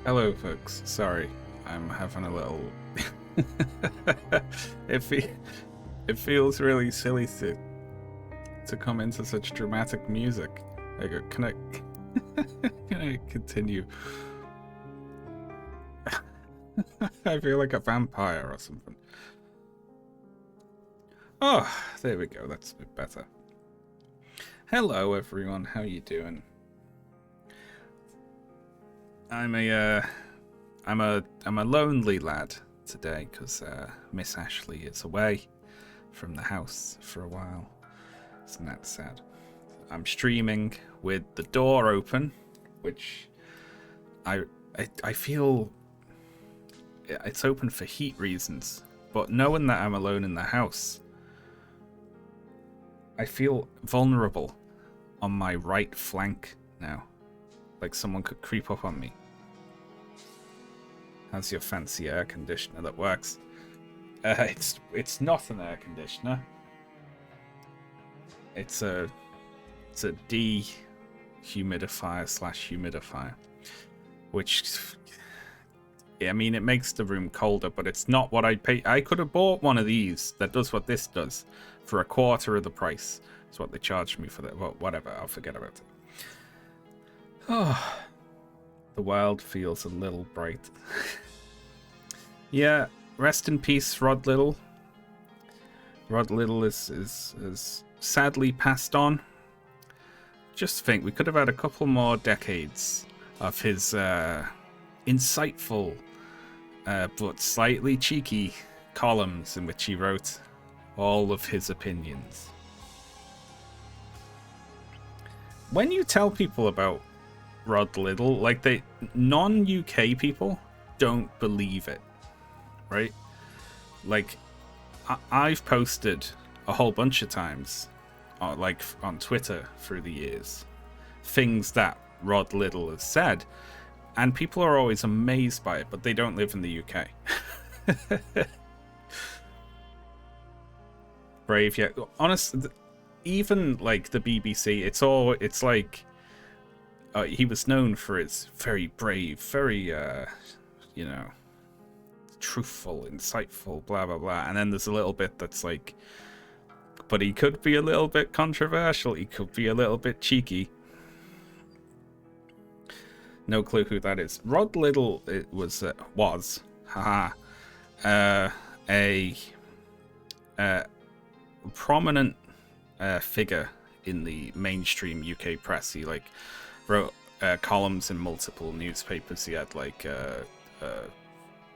Hello, folks. Sorry, I'm having a little. it, fe- it feels really silly to come into such dramatic music. Can I can I continue? I feel like a vampire or something. Oh, there we go. That's a bit better. Hello, everyone. How you doing? I'm a lonely lad today because Miss Ashley is away from the house for a while. Isn't that sad? I'm streaming with the door open, which I feel it's open for heat reasons, but knowing that I'm alone in the house, I feel vulnerable on my right flank now. Like someone could creep up on me. How's your fancy air conditioner that works? It's not an air conditioner. It's a dehumidifier/humidifier, which, I mean, it makes the room colder, but it's not what I'd pay. I could have bought one of these that does what this does for a quarter of the price. That's what they charged me for that. Well, whatever, I'll forget about it. Oh, the world feels a little bright. Yeah, rest in peace, Rod Little. Rod Little is sadly passed on. Just think, we could have had a couple more decades of his insightful but slightly cheeky columns in which he wrote all of his opinions. When you tell people about Rod Little, like, non-UK people don't believe it, right? Like, I've posted a whole bunch of times, like on Twitter through the years, things that Rod Little has said, and people are always amazed by it, but they don't live in the UK. Brave, yeah. Honest, even like the BBC, it's like he was known for his very brave, very truthful, insightful, blah blah blah, and then there's a little bit that's like, but he could be a little bit controversial, he could be a little bit cheeky. No clue who that is. Rod Little, it was a prominent figure in the mainstream UK press. He like wrote columns in multiple newspapers. He had like a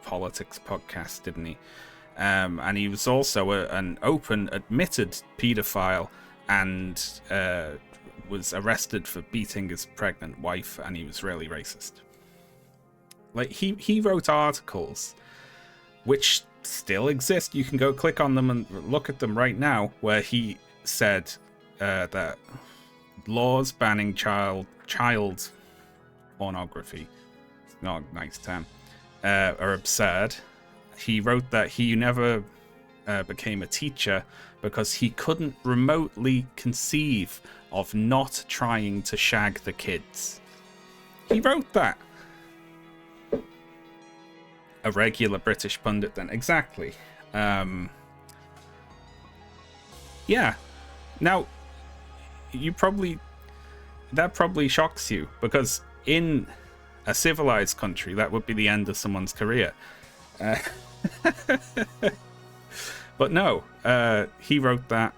politics podcast, didn't he? And he was also an open, admitted paedophile, and was arrested for beating his pregnant wife, and he was really racist. Like, he wrote articles which still exist. You can go click on them and look at them right now, where he said that laws banning child pornography, it's not a nice term, are absurd. He wrote that he never became a teacher because he couldn't remotely conceive of not trying to shag the kids. He wrote that. A regular British pundit then. Exactly. Yeah. Now, that probably shocks you, because in a civilized country, that would be the end of someone's career. But no, he wrote that.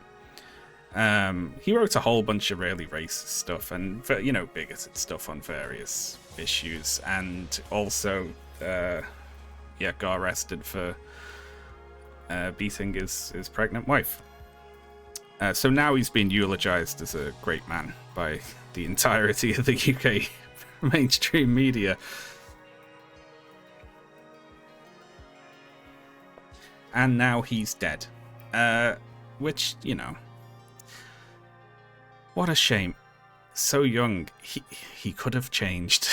He wrote a whole bunch of really racist stuff and, bigoted stuff on various issues, and also, got arrested for beating his pregnant wife. So now he's been eulogized as a great man by the entirety of the UK mainstream media. And now he's dead. Which, what a shame. So young, he could have changed.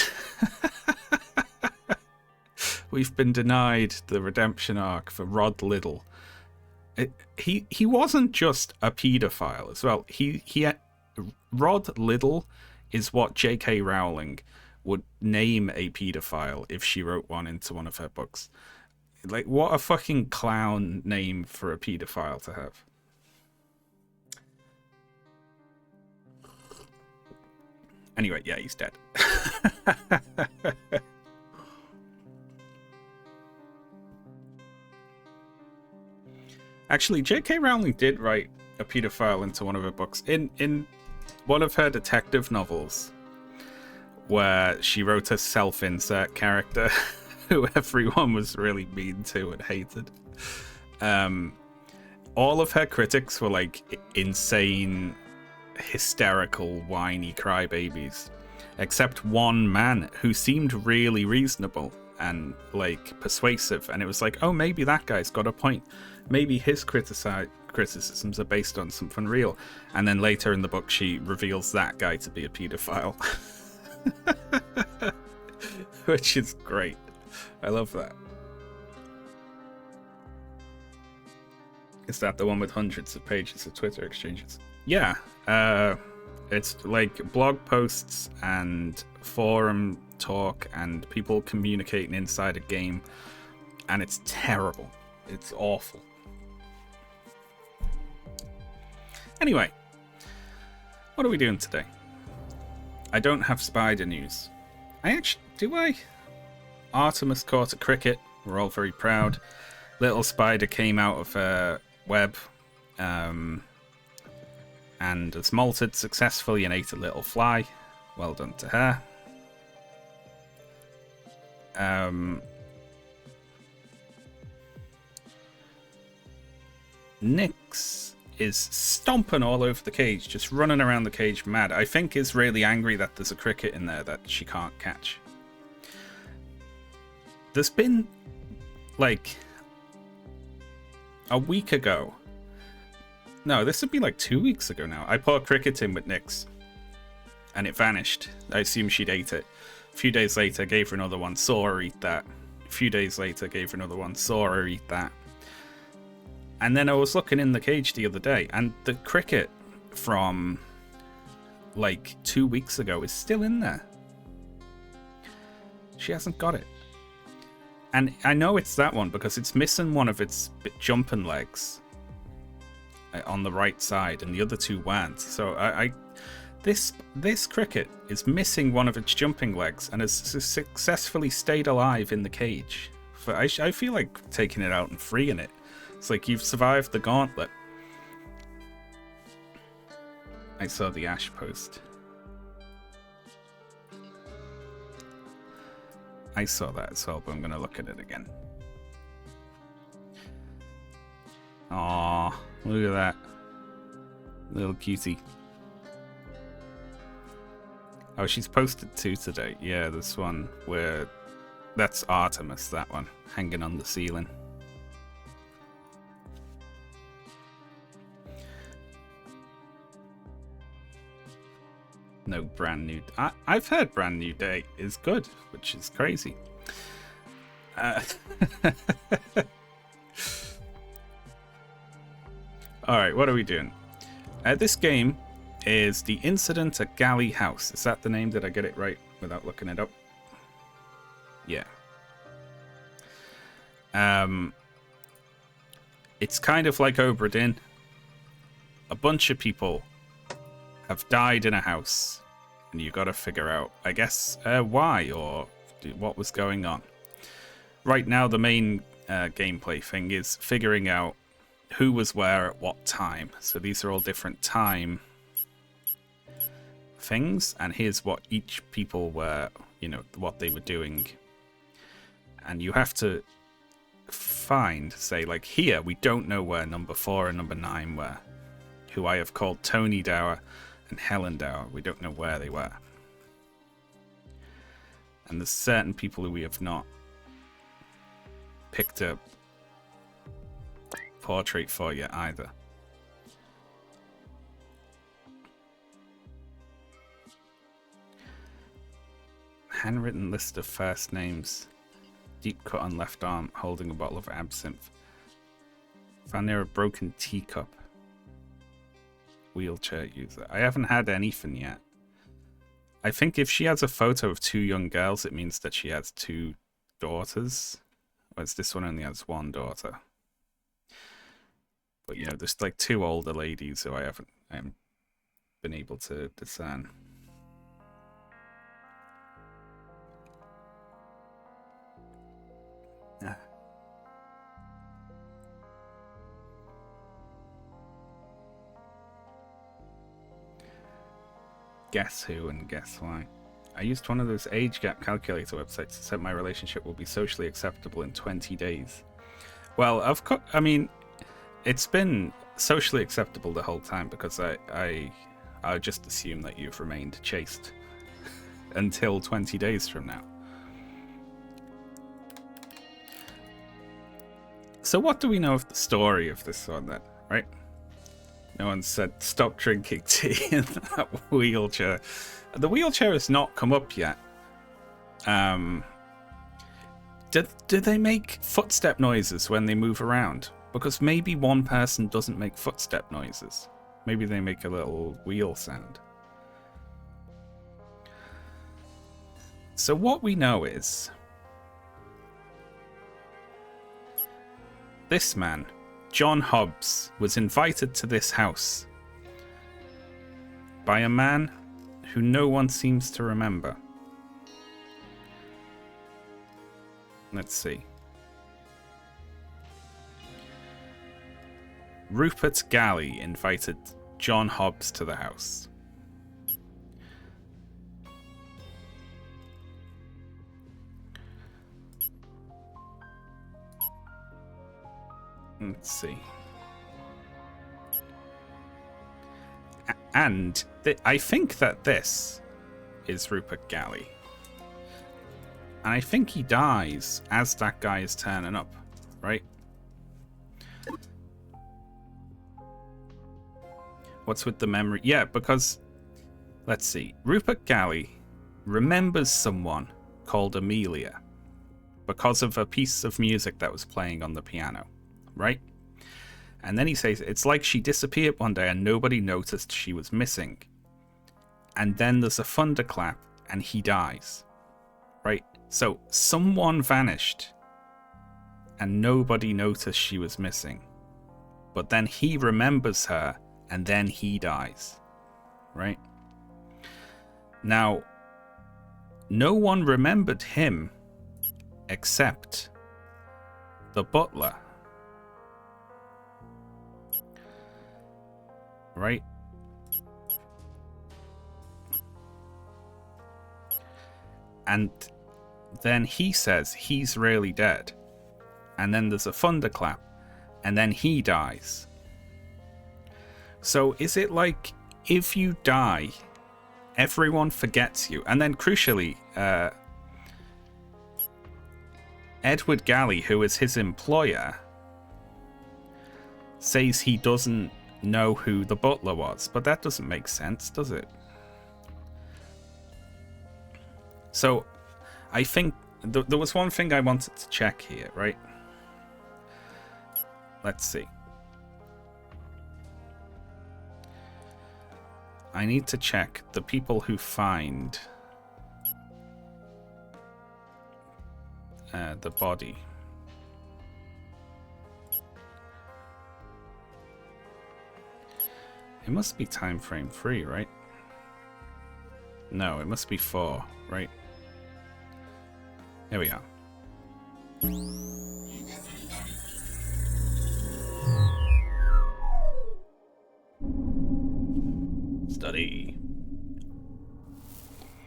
We've been denied the redemption arc for Rod Little. He wasn't just a paedophile as well. Rod Little is what J.K. Rowling would name a pedophile if she wrote one into one of her books. Like, what a fucking clown name for a pedophile to have. Anyway, yeah, he's dead. Actually, J.K. Rowling did write a pedophile into one of her books. In one of her detective novels, where she wrote a self-insert character who everyone was really mean to and hated. All of her critics were like insane, hysterical, whiny crybabies, except one man who seemed really reasonable and like persuasive, and it was like, oh, maybe that guy's got a point. Maybe his criticisms are based on something real. And then later in the book, she reveals that guy to be a pedophile. Which is great. I love that. Is that the one with hundreds of pages of Twitter exchanges? Yeah. It's like blog posts and forum talk and people communicating inside a game. And it's terrible. It's awful. Anyway, what are we doing today? I don't have spider news. Do I? Artemis caught a cricket. We're all very proud. Little spider came out of a web and has molted successfully and ate a little fly. Well done to her. Nyx is stomping all over the cage, just running around the cage mad. I think is really angry that there's a cricket in there that she can't catch. There's been, like, a week ago. No, this would be like 2 weeks ago now. I put a cricket in with Nyx, and it vanished. I assume she'd ate it. A few days later, gave her another one, saw her eat that. A few days later, gave her another one, saw her eat that. And then I was looking in the cage the other day, and the cricket from like 2 weeks ago is still in there. She hasn't got it. And I know it's that one because it's missing one of its jumping legs on the right side, and the other two weren't. So this cricket is missing one of its jumping legs and has successfully stayed alive in the cage. I feel like taking it out and freeing it. It's like, you've survived the gauntlet. I saw the Ash post. I saw that as well, but I'm going to look at it again. Aww, look at that. Little cutie. Oh, she's posted two today. Yeah, this one where... That's Artemis, that one. Hanging on the ceiling. No brand new... I've heard brand new day is good, which is crazy. Alright, what are we doing? This game is The Incident at Galley House. Is that the name? Did I get it right without looking it up? Yeah. It's kind of like Obra Dinn. A bunch of people have died in a house, and you got to figure out, I guess, why or what was going on. Right now, the main gameplay thing is figuring out who was where at what time. So these are all different time things, and here's what each people were, you know, what they were doing. And you have to find, say, like here, we don't know where number 4 and number 9 were, who I have called Tony Dower and Helen Dower. We don't know where they were. And there's certain people who we have not picked a portrait for yet either. Handwritten list of first names. Deep cut on left arm, holding a bottle of absinthe. Found near a broken teacup. Wheelchair user. I haven't had anything yet. I think if she has a photo of 2 young girls, it means that she has 2 daughters. Whereas this one only has 1 daughter. But you know, there's like 2 older ladies who I haven't been able to discern. Guess who and guess why. I used one of those age gap calculator websites to set my relationship will be socially acceptable in 20 days. Well, of course, I mean, it's been socially acceptable the whole time because I just assume that you've remained chaste until 20 days from now. So what do we know of the story of this one then, right? No one said stop drinking tea in that wheelchair. The wheelchair has not come up yet. Do they make footstep noises when they move around? Because maybe one person doesn't make footstep noises. Maybe they make a little wheel sound. So what we know is this man, John Hobbs, was invited to this house by a man who no one seems to remember. Let's see. Rupert Galley invited John Hobbs to the house. Let's see. And I think that this is Rupert Galley. And I think he dies as that guy is turning up, right? What's with the memory? Yeah, because, let's see. Rupert Galley remembers someone called Amelia because of a piece of music that was playing on the piano, right? And then he says, it's like she disappeared one day and nobody noticed she was missing. And then there's a thunderclap and he dies, right? So someone vanished and nobody noticed she was missing. But then he remembers her and then he dies, right? Now, no one remembered him except the butler. Right? And then he says he's really dead. And then there's a thunderclap. And then he dies. So is it like if you die, everyone forgets you? And then crucially, Edward Galley, who is his employer, says he doesn't know who the butler was, but that doesn't make sense, does it? So I think there was one thing I wanted to check here, right? Let's see. I need to check the people who find the body. It must be time frame 3, right? No, it must be 4, right? Here we are. Study.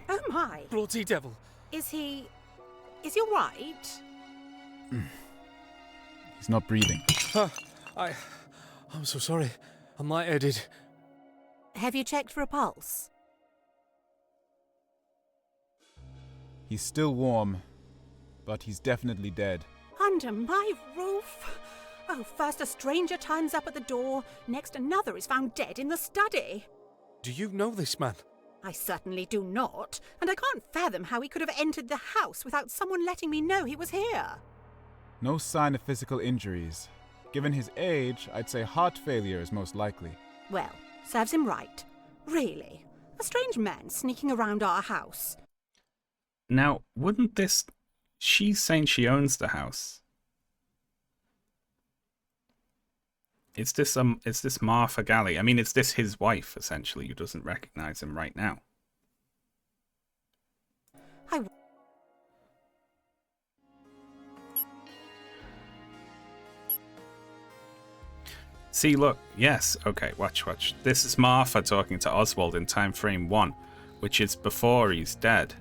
Oh my! Bloody devil! Is he all right? He's not breathing. I'm so sorry. I'm lightheaded. Have you checked for a pulse? He's still warm, but he's definitely dead. Under my roof? Oh, first a stranger turns up at the door, next another is found dead in the study. Do you know this man? I certainly do not, and I can't fathom how he could have entered the house without someone letting me know he was here. No sign of physical injuries. Given his age, I'd say heart failure is most likely. Well, serves him right. Really. A strange man sneaking around our house. Now, wouldn't this... She's saying she owns the house. Is this Martha Galley? I mean, is this his wife, essentially, who doesn't recognize him right now? See, look, yes, okay, watch. This is Martha talking to Oswald in time frame 1, which is before he's dead.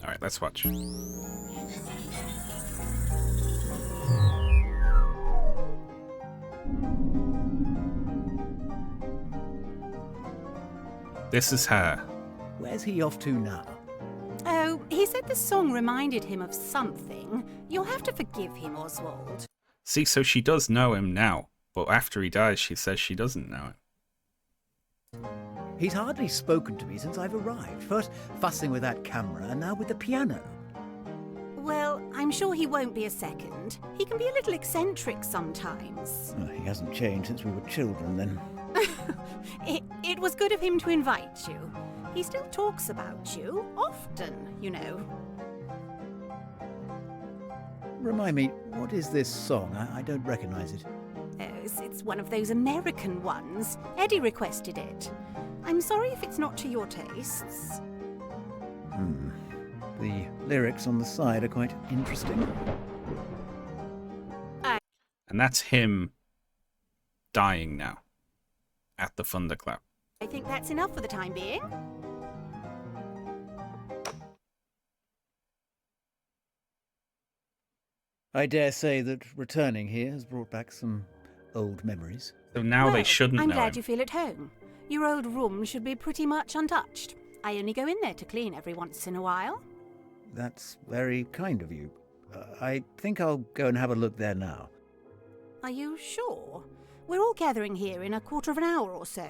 Alright, let's watch. This is her. Where's he off to now? Oh, he said the song reminded him of something. You'll have to forgive him, Oswald. See, so she does know him now, but after he dies, she says she doesn't know him. He's hardly spoken to me since I've arrived. First fussing with that camera, and now with the piano. Well, I'm sure he won't be a second. He can be a little eccentric sometimes. Oh, he hasn't changed since we were children, then. It was good of him to invite you. He still talks about you, often, you know. Remind me, what is this song? I don't recognize it. Oh, it's one of those American ones. Eddie requested it. I'm sorry if it's not to your tastes. The lyrics on the side are quite interesting. And that's him dying now at the thunderclap. I think that's enough for the time being. I dare say that returning here has brought back some old memories. So now Well, they shouldn't I'm know glad him. you feel at home. Your old room should be pretty much untouched. I only go in there to clean every once in a while. That's very kind of you. I think I'll go and have a look there now. Are you sure? We're all gathering here in a quarter of an hour or so.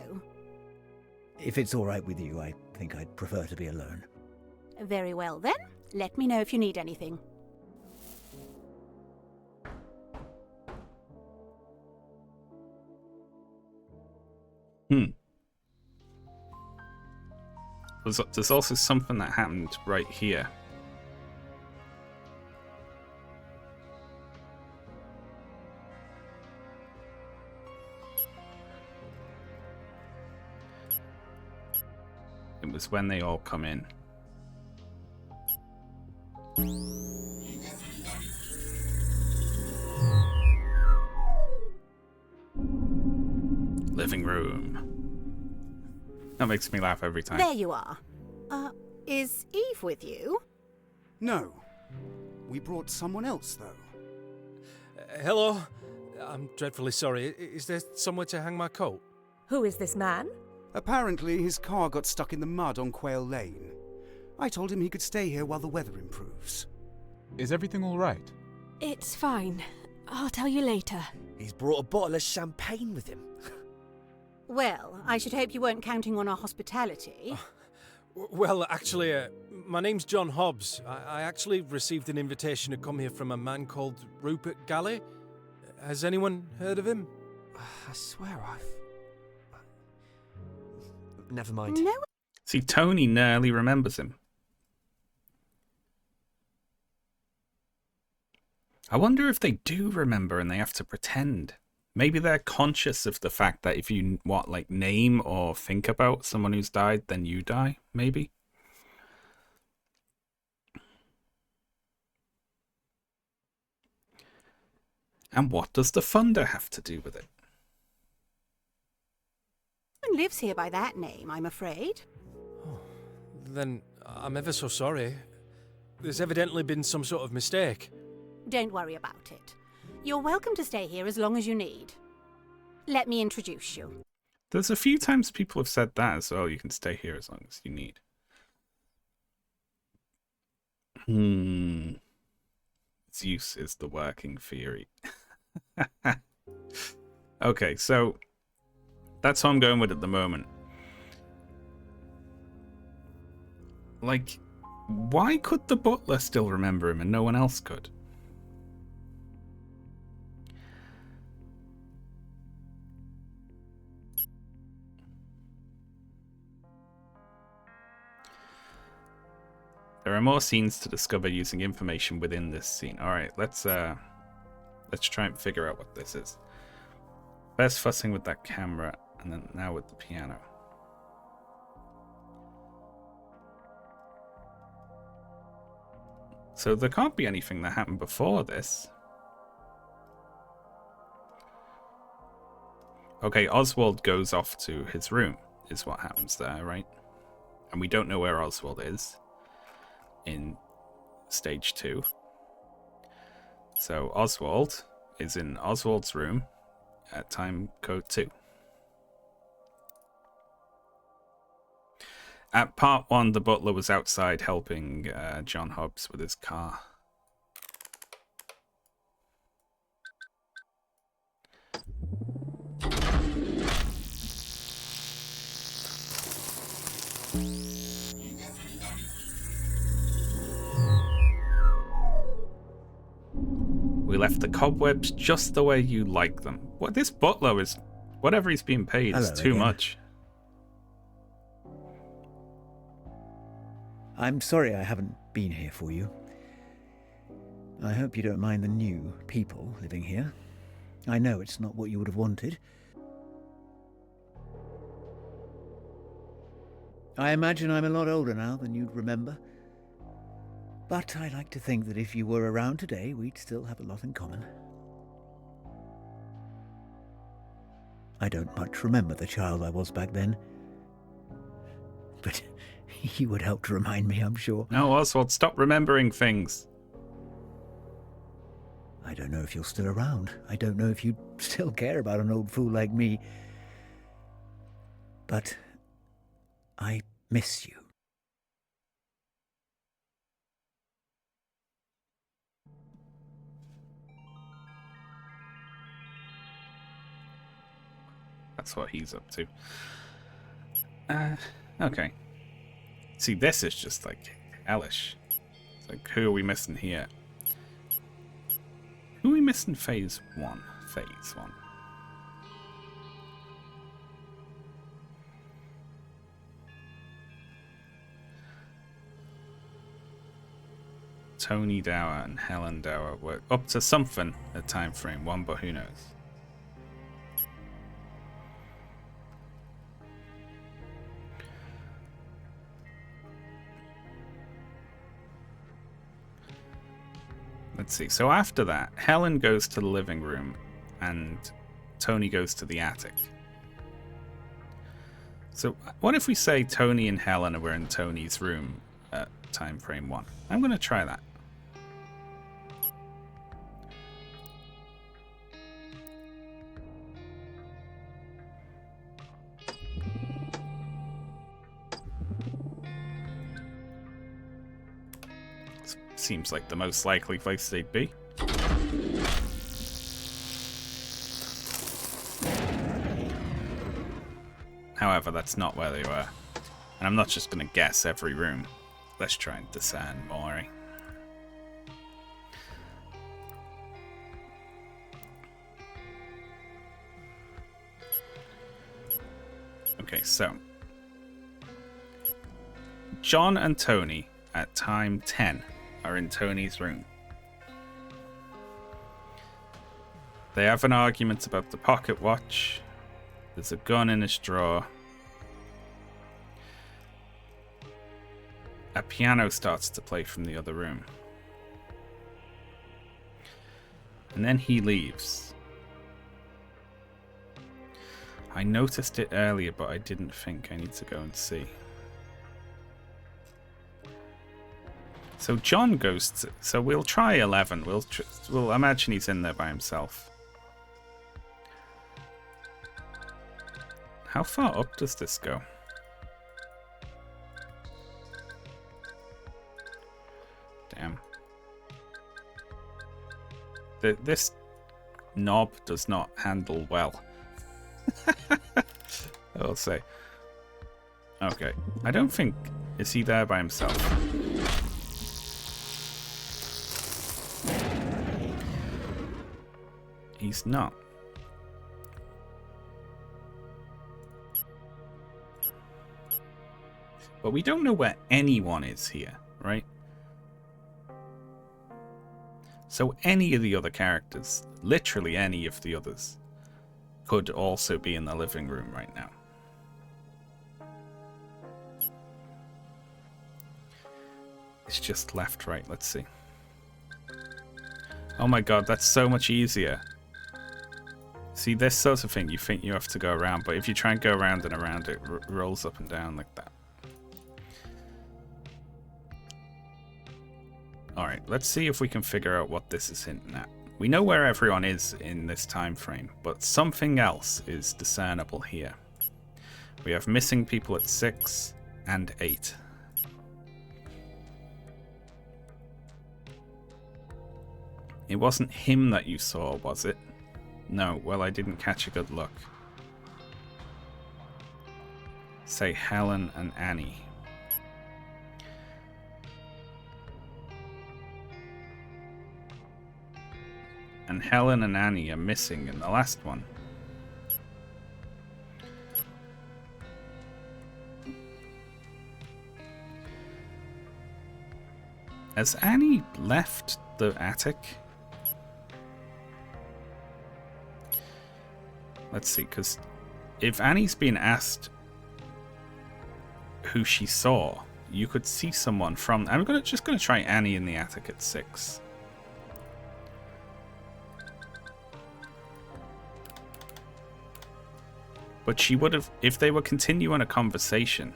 If it's all right with you, I think I'd prefer to be alone. Very well then. Let me know if you need anything. There's also something that happened right here. It was when they all come in. Living room. That makes me laugh every time. There you are. Is Eve with you? No. We brought someone else, though. Hello? I'm dreadfully sorry. Is there somewhere to hang my coat? Who is this man? Apparently, his car got stuck in the mud on Quail Lane. I told him he could stay here while the weather improves. Is everything all right? It's fine. I'll tell you later. He's brought a bottle of champagne with him. Well, I should hope you weren't counting on our hospitality. Well, actually, my name's John Hobbs. I actually received an invitation to come here from a man called Rupert Galley. Has anyone heard of him? I swear I've... Never mind. No. See, Tony nearly remembers him. I wonder if they do remember and they have to pretend. Maybe they're conscious of the fact that if you, name or think about someone who's died, then you die, maybe? And what does the thunder have to do with it? No one lives here by that name, I'm afraid. Oh, then I'm ever so sorry. There's evidently been some sort of mistake. Don't worry about it. You're welcome to stay here as long as you need. Let me introduce you. There's a few times people have said that as well. You can stay here as long as you need. Its use is the working theory. Okay, so that's what I'm going with at the moment. Like, why could the butler still remember him and no one else could? There are more scenes to discover using information within this scene. Alright, let's try and figure out what this is. First fussing with that camera, and then now with the piano. So there can't be anything that happened before this. Okay, Oswald goes off to his room, is what happens there, right? And we don't know where Oswald is in stage 2. So Oswald is in Oswald's room at time code 2. At part 1, the butler was outside helping John Hobbs with his car. We left the cobwebs just the way you like them. What this butler is, whatever he's being paid is too much. I'm sorry I haven't been here for you. I hope you don't mind the new people living here. I know it's not what you would have wanted. I imagine I'm a lot older now than you'd remember. But I like to think that if you were around today, we'd still have a lot in common. I don't much remember the child I was back then. But you would help to remind me, I'm sure. No, Oswald, stop remembering things. I don't know if you're still around. I don't know if you still care about an old fool like me. But I miss you. That's what he's up to. Okay. See, this is just like hellish. It's like, who are we missing here? Who are we missing phase 1? Phase 1. Tony Dower and Helen Dower were up to something at time frame 1, but who knows? Let's see. So after that, Helen goes to the living room and Tony goes to the attic. So what if we say Tony and Helen were in Tony's room at time frame 1? I'm going to try that. Seems like the most likely place they'd be. However, that's not where they were. And I'm not just going to guess every room. Let's try and discern more. Eh? Okay, so John and Tony at time 10 are in Tony's room. They have an argument about the pocket watch. There's a gun in his drawer. A piano starts to play from the other room. And then he leaves. I noticed it earlier, but I didn't think. I need to go and see. So John goes to... So we'll try 11. We'll imagine he's in there by himself. How far up does this go? Damn. This knob does not handle well. I'll say. Okay. I don't think... Is he there by himself? He's not. But we don't know where anyone is here, right? So any of the other characters, literally any of the others, could also be in the living room right now. It's just left, right, let's see. Oh my god, that's so much easier. See, this sort of thing, you think you have to go around, but if you try and go around and around, it rolls up and down like that. Alright, let's see if we can figure out what this is hinting at. We know where everyone is in this time frame, but something else is discernible here. We have missing people at 6 and 8. It wasn't him that you saw, was it? No, well, I didn't catch a good look. Say Helen and Annie. And Helen and Annie are missing in the last one. Has Annie left the attic? Let's see, because if Annie's been asked who she saw, you could see someone from... I'm just gonna try Annie in the attic at 6. But she would have, if they were continuing a conversation,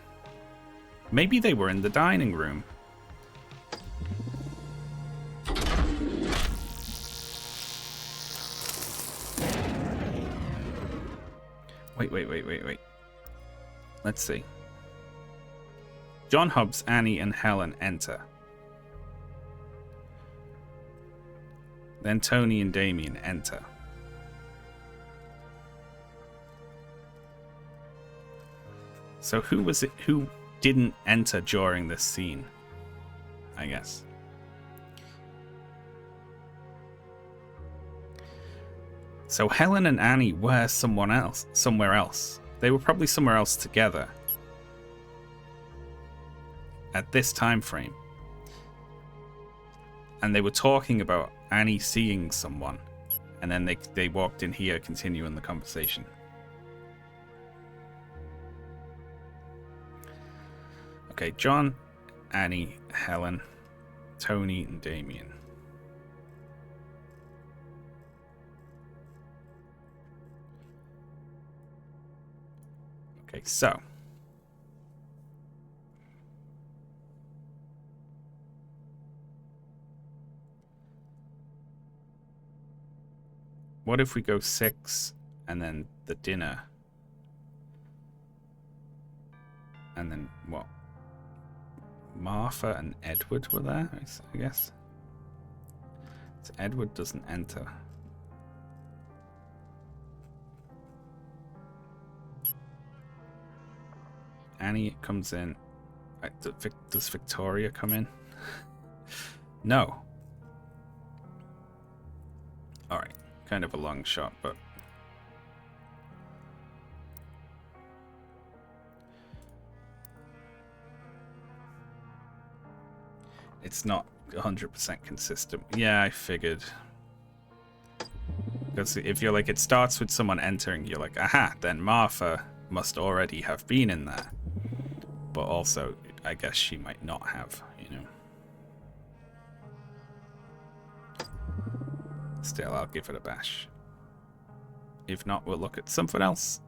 maybe they were in the dining room. Wait. Let's see. John Hobbs, Annie, and Helen enter. Then Tony and Damien enter. So who was it who didn't enter during this scene? I guess. So Helen and Annie were somewhere else. They were probably somewhere else together at this time frame. And they were talking about Annie seeing someone, and then they walked in here continuing the conversation. Okay, John, Annie, Helen, Tony, and Damien. Okay, so what if we go 6 and then the dinner? And then what? Martha and Edward were there, I guess. So Edward doesn't enter. Annie comes in. Does Victoria come in? No. Alright. Kind of a long shot, but... it's not 100% consistent. Yeah, I figured. Because if you're like, it starts with someone entering, you're like, aha, then Martha must already have been in there. But also, I guess she might not have, you know. Still, I'll give it a bash. If not, we'll look at something else.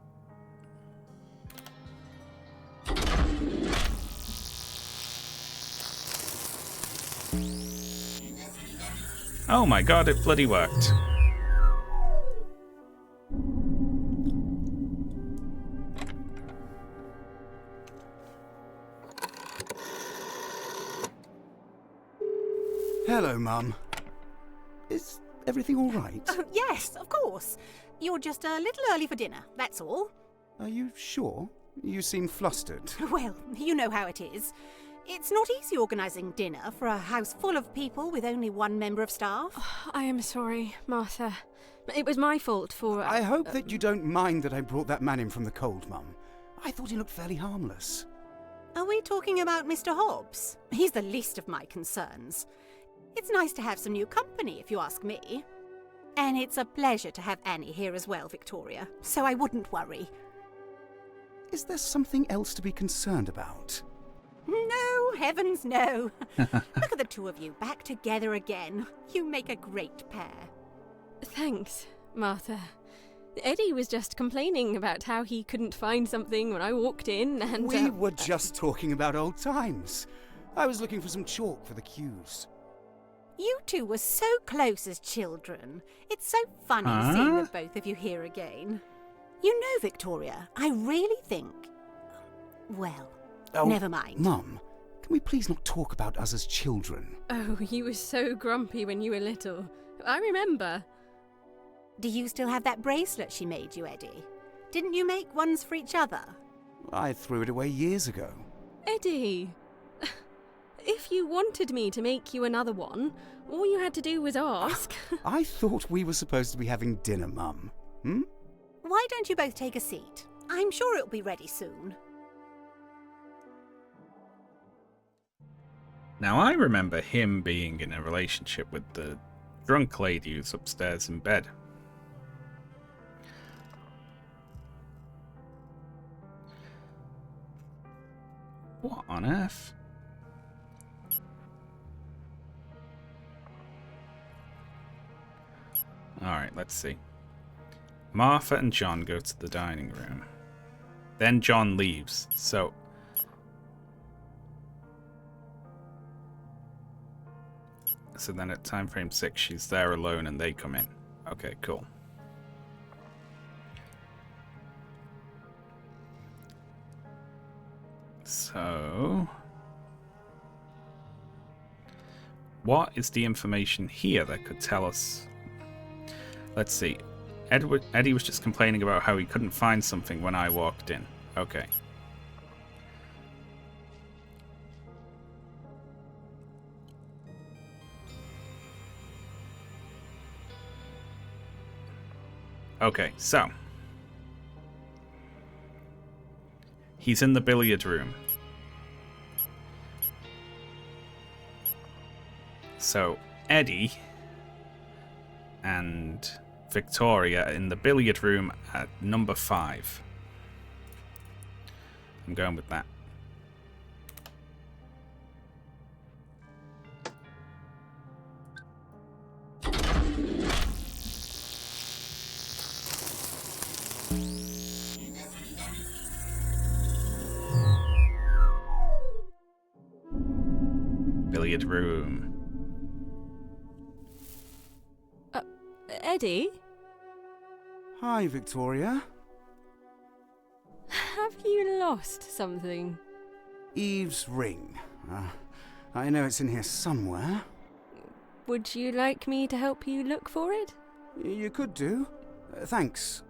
Oh my god, it bloody worked. Hello, Mum. Is everything all right? Oh, yes, of course. You're just a little early for dinner, that's all. Are you sure? You seem flustered. Well, you know how it is. It's not easy organising dinner for a house full of people with only one member of staff. Oh, I am sorry, Martha. It was my fault for... I hope that you don't mind that I brought that man in from the cold, Mum. I thought he looked fairly harmless. Are we talking about Mr. Hobbs? He's the least of my concerns. It's nice to have some new company, if you ask me. And it's a pleasure to have Annie here as well, Victoria, so I wouldn't worry. Is there something else to be concerned about? No, heavens no. Look at the two of you back together again. You make a great pair. Thanks, Martha. Eddie was just complaining about how he couldn't find something when I walked in, and... We were just talking about old times. I was looking for some chalk for the cues. You two were so close as children. It's so funny seeing the both of you here again. You know, Victoria, I really think... Well, never mind. Mum, can we please not talk about us as children? Oh, you were so grumpy when you were little. I remember. Do you still have that bracelet she made you, Eddie? Didn't you make ones for each other? I threw it away years ago. Eddie! If you wanted me to make you another one, all you had to do was ask. I thought we were supposed to be having dinner, Mum. Hmm? Why don't you both take a seat? I'm sure it'll be ready soon. Now, I remember him being in a relationship with the drunk lady who's upstairs in bed. What on earth? Alright, let's see. Martha and John go to the dining room. Then John leaves, so... So then at time frame 6, she's there alone and they come in. Okay, cool. So... what is the information here that could tell us... Let's see. Eddie was just complaining about how he couldn't find something when I walked in. Okay. Okay, so. He's in the billiard room. So, Eddie and Victoria in the billiard room at number 5. I'm going with that. Billiard room. Eddie? Hi, Victoria. Have you lost something? Eve's ring. I know it's in here somewhere. Would you like me to help you look for it? You could do. Thanks.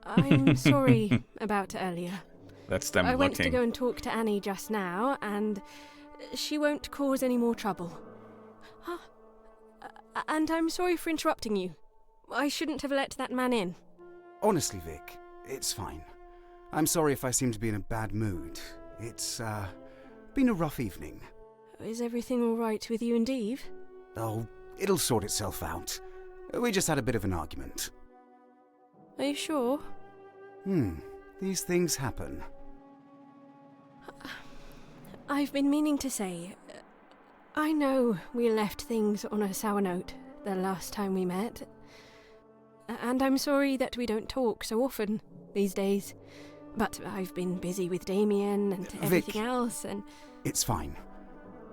I'm sorry about earlier. That's them I went to looking. go and talk to Annie just now, and she won't cause any more trouble. And I'm sorry for interrupting you. I shouldn't have let that man in. Honestly, Vic, it's fine. I'm sorry if I seem to be in a bad mood. It's, been a rough evening. Is everything all right with you and Eve? Oh, it'll sort itself out. We just had a bit of an argument. Are you sure? These things happen. I've been meaning to say, I know we left things on a sour note the last time we met, and I'm sorry that we don't talk so often these days, but I've been busy with Damien and everything Vic, else, and... It's fine.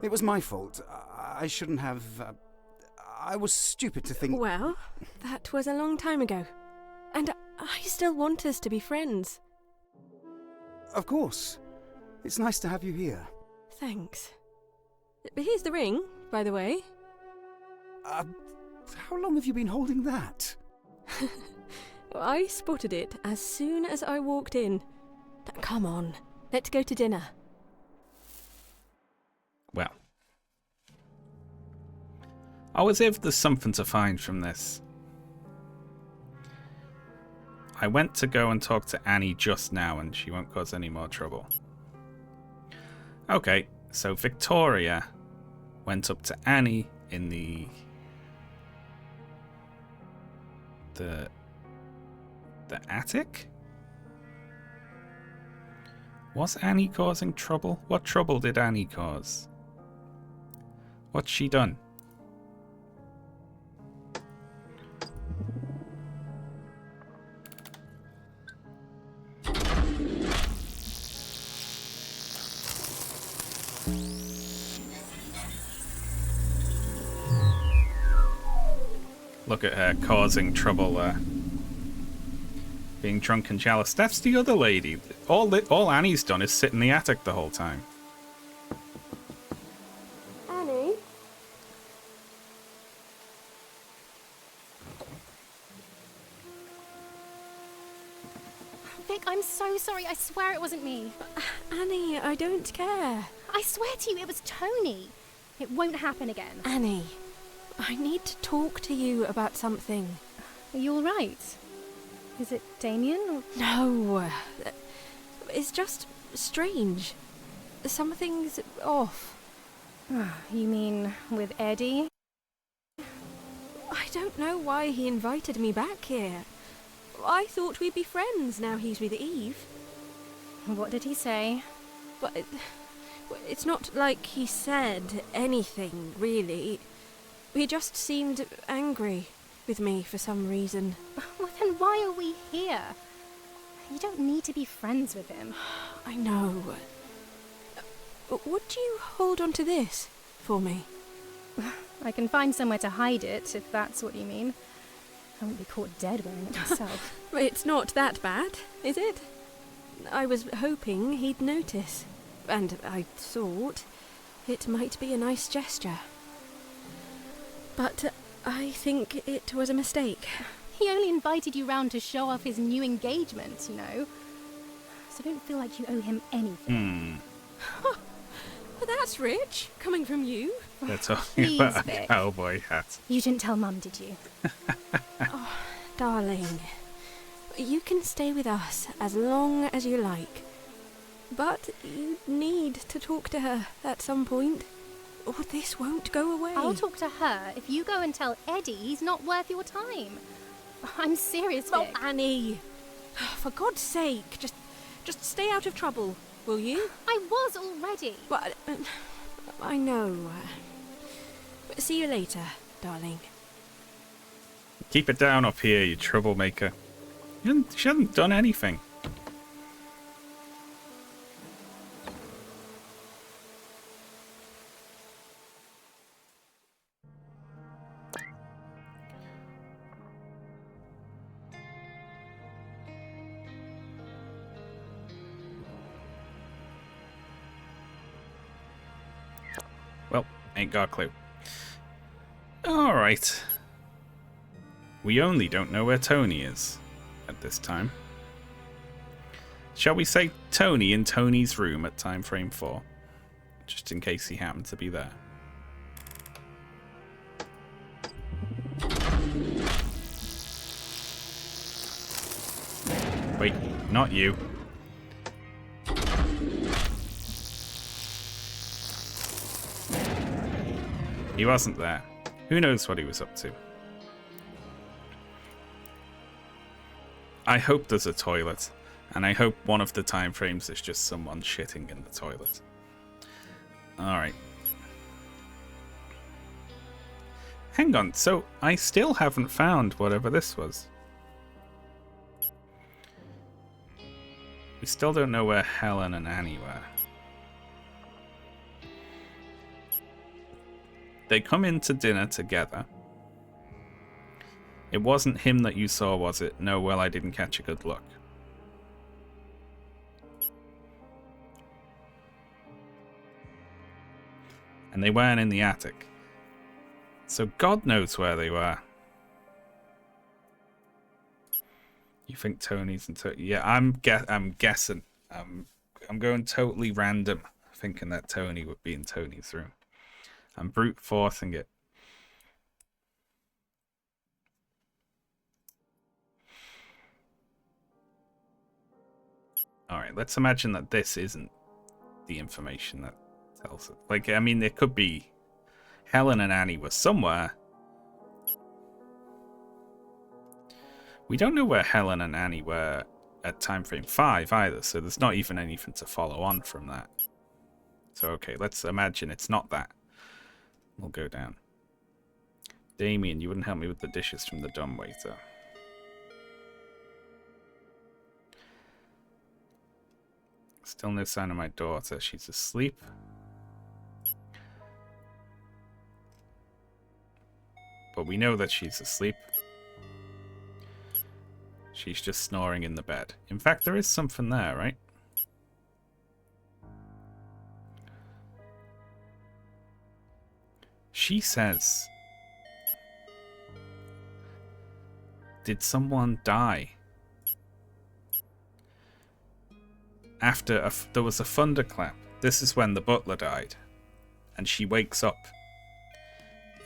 It was my fault. I shouldn't have... I was stupid to think... Well, that was a long time ago, and I still want us to be friends. Of course. It's nice to have you here. Thanks. Here's the ring, by the way. How long have you been holding that? I spotted it as soon as I walked in. Come on, let's go to dinner. Well. Oh, as if there's something to find from this. I went to go and talk to Annie just now and she won't cause any more trouble. Okay, so Victoria went up to Annie in the attic? Was Annie causing trouble? What trouble did Annie cause? What's she done? Look at her causing trouble. Being drunk and jealous. That's the other lady. All Annie's done is sit in the attic the whole time. Annie? Vic, I'm so sorry. I swear it wasn't me. Annie, I don't care. I swear to you, it was Tony. It won't happen again. Annie, I need to talk to you about something. Are you all right? Is it Damien? Or... No. It's just strange. Something's off. You mean with Eddie? I don't know why he invited me back here. I thought we'd be friends now he's with Eve. What did he say? But it's not like he said anything, really. He just seemed angry with me for some reason. Well, then why are we here? You don't need to be friends with him. I know. Would you hold on to this for me? I can find somewhere to hide it, if that's what you mean. I won't be caught dead wearing it myself. It's not that bad, is it? I was hoping he'd notice, and I thought it might be a nice gesture. But I think it was a mistake. He only invited you round to show off his new engagement, you know. So don't feel like you owe him anything. Well, that's rich, coming from you. They're talking Please, about a Vic. cowboy hat. You didn't tell Mum, did you? Oh, darling, you can stay with us as long as you like. But you need to talk to her at some point, or this won't go away. I'll talk to her if you go and tell Eddie he's not worth your time. I'm serious, Oh, Vic. Annie, for God's sake, just stay out of trouble, will you? I was already. Well, I know. See you later, darling. Keep it down up here, you troublemaker. She hasn't done anything. Well, ain't got a clue. Alright. We only don't know where Tony is at this time. Shall we say Tony in Tony's room at time frame 4? Just in case he happened to be there. Wait, not you. He wasn't there. Who knows what he was up to? I hope there's a toilet, and I hope one of the time frames is just someone shitting in the toilet. Alright. Hang on, so I still haven't found whatever this was. We still don't know where Helen and Annie were. They come into dinner together. It wasn't him that you saw, was it? No, well, I didn't catch a good look. And they weren't in the attic. So God knows where they were. You think Tony's in yeah, I'm guessing. I'm going totally random, thinking that Tony would be in Tony's room. I'm brute forcing it. Alright, let's imagine that this isn't the information that tells it. Like, I mean, there could be Helen and Annie were somewhere. We don't know where Helen and Annie were at time frame 5 either, so there's not even anything to follow on from that. So okay, let's imagine it's not that. We'll go down. Damien, you wouldn't help me with the dishes from the dumbwaiter. Still no sign of my daughter. She's asleep. But we know that she's asleep. She's just snoring in the bed. In fact, there is something there, right? She says, did someone die? After there was a thunderclap. This is when the butler died. And she wakes up.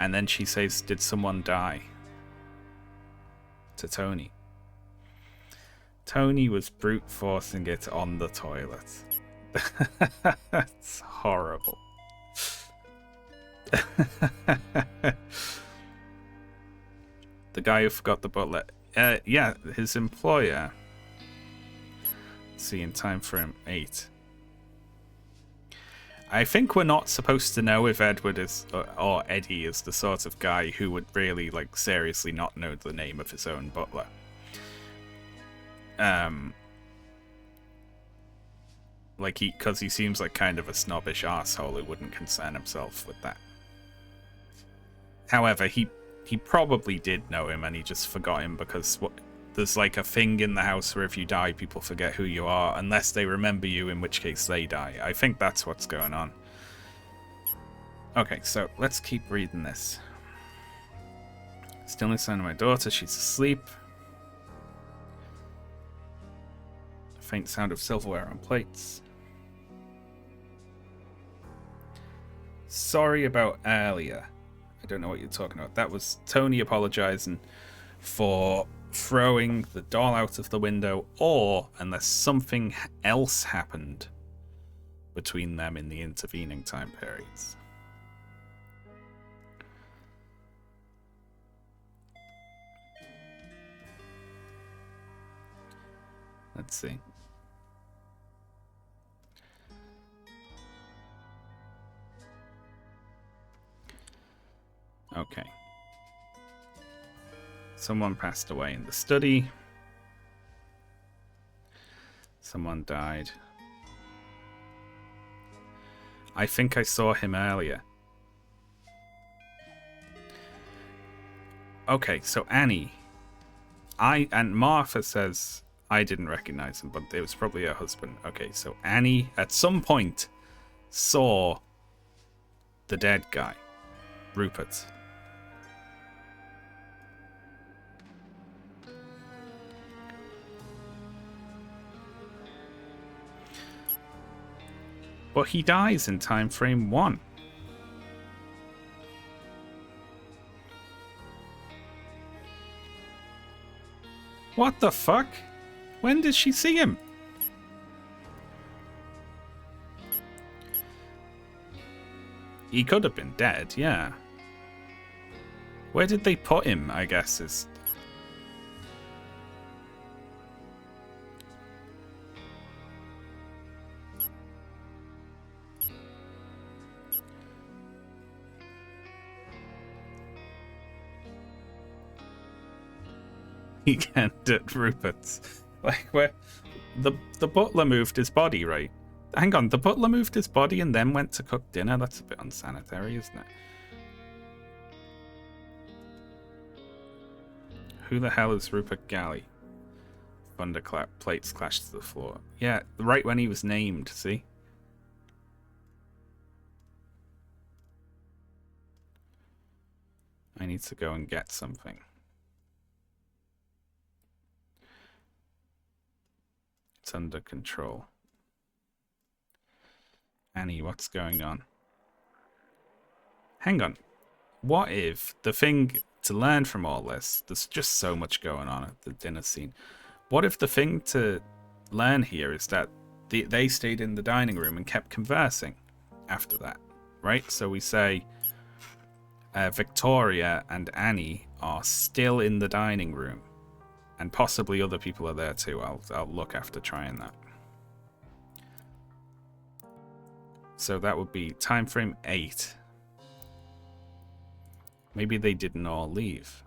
And then she says, did someone die? To Tony. Tony was brute forcing it on the toilet. That's horrible. The guy who forgot the butler. Yeah, his employer. Let's see, in time frame 8. I think we're not supposed to know if Edward is, or Eddie is the sort of guy who would really, like, seriously not know the name of his own butler. Like, because he seems like kind of a snobbish arsehole who wouldn't concern himself with that. However, he probably did know him and he just forgot him because there's like a thing in the house where if you die, people forget who you are unless they remember you, in which case they die. I think that's what's going on. Okay, so let's keep reading this. Still no sign of my daughter. She's asleep. Faint sound of silverware on plates. Sorry about earlier. I don't know what you're talking about. That was Tony apologizing for throwing the doll out of the window, or unless something else happened between them in the intervening time periods. Let's see. Okay. Someone passed away in the study. Someone died. I think I saw him earlier. Okay, so Annie. And Martha says I didn't recognize him, but it was probably her husband. Okay, so Annie at some point saw the dead guy, Rupert. But he dies in time frame 1. What the fuck? When did she see him? He could have been dead, yeah. Where did they put him, I guess, is... Weekend at Rupert's. Like, where the butler moved his body, right? Hang on, the butler moved his body and then went to cook dinner? That's a bit unsanitary, isn't it? Who the hell is Rupert Galley? Thunderclap, plates clashed to the floor. Yeah, right when he was named, see? I need to go and get something. It's under control. Annie, what's going on? Hang on. What if the thing to learn from all this, there's just so much going on at the dinner scene. What if the thing to learn here is that they stayed in the dining room and kept conversing after that, right? So we say, Victoria and Annie are still in the dining room. And possibly other people are there too. I'll look after trying that. So that would be time frame 8. Maybe they didn't all leave.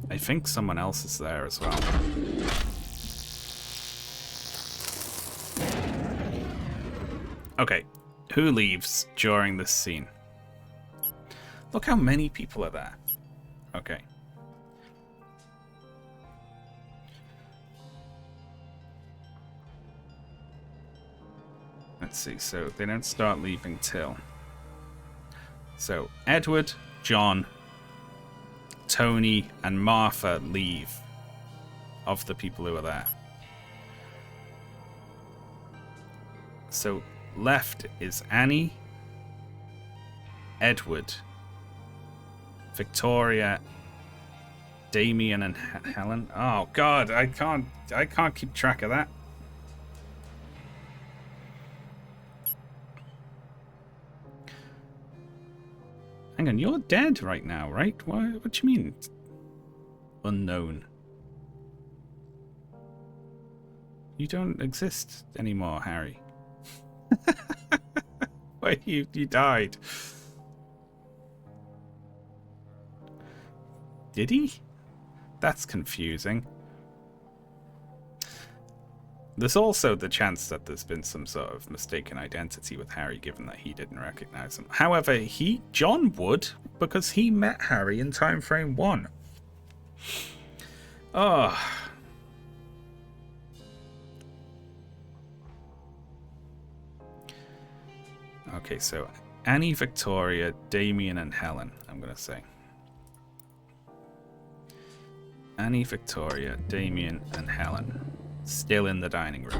I think someone else is there as well. Okay, who leaves during this scene? Look how many people are there. Okay. Let's see, so they don't start leaving till. So Edward, John, Tony, and Martha leave of the people who are there. So left is Annie, Edward, Victoria, Damien, and Helen. Oh God, I can't keep track of that. Hang on, you're dead right now, right? What do you mean? Unknown. You don't exist anymore, Harry. Wait, you died. Did he? That's confusing. There's also the chance that there's been some sort of mistaken identity with Harry, given that he didn't recognize him. However, John would, because he met Harry in time frame 1. Oh. Okay, so Annie, Victoria, Damien, and Helen, I'm going to say. Annie, Victoria, Damien, and Helen. Still in the dining room.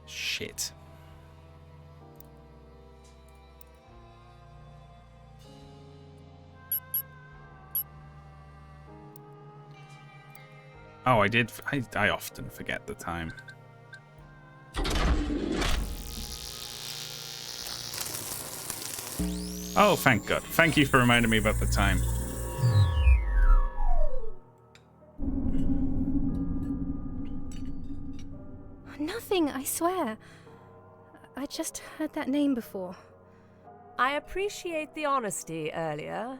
Shit. Oh, I often forget the time. Oh, thank God. Thank you for reminding me about the time. Nothing, I swear. I just heard that name before. I appreciate the honesty earlier.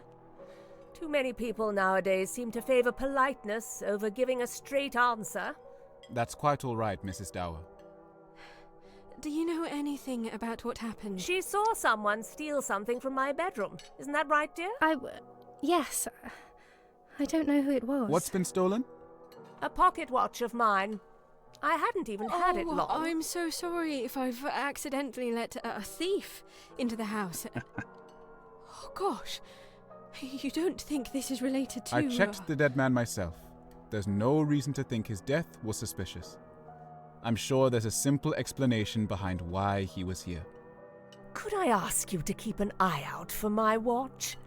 Too many people nowadays seem to favor politeness over giving a straight answer. That's quite all right, Mrs. Dower. Do you know anything about what happened? She saw someone steal something from my bedroom. Isn't that right, dear? Yes. I don't know who it was. What's been stolen? A pocket watch of mine. I hadn't even had it long. I'm so sorry if I've accidentally let a thief into the house. Oh, gosh. You don't think this is related to... I checked the dead man myself. There's no reason to think his death was suspicious. I'm sure there's a simple explanation behind why he was here. Could I ask you to keep an eye out for my watch?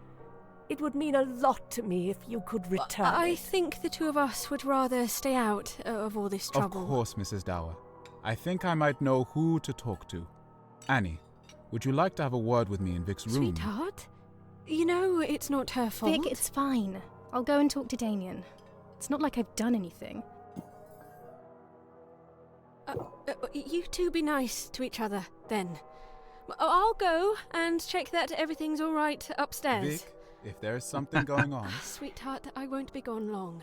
It would mean a lot to me if you could return I it. think the two of us would rather stay out of all this trouble. Of course, Mrs. Dower. I think I might know who to talk to. Annie, would you like to have a word with me in Vic's room? Sweetheart, you know it's not her fault. Vic, it's fine. I'll go and talk to Damien. It's not like I've done anything. You two be nice to each other, then. I'll go and check that everything's all right upstairs. Vic, if there's something going on... Sweetheart, I won't be gone long.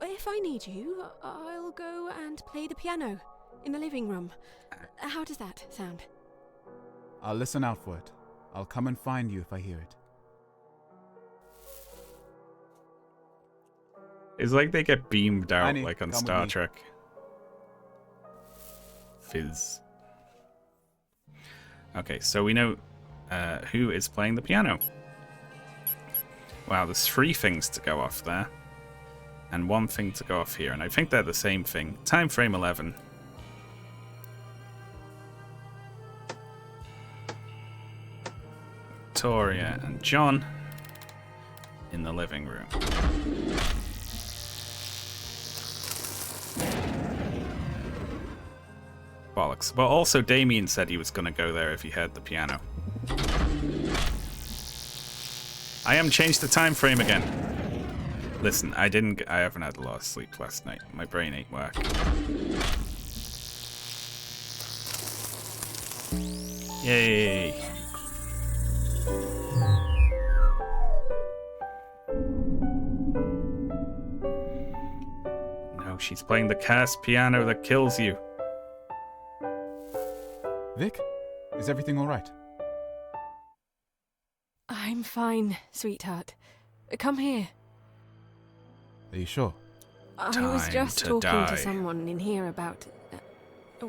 If I need you, I'll go and play the piano in the living room. How does that sound? I'll listen out for it. I'll come and find you if I hear it. It's like they get beamed out, Annie, like on come Star with me. Trek. Fizz. Okay, so we know who is playing the piano. Wow, there's 3 things to go off there. And 1 thing to go off here, and I think they're the same thing. Time frame 11. Victoria and John in the living room. bollocks. But also, Damien said he was going to go there if he heard the piano. I haven't changed the time frame again. Listen, I haven't had a lot of sleep last night. My brain ain't working. Yay! No, she's playing the cursed piano that kills you. Vic, is everything all right? I'm fine, sweetheart. Come here. Are you sure? I was Time just to talking die. to someone in here about...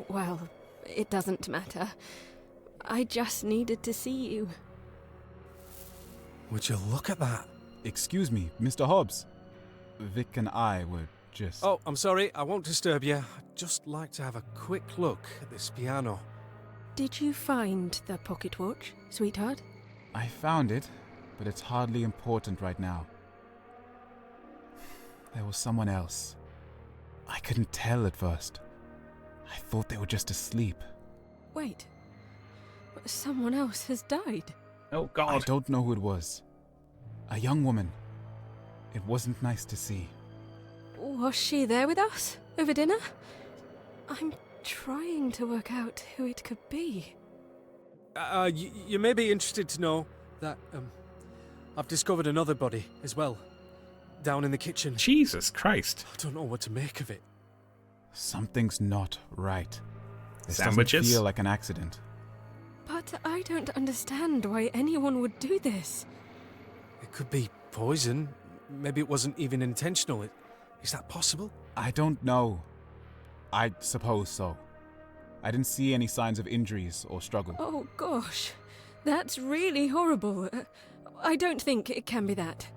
well, it doesn't matter. I just needed to see you. Would you look at that? Excuse me, Mr. Hobbs. Vic and I were just... Oh, I'm sorry, I won't disturb you. I'd just like to have a quick look at this piano. Did you find the pocket watch, sweetheart? I found it, but it's hardly important right now. There was someone else. I couldn't tell at first. I thought they were just asleep. Wait. Someone else has died. Oh, I God. don't know who it was. A young woman. It wasn't nice to see. Was she there with us over dinner? I'm trying to work out who it could be. You may be interested to know that I've discovered another body as well, down in the kitchen. Jesus Christ. I don't know what to make of it. Something's not right. This Sandwiches? doesn't feel like an accident. But I don't understand why anyone would do this. It could be poison. Maybe it wasn't even intentional. Is that possible? I don't know. I suppose so. I didn't see any signs of injuries or struggle. Oh gosh, that's really horrible. I don't think it can be that.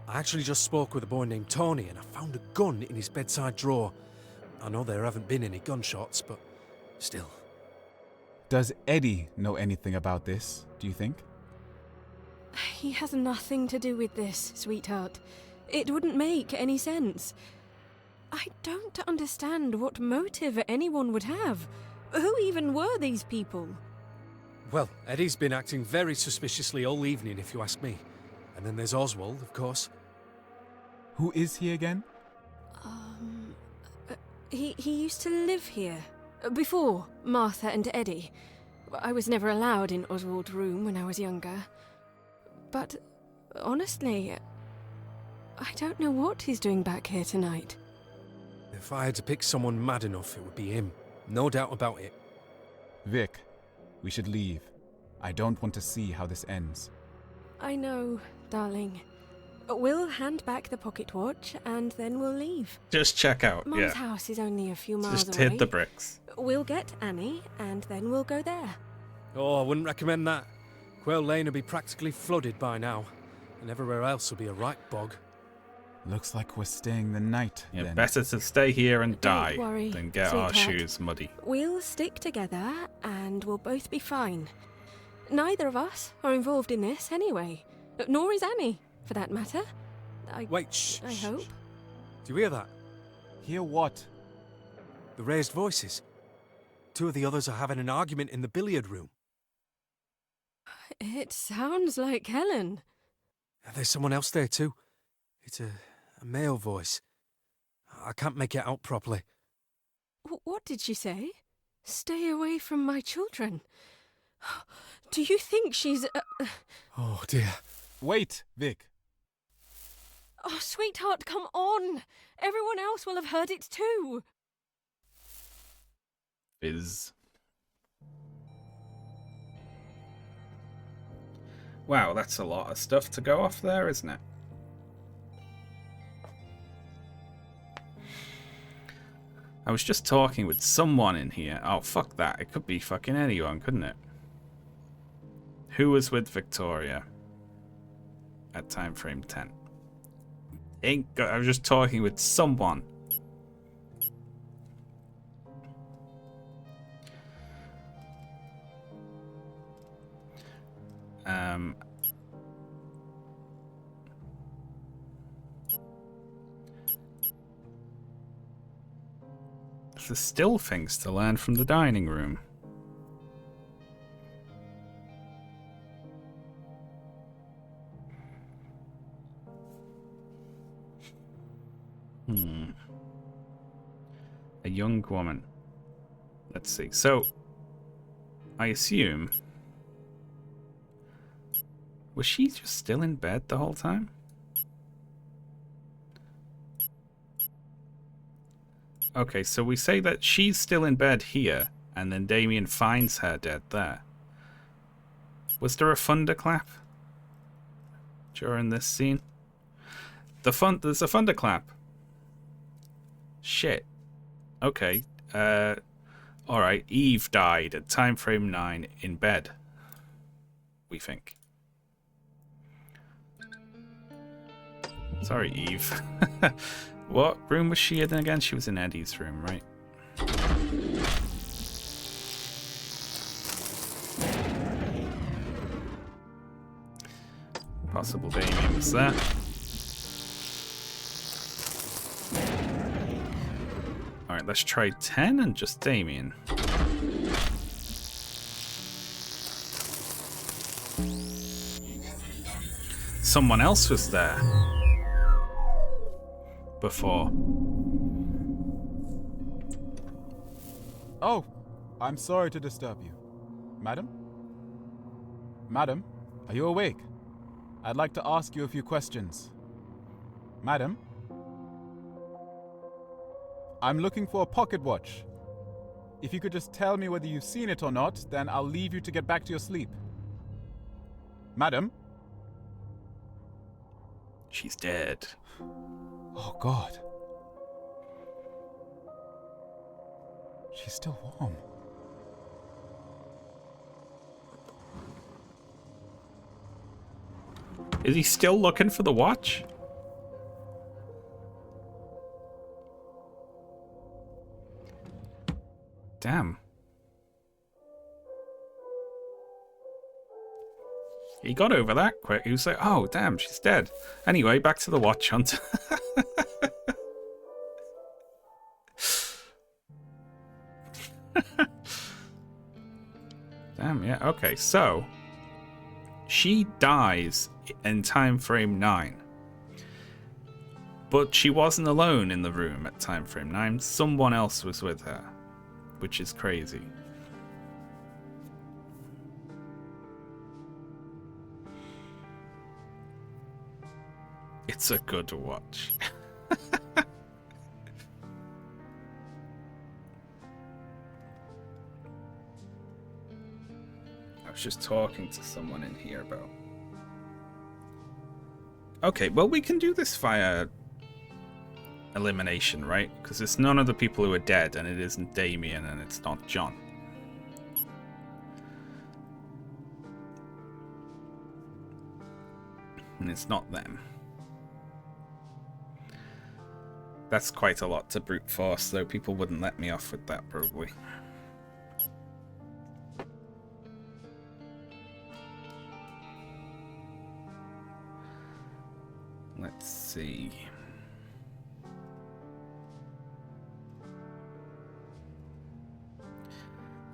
I actually just spoke with a boy named Tony and I found a gun in his bedside drawer. I know there haven't been any gunshots, but still. Does Eddie know anything about this, do you think? He has nothing to do with this, sweetheart. It wouldn't make any sense. I don't understand what motive anyone would have. Who even were these people? Well, Eddie's been acting very suspiciously all evening, if you ask me. And then there's Oswald, of course. Who is he again? He used to live here. Before Martha and Eddie. I was never allowed in Oswald's room when I was younger. But honestly, I don't know what he's doing back here tonight. If I had to pick someone mad enough, it would be him. No doubt about it. Vic, we should leave. I don't want to see how this ends. I know, darling. We'll hand back the pocket watch and then we'll leave. Just check out, Mum's yeah. house is only a few miles Just away. hit the bricks. We'll get Annie and then we'll go there. Oh, I wouldn't recommend that. Quail Lane will be practically flooded by now. And everywhere else will be a right bog. Looks like we're staying the night, Yeah, then. better to stay here and die worry, than get our sweetheart. shoes muddy. We'll stick together and we'll both be fine. Neither of us are involved in this anyway. Nor is Annie, for that matter. Wait, shh. I hope. Do you hear that? Hear what? The raised voices. Two of the others are having an argument in the billiard room. It sounds like Helen. There's someone else there too. It's a male voice. I can't make it out properly. What did she say? Stay away from my children. Do you think she's... Oh dear. Wait, Vic. Oh, sweetheart, come on! Everyone else will have heard it too! Fizz. Wow, that's a lot of stuff to go off there, isn't it? I was just talking with someone in here. Oh, fuck that. It could be fucking anyone, couldn't it? Who was with Victoria at time frame 10? I was just talking with someone. There's still things to learn from the dining room. A young woman. Let's see. So, I assume... Was she just still in bed the whole time? Okay, so we say that she's still in bed here, and then Damien finds her dead there. Was there a thunderclap during this scene? There's a thunderclap. Shit. Okay. Alright, Eve died at time frame 9 in bed. We think. Sorry, Eve. What room was she in again? She was in Eddie's room, right? Possible Damien was there. Alright, let's try 10 and just Damien. Someone else was there before. Oh, I'm sorry to disturb you. Madam? Madam, are you awake? I'd like to ask you a few questions. Madam? I'm looking for a pocket watch. If you could just tell me whether you've seen it or not, then I'll leave you to get back to your sleep. Madam? She's dead. Oh, God. She's still warm. Is he still looking for the watch? Damn. He got over that quick. He was like, oh, damn, she's dead. Anyway, back to the watch hunt. Damn, yeah, okay, so she dies in time frame 9. But she wasn't alone in the room at time frame 9. Someone else was with her, which is crazy. It's a good watch. I was just talking to someone in here about... Okay, well, we can do this via elimination, right? Because it's none of the people who are dead, and it isn't Damien, and it's not John. And it's not them. That's quite a lot to brute force, though. People wouldn't let me off with that, probably. Let's see.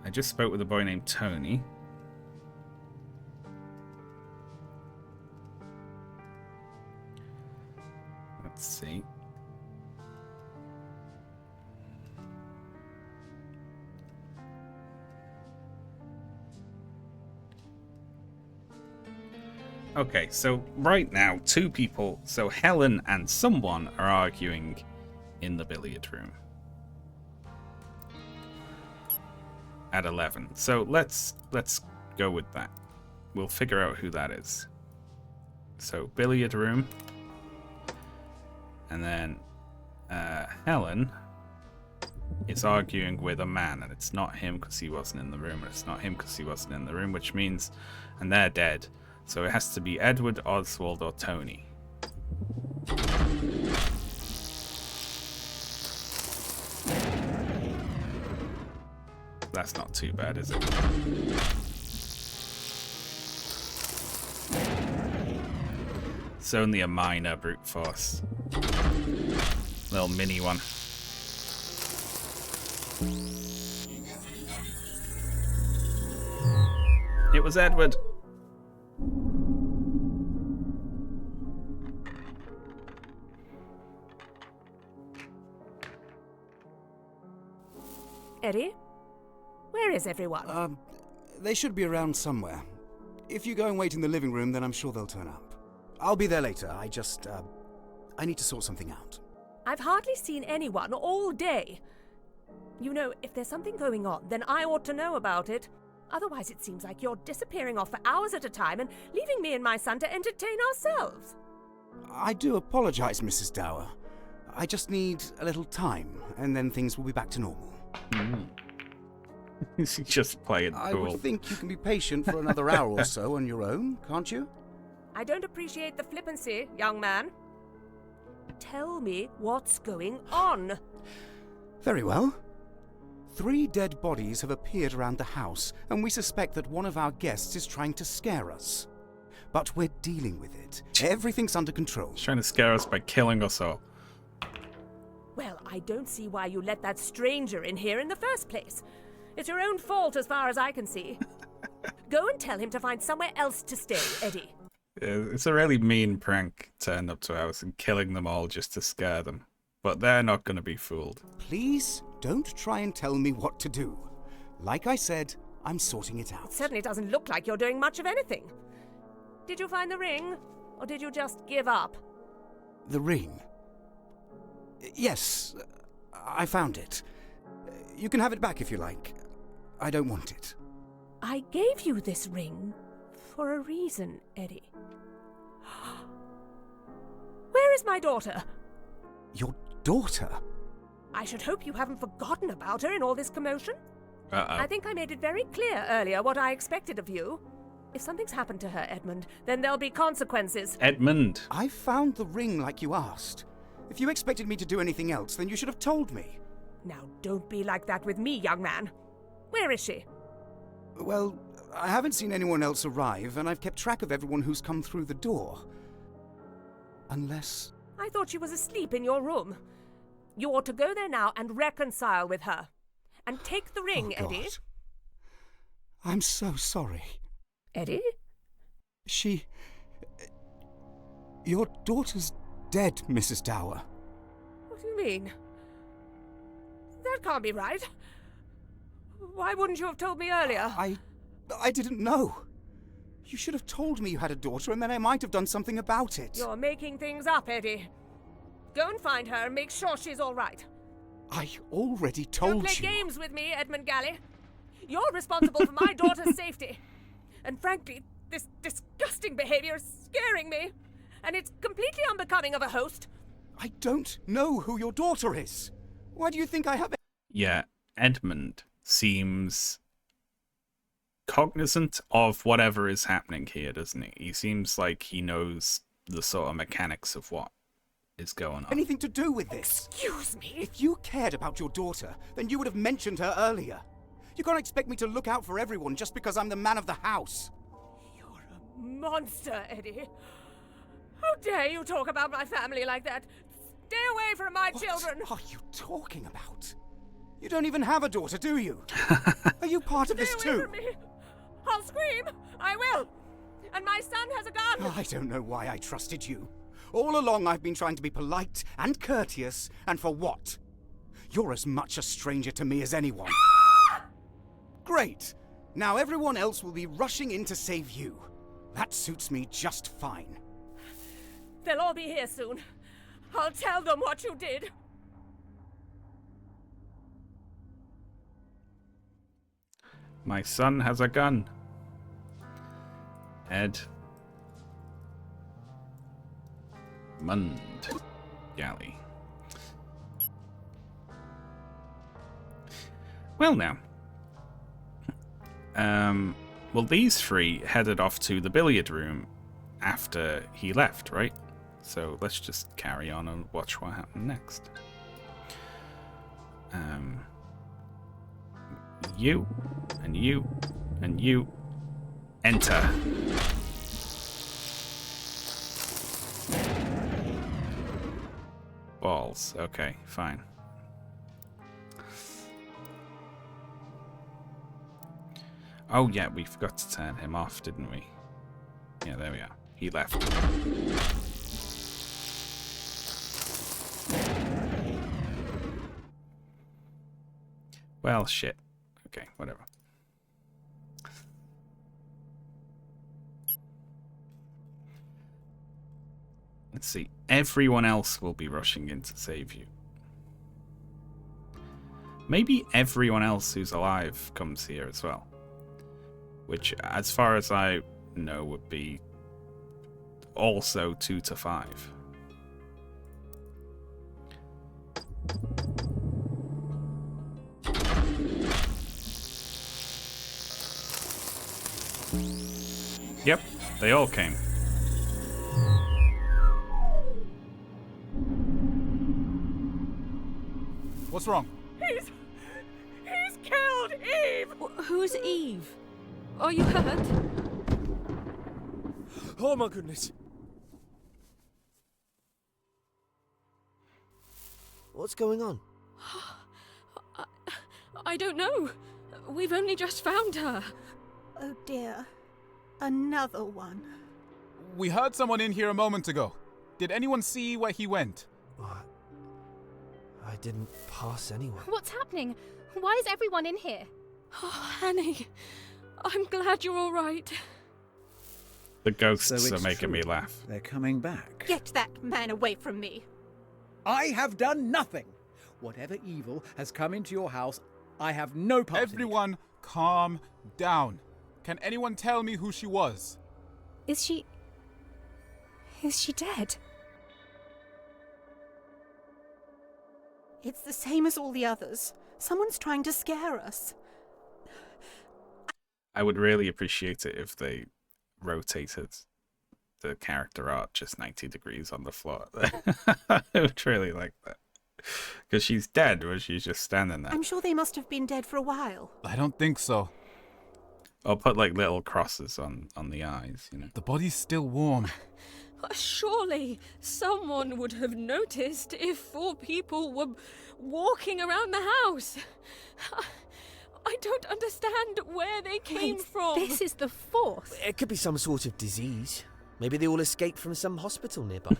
I just spoke with a boy named Tony. Let's see. Okay, so right now, two people, so Helen and someone are arguing in the billiard room at 11. So let's go with that. We'll figure out who that is. So billiard room, and then Helen is arguing with a man, and it's not him because he wasn't in the room, and it's not him because he wasn't in the room, which means, and they're dead. So it has to be Edward, Oswald, or Tony. That's not too bad, is it? It's only a minor brute force. Little mini one. It was Edward. Eddie? Where is everyone? They should be around somewhere. If you go and wait in the living room, then I'm sure they'll turn up. I'll be there later. I need to sort something out. I've hardly seen anyone all day. You know, if there's something going on, then I ought to know about it. Otherwise, it seems like you're disappearing off for hours at a time and leaving me and my son to entertain ourselves. I do apologize, Mrs. Dower. I just need a little time, and then things will be back to normal. He's just playing I cool. would think you can be patient for another hour or so on your own, can't you? I don't appreciate the flippancy, young man. Tell me what's going on. Very well. 3 dead bodies have appeared around the house, and we suspect that one of our guests is trying to scare us. But we're dealing with it. Everything's under control. He's trying to scare us by killing us all. Well, I don't see why you let that stranger in here in the first place. It's your own fault as far as I can see. Go and tell him to find somewhere else to stay, Eddie. It's a really mean prank, turning up to a house and killing them all just to scare them. But they're not going to be fooled. Please don't try and tell me what to do. Like I said, I'm sorting it out. It certainly doesn't look like you're doing much of anything. Did you find the ring, or did you just give up? The ring? Yes, I found it. You can have it back if you like. I don't want it. I gave you this ring for a reason, Eddie. Where is my daughter? Your daughter? I should hope you haven't forgotten about her in all this commotion. Uh-oh. I think I made it very clear earlier what I expected of you. If something's happened to her, Edmund, then there'll be consequences. Edmund. I found the ring like you asked. If you expected me to do anything else, then you should have told me. Now, don't be like that with me, young man. Where is she? Well, I haven't seen anyone else arrive, and I've kept track of everyone who's come through the door. Unless... I thought she was asleep in your room. You ought to go there now and reconcile with her. And take the ring, Oh, God. Eddie. I'm so sorry. Eddie? Your daughter's dead, Mrs. Dower. What do you mean? That can't be right. Why wouldn't you have told me earlier? I didn't know. You should have told me you had a daughter, and then I might have done something about it. You're making things up, Eddie. Go and find her and make sure she's all right. I already told you. Don't play games with me, Edmund Galley. You're responsible for my daughter's safety. And frankly, this disgusting behavior is scaring me. And it's completely unbecoming of a host. I don't know who your daughter is. Why do you think I have... Yeah, Edmund seems cognizant of whatever is happening here, doesn't he? He seems like he knows the sort of mechanics of what is going on. anything to do with this? Excuse me? If you cared about your daughter, then you would have mentioned her earlier. You can't expect me to look out for everyone just because I'm the man of the house. You're a monster, Eddie. How dare you talk about my family like that? Stay away from my children! What are you talking about? You don't even have a daughter, do you? Are you part of this Stay away too? from me! I'll scream! I will! And my son has a gun! I don't know why I trusted you. All along I've been trying to be polite and courteous, and for what? You're as much a stranger to me as anyone. Great! Now everyone else will be rushing in to save you. That suits me just fine. They'll all be here soon. I'll tell them what you did. My son has a gun. Ed. Mund. Galley. Well now. Well, these 3 headed off to the billiard room after he left, right? So let's just carry on and watch what happened next. You, and you, and you, enter. Balls. Okay, fine. Oh yeah, we forgot to turn him off, didn't we? Yeah, there we are. He left. Well, shit. Okay, whatever. Let's see. Everyone else will be rushing in to save you. Maybe everyone else who's alive comes here as well. Which, as far as I know, would be also 2 to 5. Yep, they all came. What's wrong? He's killed Eve! Who's Eve? Are you hurt? Oh my goodness. What's going on? I don't know. We've only just found her. Oh dear. Another one. We heard someone in here a moment ago. Did anyone see where he went? What? I didn't pass anyone. What's happening? Why is everyone in here? Oh, Annie, I'm glad you're all right. The ghosts So are it's making me true. laugh. They're coming back. Get that man away from me. I have done nothing. Whatever evil has come into your house, I have no part in it. Everyone, calm down. Can anyone tell me who she was? Is she dead? It's the same as all the others. Someone's trying to scare us. I would really appreciate it if they rotated the character art just 90 degrees on the floor. I would really like that. Because she's dead, or she's just standing there. I'm sure they must have been dead for a while. I don't think so. I'll put like little crosses on the eyes, you know. The body's still warm. Surely someone would have noticed if 4 people were walking around the house. I don't understand where they came from. This is the 4th. It could be some sort of disease. Maybe they all escaped from some hospital nearby.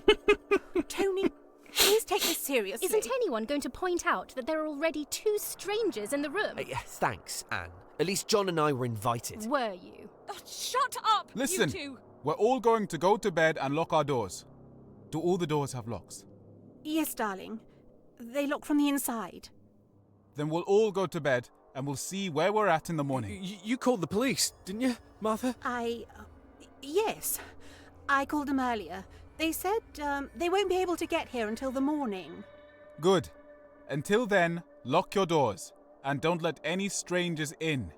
Tony, please take this seriously. Isn't anyone going to point out that there are already 2 strangers in the room? Thanks, Anne. At least John and I were invited. Were you? Oh, shut up, Listen, you two. we're all going to go to bed and lock our doors. Do all the doors have locks? Yes, darling. They lock from the inside. Then we'll all go to bed and we'll see where we're at in the morning. You called the police, didn't you, Martha? Yes. I called them earlier. They said they won't be able to get here until the morning. Good. Until then, lock your doors and don't let any strangers in.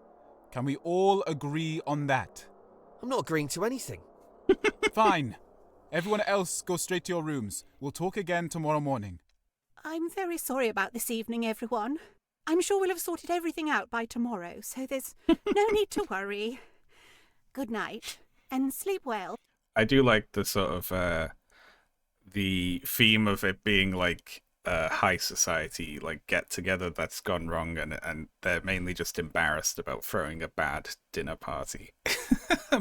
Can we all agree on that? I'm not agreeing to anything. Fine. Everyone else go straight to your rooms. We'll talk again tomorrow morning. I'm very sorry about this evening, everyone. I'm sure we'll have sorted everything out by tomorrow, so there's no need to worry. Good night, and sleep well. I do like the sort of the theme of it being like a high society like get together that's gone wrong, and they're mainly just embarrassed about throwing a bad dinner party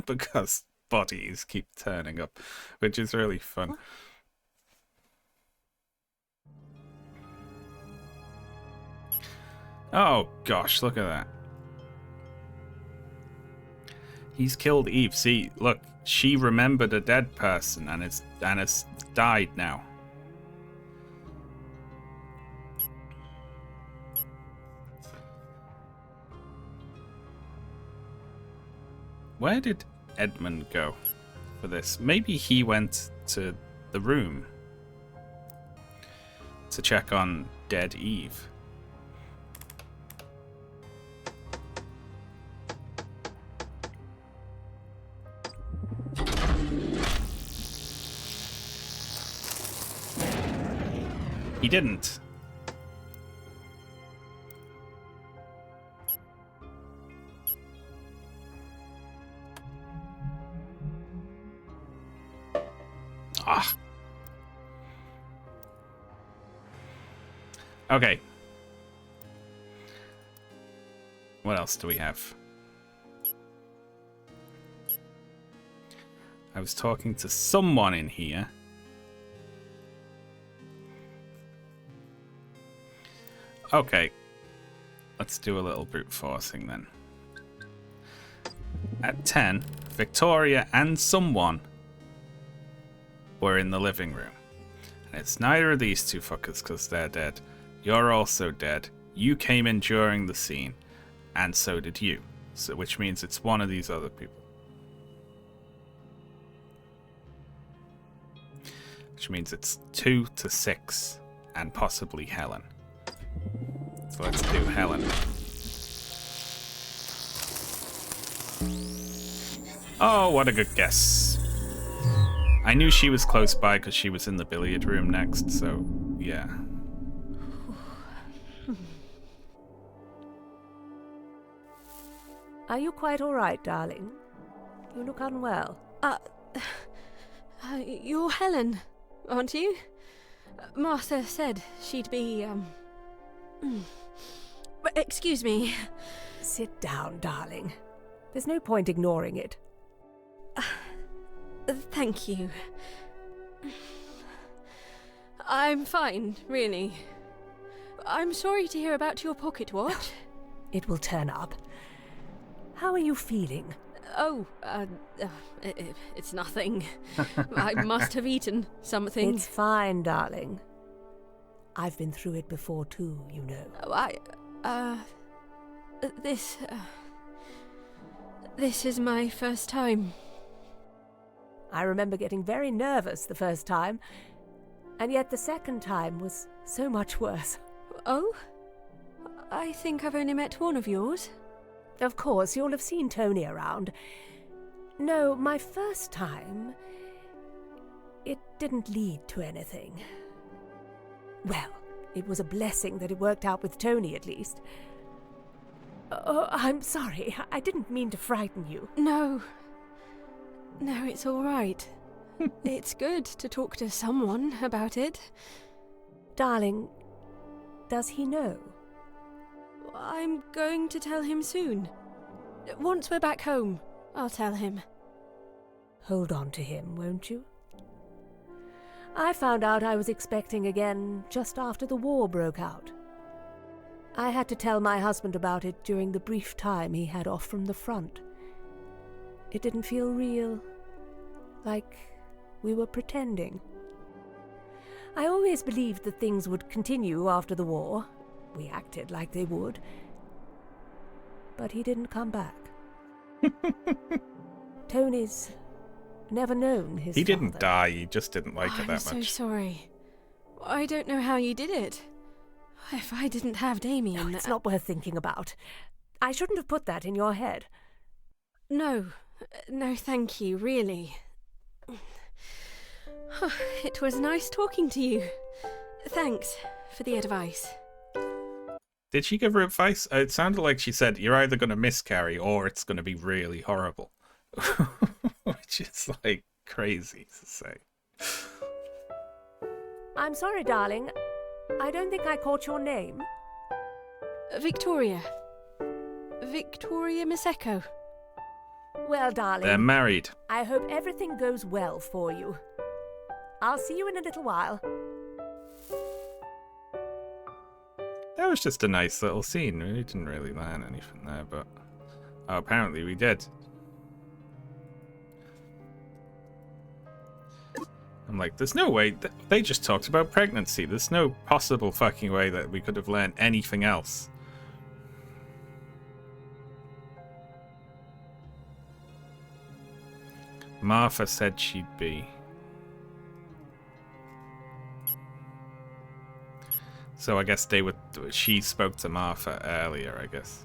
because bodies keep turning up, which is really fun. What? Oh gosh, look at that. He's killed Eve. See, look, she remembered a dead person and it's died now. Where did Edmund go for this? Maybe he went to the room to check on dead Eve. He didn't. Ah. Okay. What else do we have? I was talking to someone in here. Okay. Let's do a little brute forcing then. At 10, Victoria and someone were in the living room. And it's neither of these two fuckers because they're dead. You're also dead. You came in during the scene. And so did you. So, which means it's one of these other people. Which means it's 2 to 6 and possibly Helen. So let's do Helen. Oh, what a good guess. I knew she was close by because she was in the billiard room next, so yeah. Are you quite all right, darling? You look unwell. You're Helen, aren't you? Martha said she'd be, Excuse me. Sit down, darling. There's no point ignoring it. Thank you. I'm fine, really. I'm sorry to hear about your pocket watch. It will turn up. How are you feeling? Oh, it's nothing. I must have eaten something. It's fine, darling. I've been through it before too, you know. This is my first time. I remember getting very nervous the first time, and yet the second time was so much worse. Oh? I think I've only met one of yours. Of course, you'll have seen Tony around. No, my first time, it didn't lead to anything. Well, it was a blessing that it worked out with Tony, at least. Oh, I'm sorry. I didn't mean to frighten you. No, it's all right. It's good to talk to someone about it. Darling, does he know? I'm going to tell him soon. Once we're back home, I'll tell him. Hold on to him, won't you? I found out I was expecting again just after the war broke out. I had to tell my husband about it during the brief time he had off from the front. It didn't feel real, like we were pretending. I always believed that things would continue after the war. We acted like they would. But he didn't come back. Tony's never known his He didn't father. die, he just didn't like it that much. I'm so sorry. I don't know how you did it. If I didn't have Damien... No, it's not worth thinking about. I shouldn't have put that in your head. No, thank you, really. It was nice talking to you. Thanks for the advice. Did she give her advice? It sounded like she said, you're either going to miscarry or it's going to be really horrible. Which is, like, crazy to say. I'm sorry, darling. I don't think I caught your name. Victoria. Victoria Maseko. Well, darling. They're married. I hope everything goes well for you. I'll see you in a little while. That was just a nice little scene. We didn't really learn anything there, but apparently we did. I'm like, there's no way. They just talked about pregnancy. There's no possible fucking way that we could have learned anything else. Martha said she'd be. So I guess they would. She spoke to Martha earlier, I guess.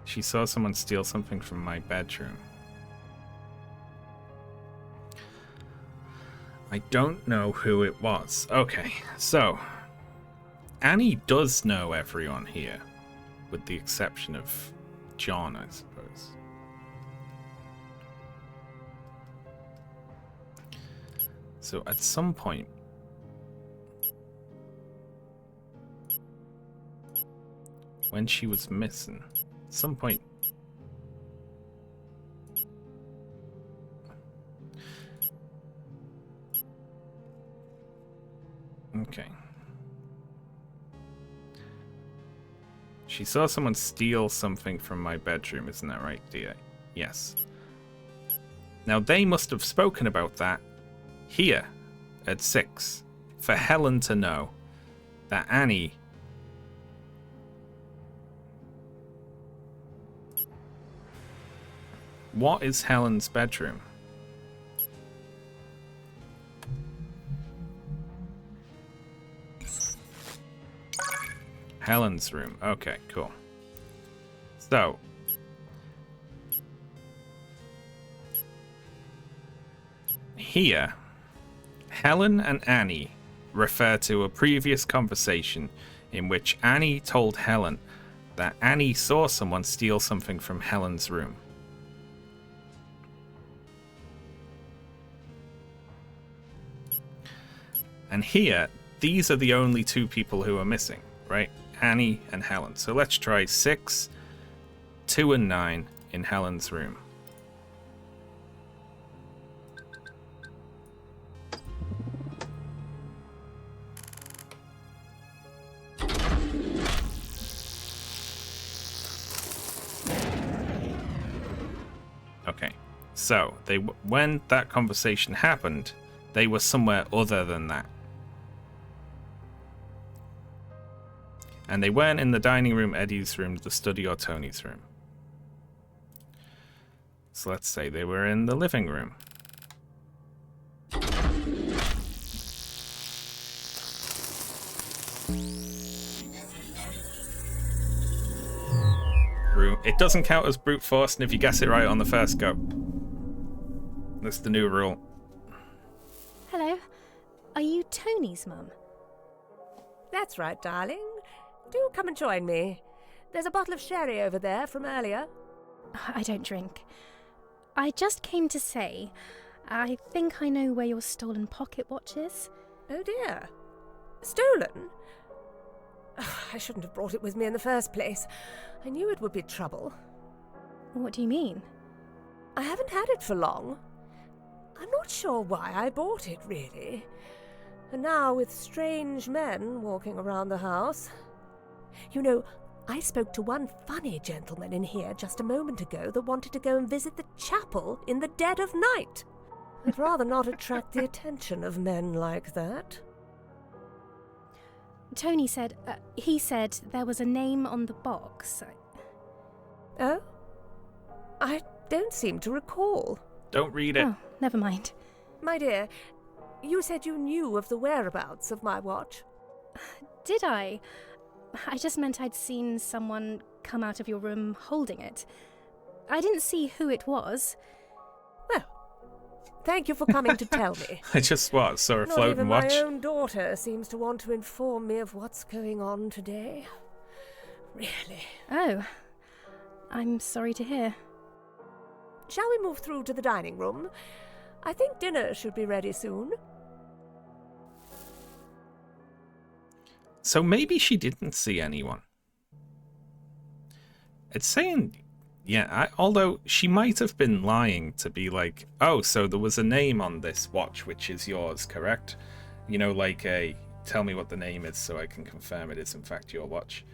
She saw someone steal something from my bedroom. I don't know who it was. Okay, so Annie does know everyone here, with the exception of John, I suppose. So at some point, when she was missing, at some point, okay. She saw someone steal something from my bedroom, isn't that right, dear? Yes. Now they must have spoken about that here at 6 for Helen to know that Annie What is Helen's bedroom? Helen's room. Okay, cool. So, here, Helen and Annie refer to a previous conversation in which Annie told Helen that Annie saw someone steal something from Helen's room. And here, these are the only two people who are missing, right? Annie and Helen. So let's try 6, 2, and 9 in Helen's room. Okay, so when that conversation happened, they were somewhere other than that. And they weren't in the dining room, Eddie's room, the study, or Tony's room. So let's say they were in the living room. It doesn't count as brute force, and if you guess it right on the first go. That's the new rule. Hello. Are you Tony's mum? That's right, darling. Do come and join me. There's a bottle of sherry over there from earlier. I don't drink. I just came to say, I think I know where your stolen pocket watch is. Oh dear. Stolen? I shouldn't have brought it with me in the first place. I knew it would be trouble. What do you mean? I haven't had it for long. I'm not sure why I bought it, really. And now with strange men walking around the house. You know, I spoke to one funny gentleman in here just a moment ago that wanted to go and visit the chapel in the dead of night. I'd rather not attract the attention of men like that. Tony said, he said there was a name on the box. Oh? I don't seem to recall. Don't read it. Oh, never mind. My dear, you said you knew of the whereabouts of my watch. Did I? I just meant I'd seen someone come out of your room holding it. I didn't see who it was. Well, thank you for coming to tell me. I just saw a floating watch. Not even my own daughter seems to want to inform me of what's going on today. Really. Oh, I'm sorry to hear. Shall we move through to the dining room? I think dinner should be ready soon. So maybe she didn't see anyone. It's saying, yeah, although she might have been lying to be like, oh, so there was a name on this watch, which is yours, correct? You know, like tell me what the name is so I can confirm it is in fact your watch.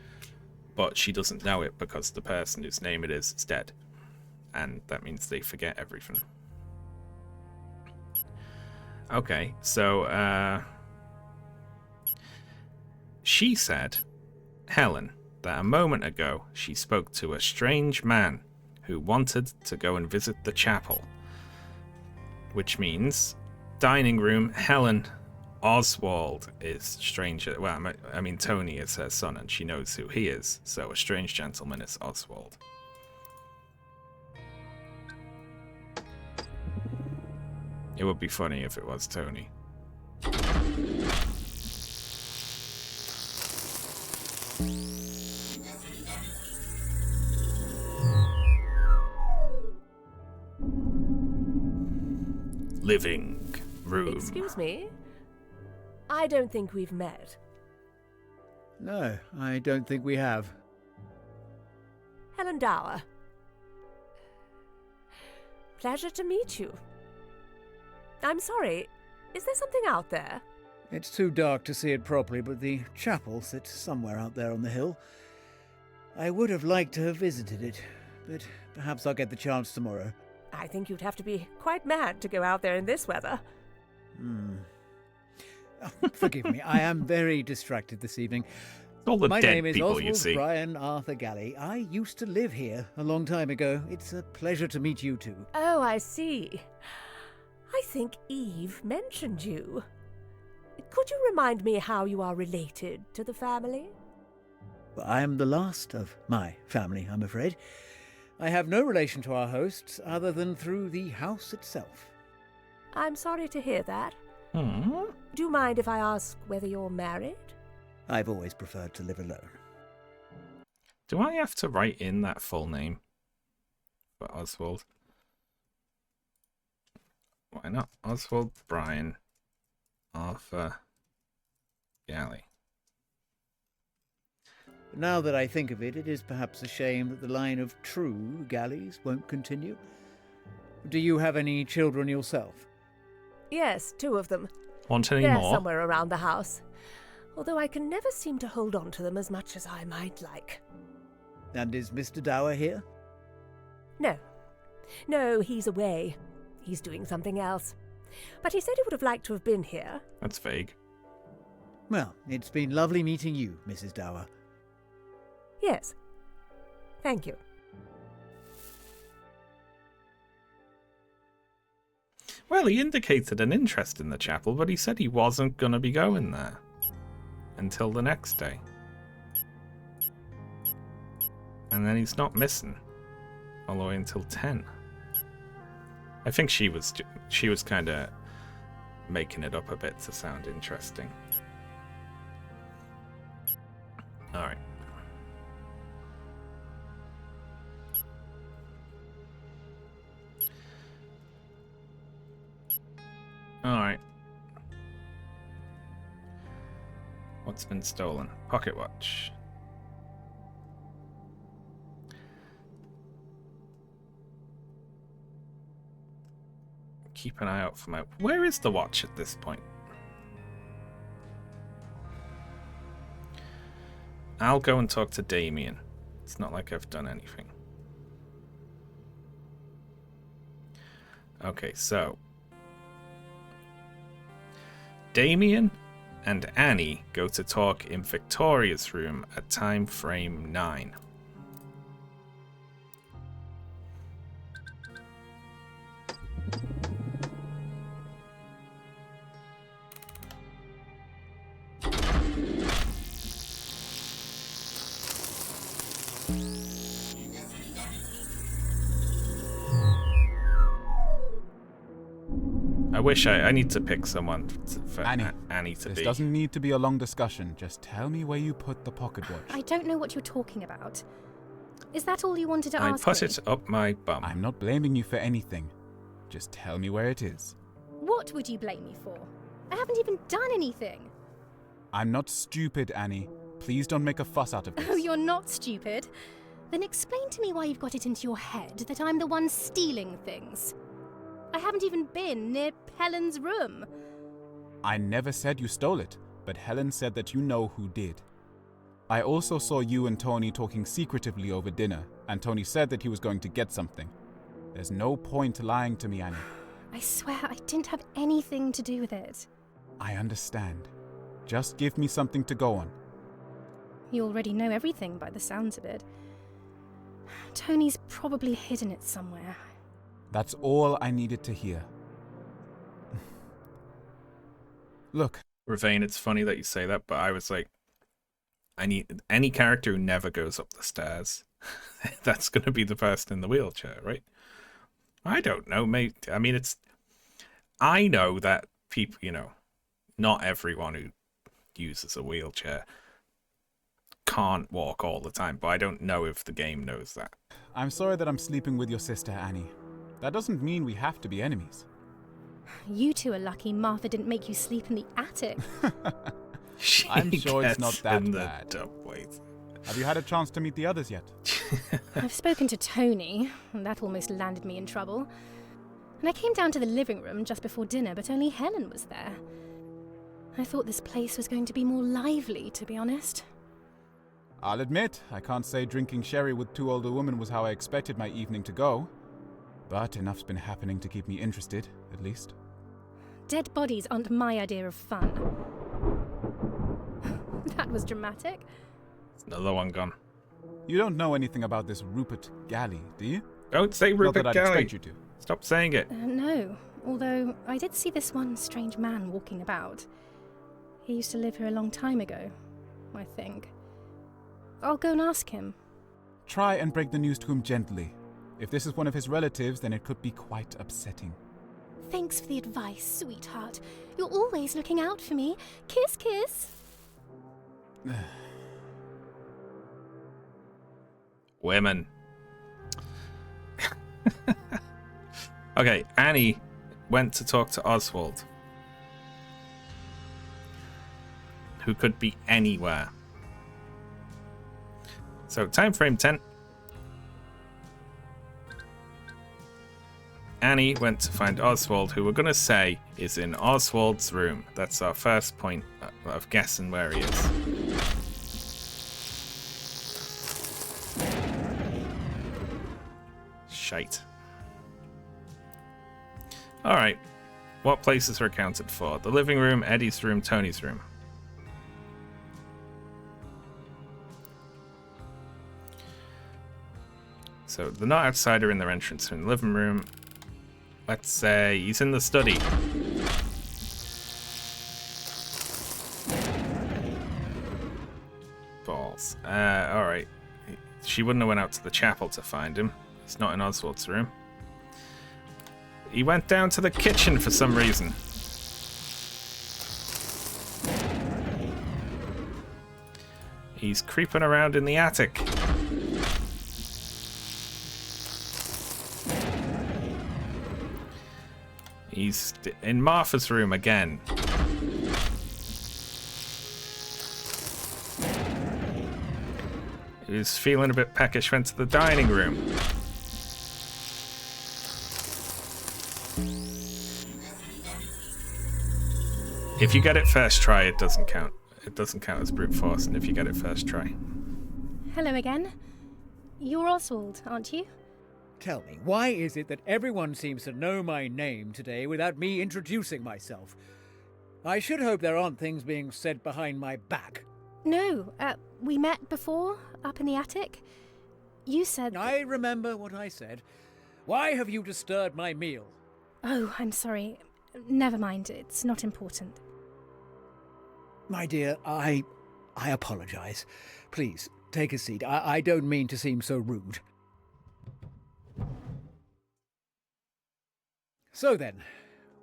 But she doesn't know it because the person whose name it is dead. And that means they forget everything. Okay, so, she said, Helen, that a moment ago she spoke to a strange man who wanted to go and visit the chapel. Which means, dining room, Helen, Oswald is stranger. Well, I mean, Tony is her son and she knows who he is, so a strange gentleman is Oswald. It would be funny if it was Tony. Living. room. Excuse me? I don't think we've met. No, I don't think we have. Helen Dower. Pleasure to meet you. I'm sorry, is there something out there? It's too dark to see it properly, but the chapel sits somewhere out there on the hill. I would have liked to have visited it, but perhaps I'll get the chance tomorrow. I think you'd have to be quite mad to go out there in this weather. Oh, forgive me, I am very distracted this evening. All the My dead name is people you Oswald see. Brian Arthur Galley. I used to live here a long time ago. It's a pleasure to meet you two. Oh, I see. I think Eve mentioned you. Could you remind me how you are related to the family? I am the last of my family, I'm afraid. I have no relation to our hosts other than through the house itself. I'm sorry to hear that. Hmm? Do you mind if I ask whether you're married? I've always preferred to live alone. Do I have to write in that full name for Oswald? Why not? Oswald Brian Arthur Galley. Now that I think of it, it is perhaps a shame that the line of true Galleys won't continue. Do you have any children yourself? Yes, 2 of them. Want any They're more? somewhere around the house. Although I can never seem to hold on to them as much as I might like. And is Mr. Dower here? No. No, he's away. He's doing something else. But he said he would have liked to have been here. That's vague. Well, it's been lovely meeting you, Mrs. Dower. Yes. Thank you. Well, he indicated an interest in the chapel, but he said he wasn't going to be going there until the next day. And then he's not missing all the way until 10. I think she was kind of making it up a bit to sound interesting. All right. Alright. What's been stolen? Pocket watch. Keep an eye out for my... Where is the watch at this point? I'll go and talk to Damien. It's not like I've done anything. Okay, so... Damien and Annie go to talk in Victoria's room at time frame 9. I wish I need to pick someone for Annie to this be. doesn't need to be a long discussion. Just tell me where you put the pocket watch. I don't know what you're talking about. Is that all you wanted to I ask put me? it up my bum. I'm not blaming you for anything. Just tell me where it is. What would you blame me for? I haven't even done anything. I'm not stupid, Annie. Please don't make a fuss out of this. Oh, you're not stupid? Then explain to me why you've got it into your head that I'm the one stealing things. I haven't even been near Helen's room. I never said you stole it, but Helen said that you know who did. I also saw you and Tony talking secretively over dinner, and Tony said that he was going to get something. There's no point lying to me, Annie. I swear I didn't have anything to do with it. I understand. Just give me something to go on. You already know everything by the sounds of it. Tony's probably hidden it somewhere. That's all I needed to hear. Look. Ravane, it's funny that you say that, but I was like, I need any character who never goes up the stairs. That's going to be the person in the wheelchair, right? I don't know, mate. I mean, I know that people, not everyone who uses a wheelchair can't walk all the time, but I don't know if the game knows that. I'm sorry that I'm sleeping with your sister, Annie. That doesn't mean we have to be enemies. You two are lucky Martha didn't make you sleep in the attic. I'm sure it's not Gets that in the bad. dump-waiter. Have you had a chance to meet the others yet? I've spoken to Tony, and that almost landed me in trouble. And I came down to the living room just before dinner, but only Helen was there. I thought this place was going to be more lively, to be honest. I'll admit, I can't say drinking sherry with two older women was how I expected my evening to go. But enough's been happening to keep me interested, at least. Dead bodies aren't my idea of fun. That was dramatic. Another one gone. You don't know anything about this Rupert Galley, do you? Don't say Not Rupert that I'd Galley. expect you to. Stop saying it. No, although I did see this one strange man walking about. He used to live here a long time ago, I think. I'll go and ask him. Try and break the news to him gently. If this is one of his relatives, then it could be quite upsetting. Thanks for the advice, sweetheart. You're always looking out for me. Kiss, kiss. Women. Okay, Annie went to talk to Oswald, who could be anywhere. So, time frame 10. Annie went to find Oswald, who we're going to say is in Oswald's room. That's our first point of guessing where he is. Shite. Alright. What places are accounted for? The living room, Eddie's room, Tony's room. So they're not outside or in their entrance in the living room. Let's say he's in the study. Balls. Alright. She wouldn't have went out to the chapel to find him. He's not in Oswald's room. He went down to the kitchen for some reason. He's creeping around in the attic. He's in Martha's room again. He was feeling a bit peckish, went to the dining room. If you get it first try, it doesn't count. It doesn't count as brute force, and if you get it first try. Hello again. You're Oswald, aren't you? Tell me, why is it that everyone seems to know my name today without me introducing myself? I should hope there aren't things being said behind my back. No, we met before, up in the attic. You said... I remember what I said. Why have you disturbed my meal? Oh, I'm sorry. Never mind, it's not important. My dear, I apologize. Please, take a seat. I don't mean to seem so rude. So then,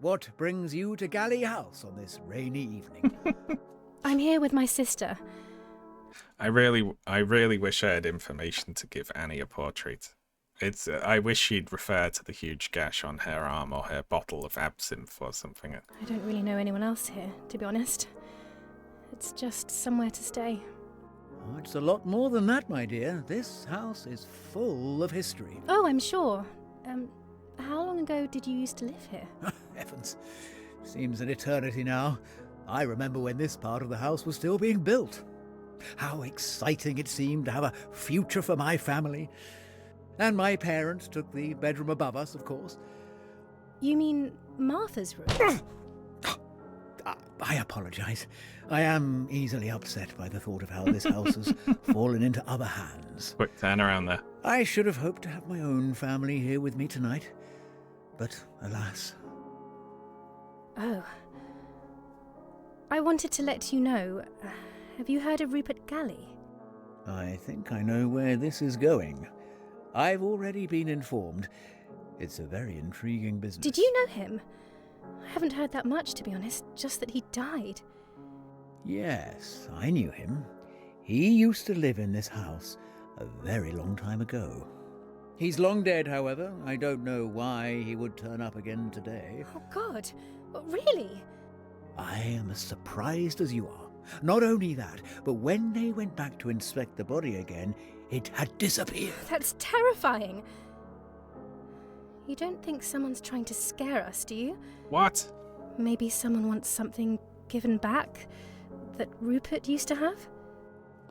what brings you to Galley House on this rainy evening? I'm here with my sister. I really wish I had information to give Annie a portrait. I wish she'd refer to the huge gash on her arm or her bottle of absinthe or something. I don't really know anyone else here, to be honest. It's just somewhere to stay. Oh, it's a lot more than that, my dear. This house is full of history. Oh, I'm sure. How long ago did you used to live here? Heavens. Seems an eternity now. I remember when this part of the house was still being built. How exciting it seemed to have a future for my family. And my parents took the bedroom above us, of course. You mean Martha's room? I apologize. I am easily upset by the thought of how this house has fallen into other hands. Quick turn around there. I should have hoped to have my own family here with me tonight. But alas. Oh. I wanted to let you know. Have you heard of Rupert Galley? I think I know where this is going. I've already been informed. It's a very intriguing business. Did you know him? I haven't heard that much, to be honest, just that he died. Yes, I knew him. He used to live in this house a very long time ago. He's long dead, however. I don't know why he would turn up again today. Oh, God. Really? I am as surprised as you are. Not only that, but when they went back to inspect the body again, it had disappeared. That's terrifying. You don't think someone's trying to scare us, do you? What? Maybe someone wants something given back that Rupert used to have?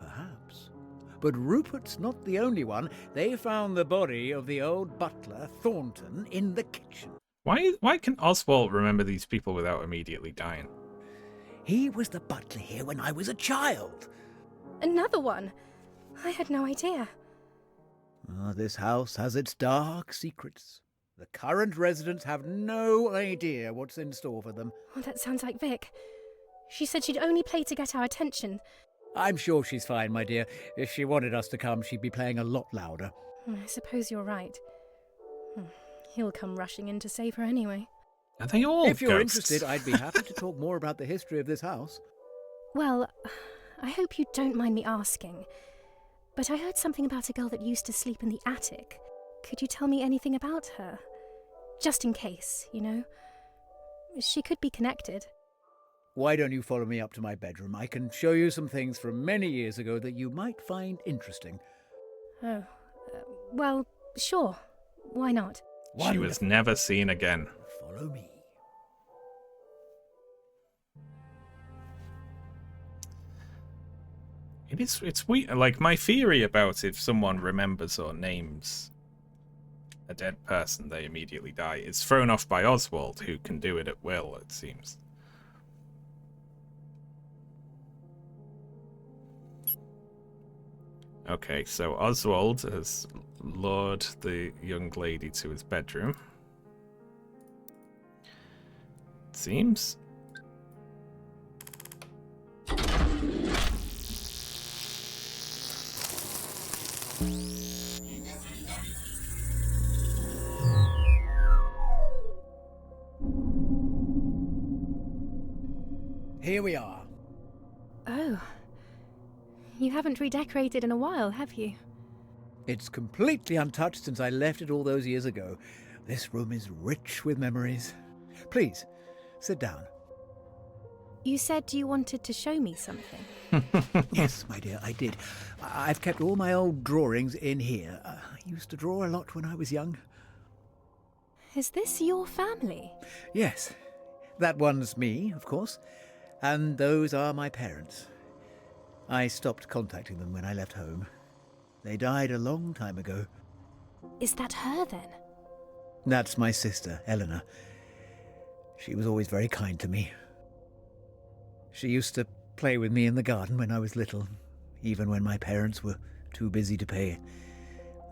Perhaps. But Rupert's not the only one. They found the body of the old butler, Thornton, in the kitchen. Why can Oswald remember these people without immediately dying? He was the butler here when I was a child. Another one? I had no idea. This house has its dark secrets. The current residents have no idea what's in store for them. Oh, that sounds like Vic. She said she'd only play to get our attention. I'm sure she's fine, my dear. If she wanted us to come, she'd be playing a lot louder. I suppose you're right. He'll come rushing in to save her anyway. Are they all If you're ghosts? interested, I'd be happy to talk more about the history of this house. Well, I hope you don't mind me asking, but I heard something about a girl that used to sleep in the attic. Could you tell me anything about her? Just in case, you know? She could be connected. Why don't you follow me up to my bedroom? I can show you some things from many years ago that you might find interesting. Oh, well, sure. Why not? She was never seen again. Follow me. It's weird. Like, my theory about if someone remembers or names a dead person, they immediately die, is thrown off by Oswald, who can do it at will, it seems. Okay, so Oswald has lured the young lady to his bedroom. It seems. Here we are. Oh. You haven't redecorated in a while, have you? It's completely untouched since I left it all those years ago. This room is rich with memories. Please, sit down. You said you wanted to show me something. Yes, my dear, I did. I've kept all my old drawings in here. I used to draw a lot when I was young. Is this your family? Yes. That one's me, of course. And those are my parents. I stopped contacting them when I left home. They died a long time ago. Is that her, then? That's my sister, Eleanor. She was always very kind to me. She used to play with me in the garden when I was little, even when my parents were too busy to pay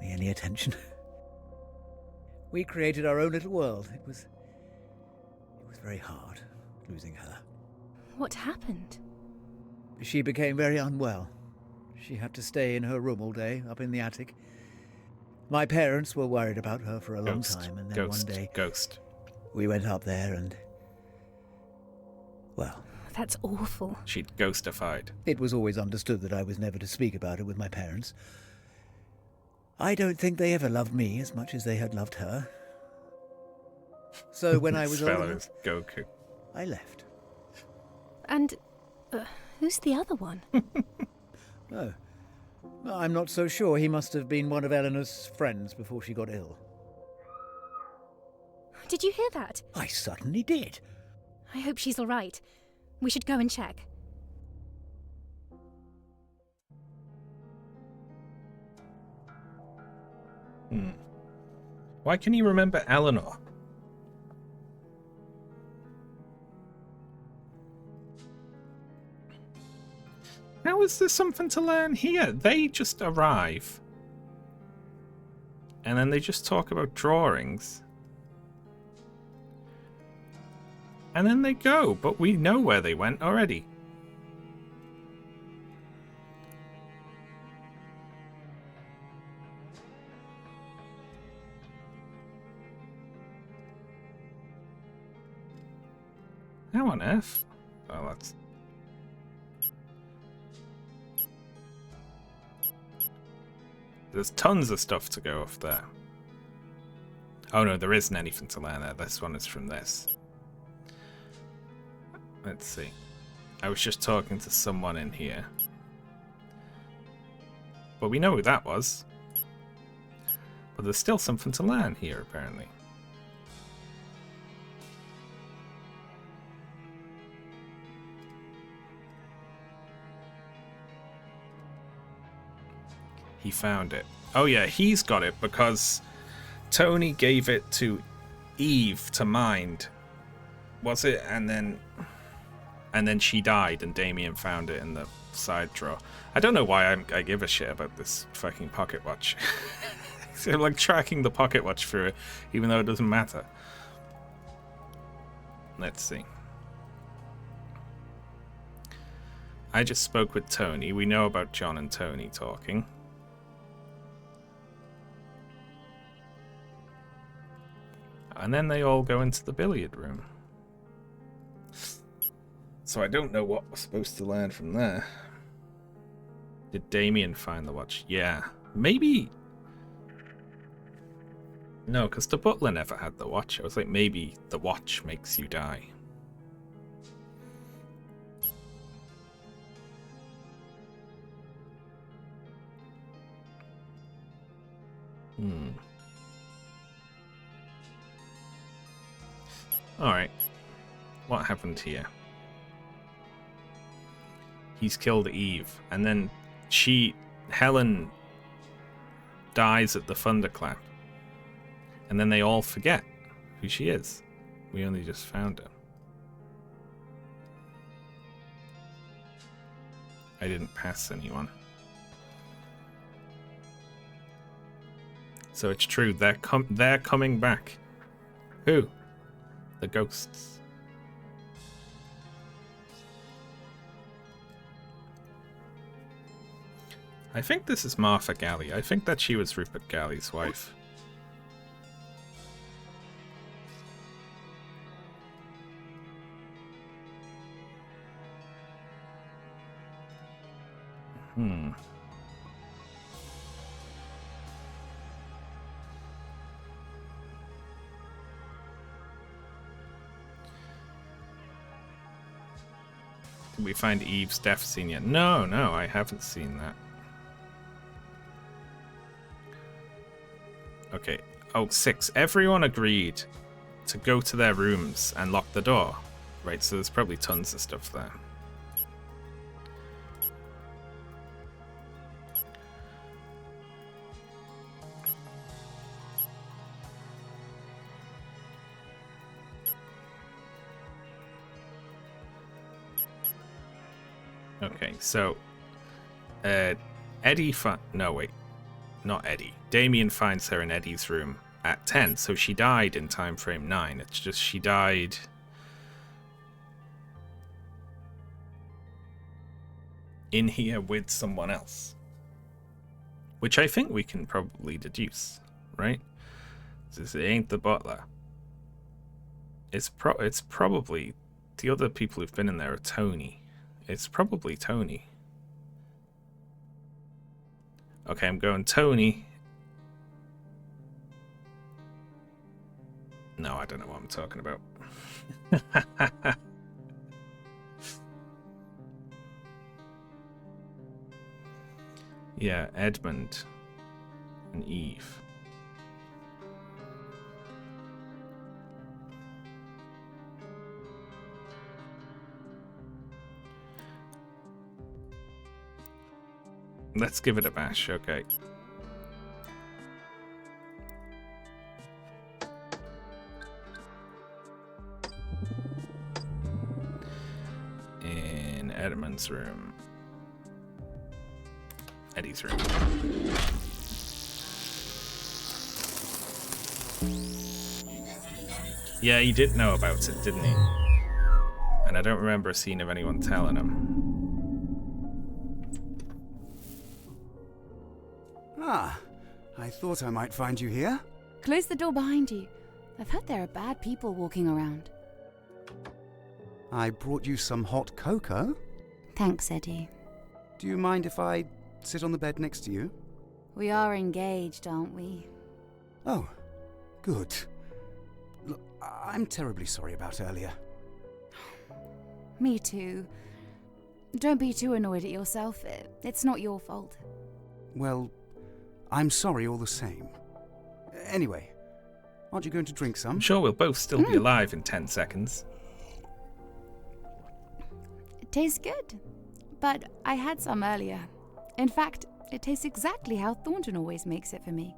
me any attention. We created our own little world. It was very hard, losing her. What happened? She became very unwell. She had to stay in her room all day, up in the attic. My parents were worried about her for a long time, and then one day... we went up there and... well... That's awful. She'd ghostified. It was always understood that I was never to speak about it with my parents. I don't think they ever loved me as much as they had loved her. So when I was old enough, Goku. I left. And who's the other one? Oh, I'm not so sure. He must have been one of Eleanor's friends before she got ill. Did you hear that? I certainly did. I hope she's all right. We should go and check. Why can you remember Eleanor? How is there something to learn here? They just arrive. And then they just talk about drawings. And then they go, but we know where they went already. How on earth? Oh, that's... There's tons of stuff to go off there. Oh no, there isn't anything to learn there. This one is from this. Let's see. I was just talking to someone in here. But we know who that was. But there's still something to learn here, apparently. He found it. Oh yeah, he's got it because Tony gave it to Eve to mind. Was it? And then she died and Damien found it in the side drawer. I don't know why I give a shit about this fucking pocket watch. So I'm like tracking the pocket watch through it, even though it doesn't matter. Let's see. I just spoke with Tony. We know about John and Tony talking. And then they all go into the billiard room. So I don't know what we're supposed to learn from there. Did Damien find the watch? Yeah. Maybe... No, because the butler never had the watch. I was like, maybe the watch makes you die. Alright. What happened here? He's killed Eve, and then Helen dies at the thunderclap. And then they all forget who she is. We only just found her. I didn't pass anyone. So it's true, they're coming back. Who? The ghosts. I think this is Martha Galley. I think that she was Rupert Galley's wife. Did we find Eve's death scene yet? No, I haven't seen that. Okay. Oh, 6. Everyone agreed to go to their rooms and lock the door. Right, so there's probably tons of stuff there. Okay, so Eddie no wait, not Eddie. Damien finds her in Eddie's room at 10, so she died in time frame 9. It's just she died in here with someone else, which I think we can probably deduce, right? Since it ain't the butler. It's probably the other people who've been in there are Tony. It's probably Tony. Okay, I'm going Tony. No, I don't know what I'm talking about. Yeah, Edmund and Eve. Let's give it a bash, okay. In Edmund's room. Eddie's room. Yeah, he did know about it, didn't he? And I don't remember a scene of anyone telling him. Ah, I thought I might find you here. Close the door behind you. I've heard there are bad people walking around. I brought you some hot cocoa. Thanks, Eddie. Do you mind if I sit on the bed next to you? We are engaged, aren't we? Oh, Good. Look, I'm terribly sorry about earlier. Me too. Don't be too annoyed at yourself. It's not your fault. Well, I'm sorry all the same. Anyway, aren't you going to drink some? I'm sure we'll both still be alive in 10 seconds. It tastes good. But I had some earlier. In fact, it tastes exactly how Thornton always makes it for me.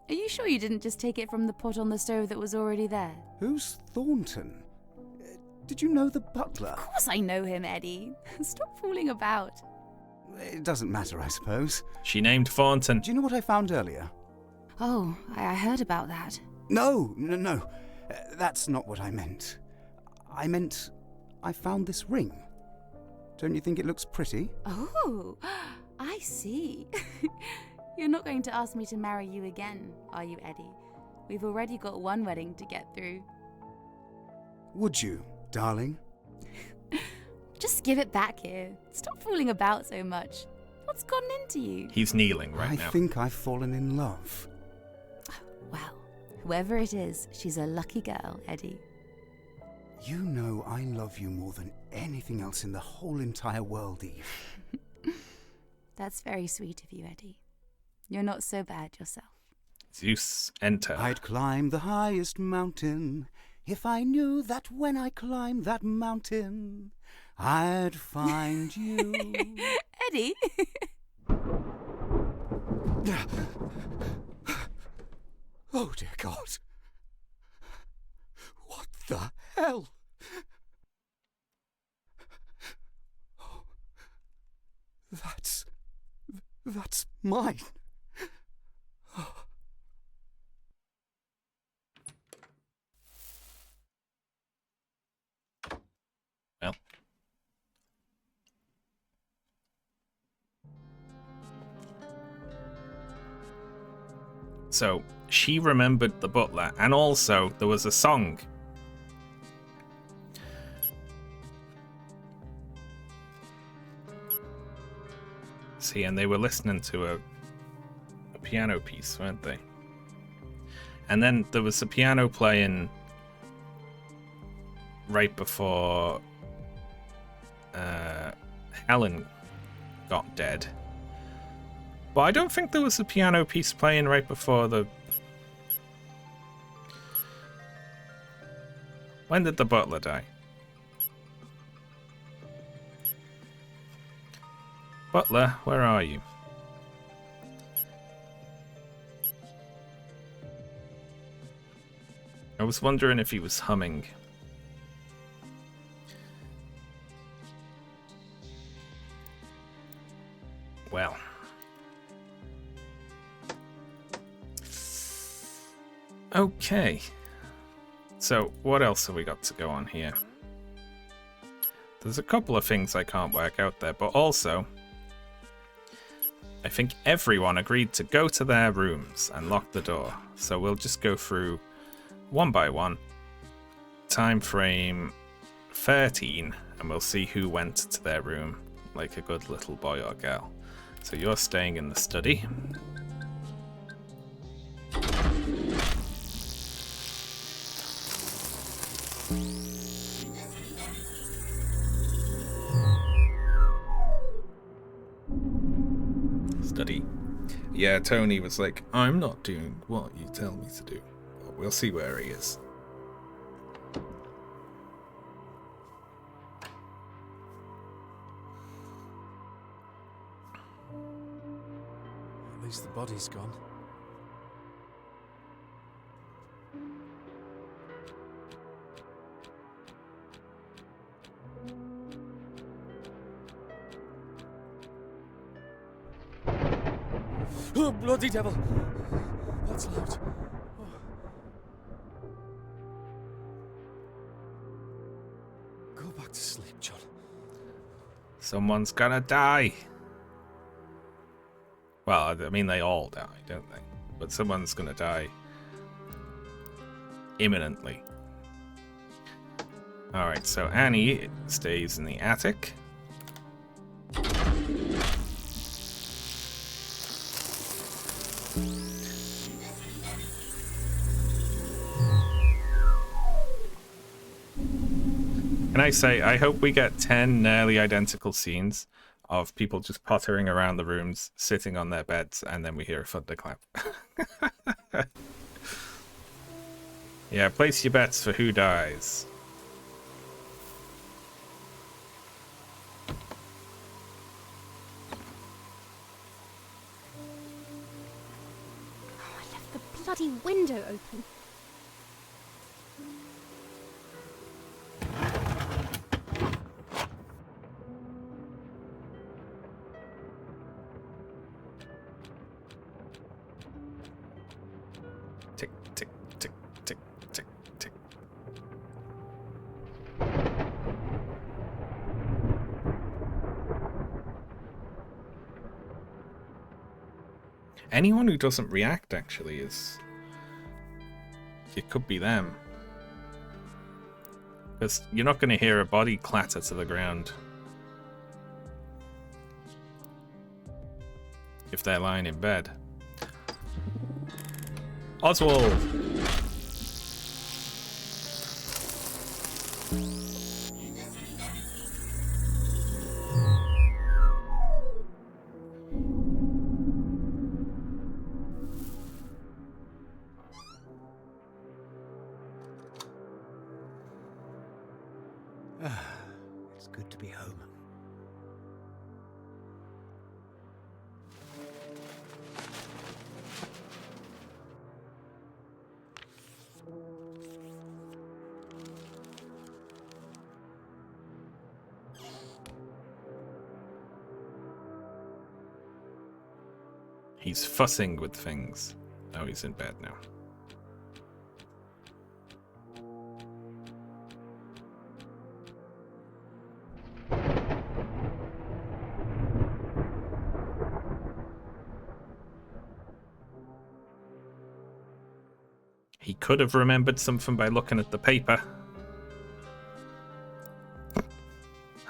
Are you sure you didn't just take it from the pot on the stove that was already there? Who's Thornton? Did you know the butler? Of course I know him, Eddie. Stop fooling about. It doesn't matter, I suppose. She named Thornton. Do you know what I found earlier? Oh, I heard about that. No. That's not what I meant. I meant I found this ring. Don't you think it looks pretty? Oh, I see. You're not going to ask me to marry you again, are you, Eddie? We've already got one wedding to get through. Would you, darling? Just give it back here. Stop fooling about so much. What's gotten into you? He's kneeling right now. I think I've fallen in love. Well, whoever it is, she's a lucky girl, Eddie. You know I love you more than anything else in the whole entire world, Eve. That's very sweet of you, Eddie. You're not so bad yourself. Zeus, enter. I'd climb the highest mountain if I knew that when I climbed that mountain, I'd find you. Eddie? Oh, dear God. What the hell? Oh, that's mine. Oh. Well. So, she remembered the butler, and also there was a song. See, and they were listening to a piano piece, weren't they? And then there was a piano playing right before Helen got dead. But I don't think there was a piano piece playing right before the... When did the butler die? Butler, where are you? I was wondering if he was humming. Well. Okay. So, what else have we got to go on here? There's a couple of things I can't work out there, but also, I think everyone agreed to go to their rooms and lock the door. So we'll just go through one by one. Time frame 13, and we'll see who went to their room like a good little boy or girl. So you're staying in the study. Study. Yeah, Tony was like, I'm not doing what you tell me to do. But we'll see where he is. At least the body's gone. Oh, bloody devil! That's loud. Oh. Go back to sleep, John. Someone's gonna die. Well, I mean, they all die, don't they? But someone's gonna die imminently. Alright, so Annie stays in the attic. Can I say, I hope we get 10 nearly identical scenes of people just pottering around the rooms, sitting on their beds, and then we hear a thunderclap. Yeah, place your bets for who dies. Oh, I left the bloody window open. Tick, tick, tick, tick, tick, tick. Anyone who doesn't react actually is... It could be them. Because you're not going to hear a body clatter to the ground if they're lying in bed. Oswald! It's good to be home. He's fussing with things. Oh, he's in bed now. He could have remembered something by looking at the paper.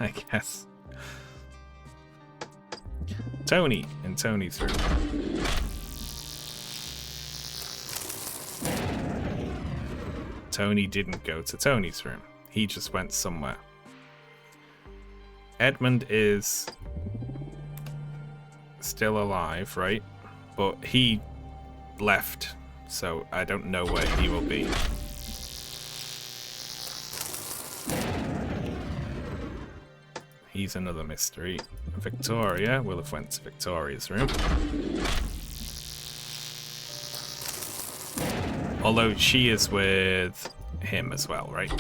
I guess. Tony in Tony's room. Tony didn't go to Tony's room. He just went somewhere. Edmund is still alive, right? But he left, so I don't know where he will be. He's another mystery. Victoria will have went to Victoria's room. Although she is with him as well, right?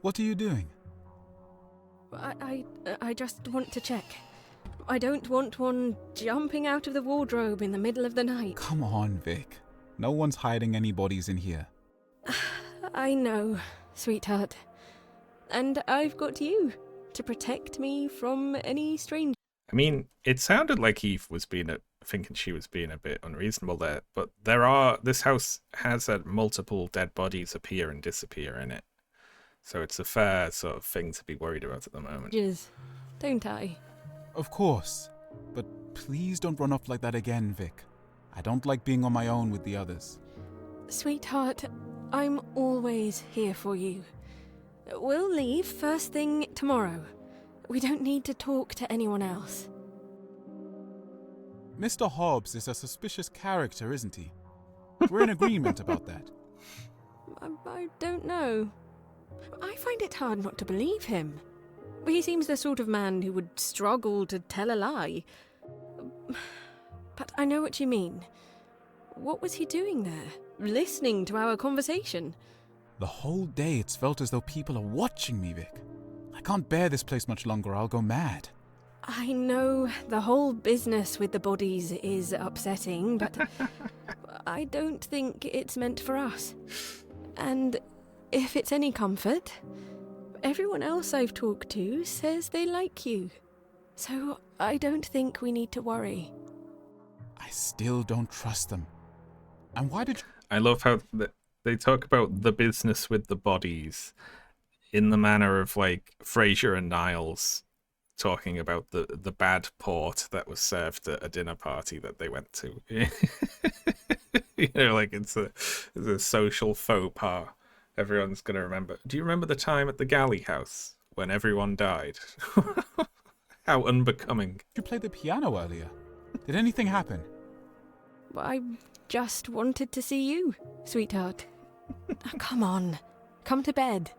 What are you doing? I just want to check. I don't want one jumping out of the wardrobe in the middle of the night. Come on, Vic. No one's hiding any bodies in here. I know, sweetheart. And I've got you to protect me from any stranger. I mean, it sounded like he was thinking she was being a bit unreasonable there, but this house has had multiple dead bodies appear and disappear in it. So it's a fair sort of thing to be worried about at the moment. Don't I? Of course. But please don't run off like that again, Vic. I don't like being on my own with the others. Sweetheart, I'm always here for you. We'll leave first thing tomorrow. We don't need to talk to anyone else. Mr. Hobbs is a suspicious character, isn't he? We're in agreement about that. I don't know. I find it hard not to believe him. He seems the sort of man who would struggle to tell a lie. But I know what you mean. What was he doing there? Listening to our conversation? The whole day it's felt as though people are watching me, Vic. I can't bear this place much longer, I'll go mad. I know the whole business with the bodies is upsetting, but I don't think it's meant for us. And if it's any comfort, everyone else I've talked to says they like you. So I don't think we need to worry. I still don't trust them. And why did you... I love how They talk about the business with the bodies in the manner of like Fraser and Niles talking about the bad port that was served at a dinner party that they went to. Like it's a social faux pas. Everyone's gonna remember. Do you remember the time at the Galley house when everyone died? How unbecoming. You played the piano earlier. Did anything happen? I just wanted to see you, sweetheart. Oh, come on. Come to bed.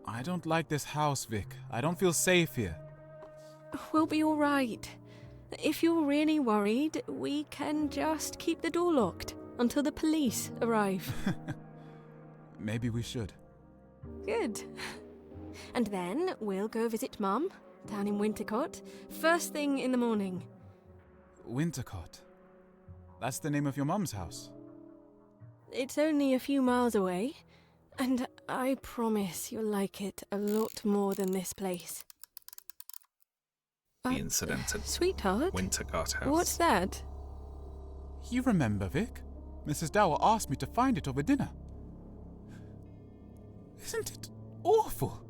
I don't like this house, Vic. I don't feel safe here. We'll be all right. If you're really worried, we can just keep the door locked until the police arrive. Maybe we should. Good. And then we'll go visit Mum down in Wintercott first thing in the morning. Wintercott? That's the name of your mum's house? It's only a few miles away, and I promise you'll like it a lot more than this place. The incident at Sweetheart? Wintercott house. What's that? You remember, Vic? Mrs. Dower asked me to find it over dinner. Isn't it awful?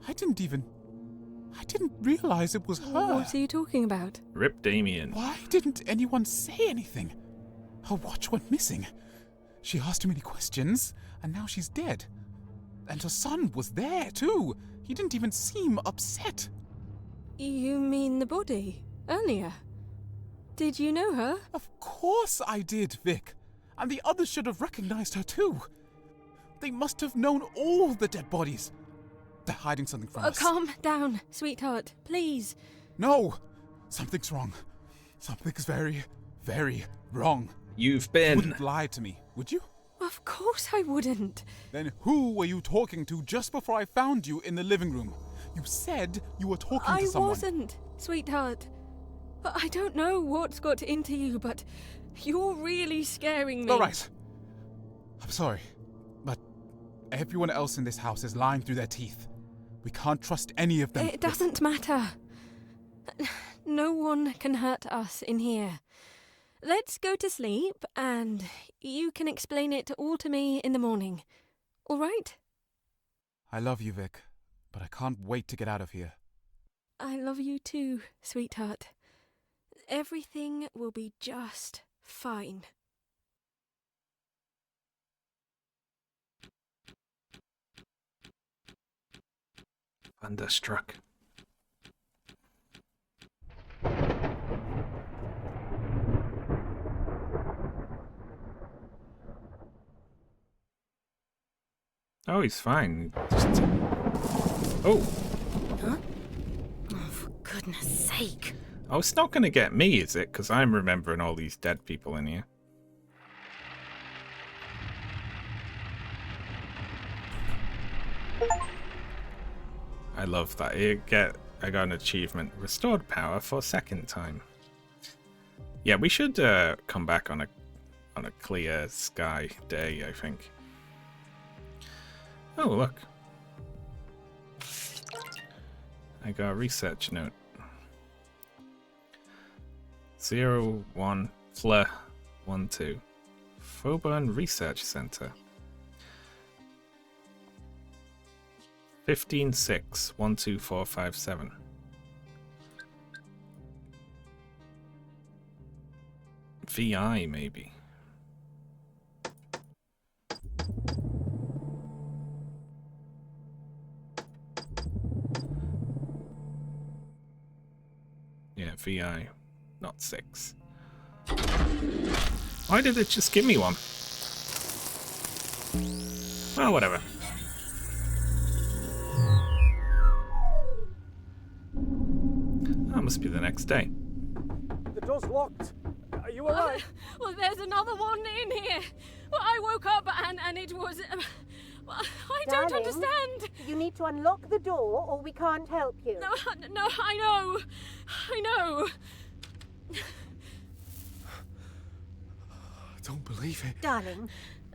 I didn't realize it was her. What are you talking about? Rip Damien. Why didn't anyone say anything? Her watch went missing. She asked too many questions, and now she's dead. And her son was there, too. He didn't even seem upset. You mean the body? Earlier? Did you know her? Of course I did, Vic. And the others should have recognized her, too. They must have known all the dead bodies. They're hiding something from us. Calm down, sweetheart, please. No! Something's wrong. Something's very, very wrong. You've been... You wouldn't lie to me, would you? Of course I wouldn't. Then who were you talking to just before I found you in the living room? You said you were talking to someone. I wasn't, sweetheart. I don't know what's got into you, but you're really scaring me. All right. I'm sorry, but everyone else in this house is lying through their teeth. We can't trust any of them. It doesn't matter. No one can hurt us in here. Let's go to sleep, and you can explain it all to me in the morning. All right? I love you, Vic, but I can't wait to get out of here. I love you too, sweetheart. Everything will be just fine. Thunderstruck. Oh, he's fine. Oh. Huh? Oh, for goodness sake. Oh, it's not going to get me, is it? Because I'm remembering all these dead people in here. I love that. I got an achievement. Restored power for second time. Yeah, we should come back on a clear sky day, I think. Oh, look. I got a research note. 01 Fla 12. Faubourg Research Center. 15-6 12457. VI, maybe. Yeah, VI, not 6. Why did it just give me one? Well, whatever. That must be the next day. The door's locked. Are you alright? Well, there's another one in here. Well, I woke up and it was... I don't Darling, understand. You need to unlock the door or we can't help you. No, I know. I don't believe it. Darling,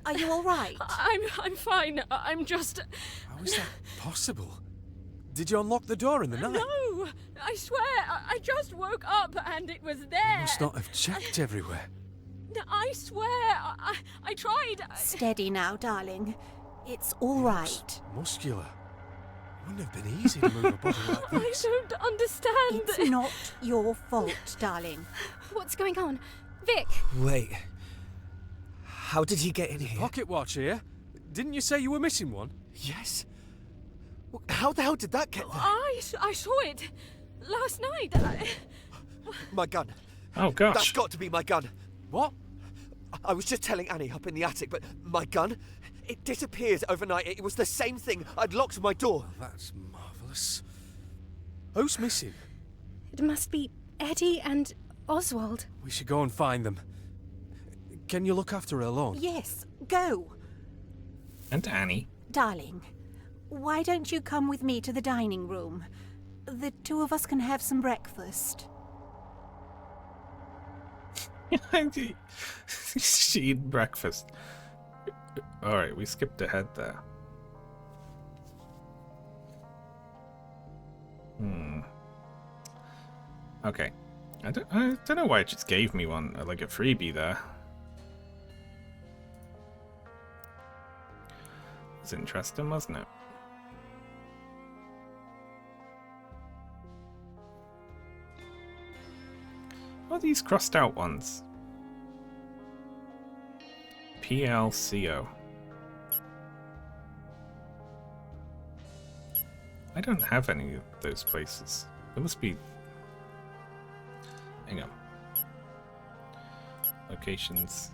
are you all right? I'm fine. I'm just... How is that possible? Did you unlock the door in the night? No, I swear, I just woke up and it was there. You must not have checked everywhere. I swear, I tried. Steady now, darling. It's all right. Muscular. Wouldn't have been easy to move a body like this. I don't understand. It's not your fault, darling. What's going on? Vic! Wait. How did he get in here? Pocket watch here? Didn't you say you were missing one? Yes. How the hell did that get there? I saw it last night. My gun. Oh, gosh. That's got to be my gun. What? I was just telling Annie up in the attic, but my gun, it disappeared overnight. It was the same thing. I'd locked my door. That's marvellous. Who's missing? It must be Eddie and Oswald. We should go and find them. Can you look after her alone? Yes, go. And Annie. Darling, why don't you come with me to the dining room? The two of us can have some breakfast. She eat breakfast. Alright, we skipped ahead there. Okay. I don't know why it just gave me one, like a freebie there. It was interesting, wasn't it? What are these crossed out ones? PLCO. I don't have any of those places. There must be... Hang on. Locations.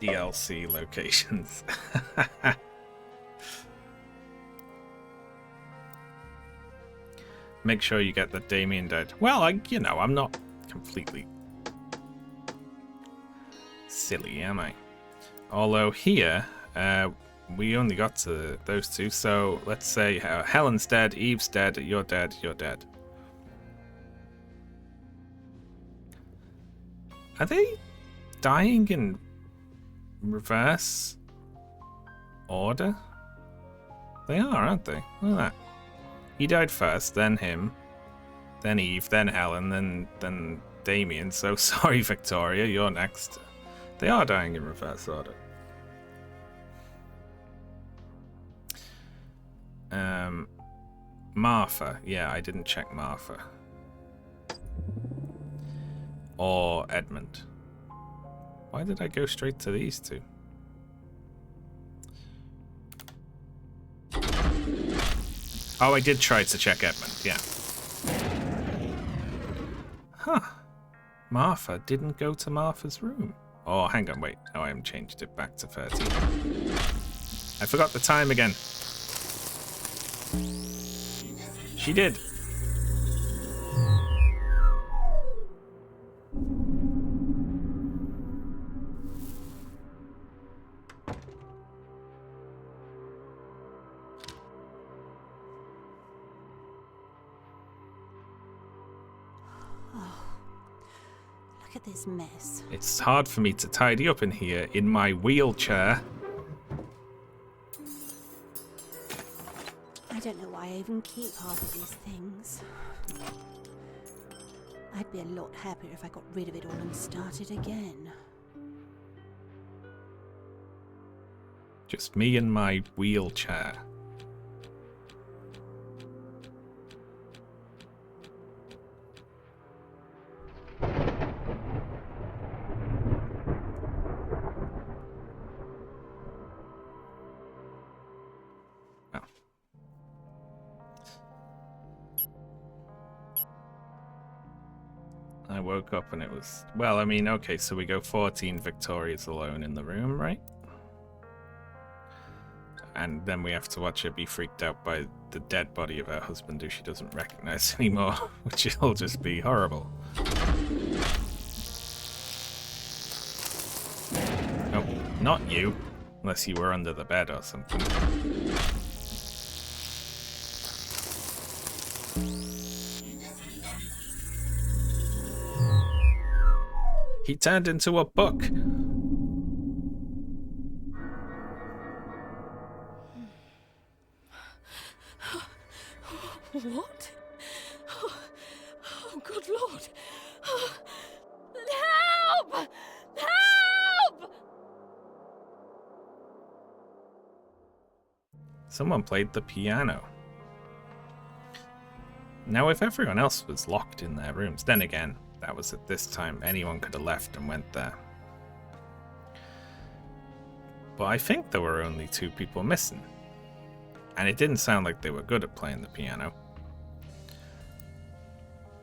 DLC locations. Make sure you get that Damien dead. Well, I'm not completely silly, am I? Although here, we only got to those two, so let's say Helen's dead, Eve's dead, you're dead, you're dead. Are they dying in reverse order? They are, aren't they? Look at that. He died first, then him, then Eve, then Helen, then Damien. So sorry, Victoria, you're next. They are dying in reverse order. Martha. Yeah, I didn't check Martha. Or Edmund. Why did I go straight to these two? Oh, I did try to check Edmund, yeah. Huh. Martha didn't go to Martha's room. Oh, hang on, wait. No, I haven't changed it back to 13. I forgot the time again. She did. Look at this mess. It's hard for me to tidy up in here in my wheelchair. I don't know why I even keep half of these things. I'd be a lot happier if I got rid of it all and started again. Just me and my wheelchair. I woke up and it was... Well, I mean, okay, so we go 14 Victoria's alone in the room, right? And then we have to watch her be freaked out by the dead body of her husband who she doesn't recognize anymore, which will just be horrible. Oh, not you. Unless you were under the bed or something. He turned into a book. What? Oh, good Lord. Help! Help! Someone played the piano. Now, if everyone else was locked in their rooms, then again, that was at this time, anyone could have left and went there. But I think there were only 2 people missing. And it didn't sound like they were good at playing the piano.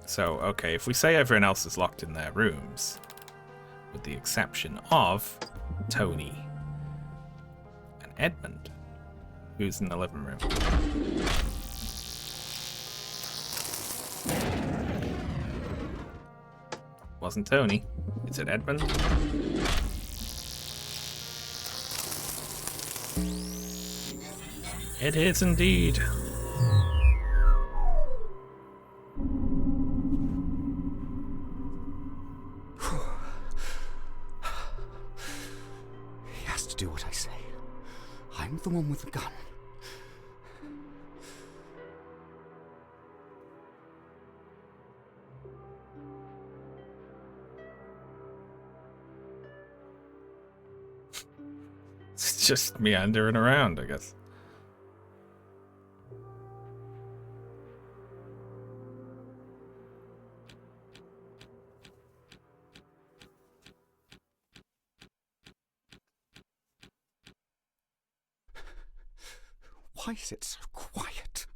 So, okay, if we say everyone else is locked in their rooms, with the exception of Tony and Edmund, who's in the living room. Wasn't Tony. Is it Edmund? It is indeed. He has to do what I say. I'm the one with the gun. It's just meandering around, I guess. Why is it so quiet?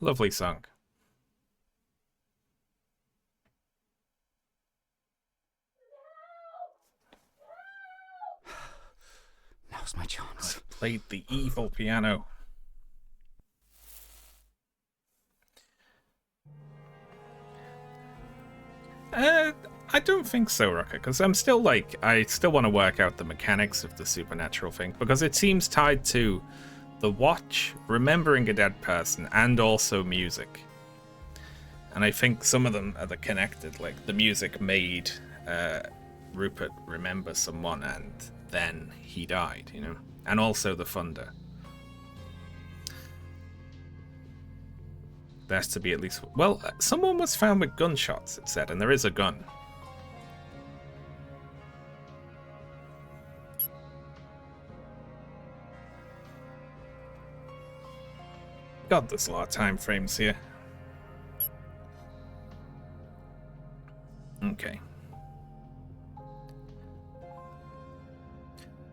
Lovely song. Now's my chance. I played the evil piano. I don't think so, Rocket, because I'm still like, I still want to work out the mechanics of the supernatural thing, because it seems tied to the watch, remembering a dead person, and also music. And I think some of them are connected, like the music made Rupert remember someone and then he died, you know? And also the thunder. There has to be at least... Well, someone was found with gunshots, it said, and there is a gun. God, there's a lot of time frames here. Okay.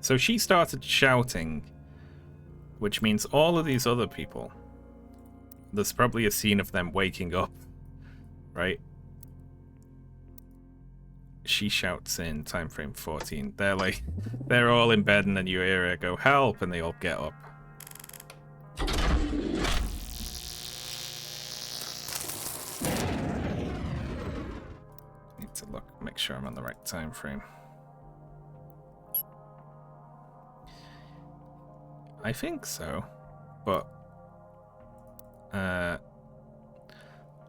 So she started shouting, which means all of these other people... There's probably a scene of them waking up, right? She shouts in time frame 14. They're like, they're all in bed and then you hear her go, help, and they all get up. Need to look, make sure I'm on the right time frame. I think so, but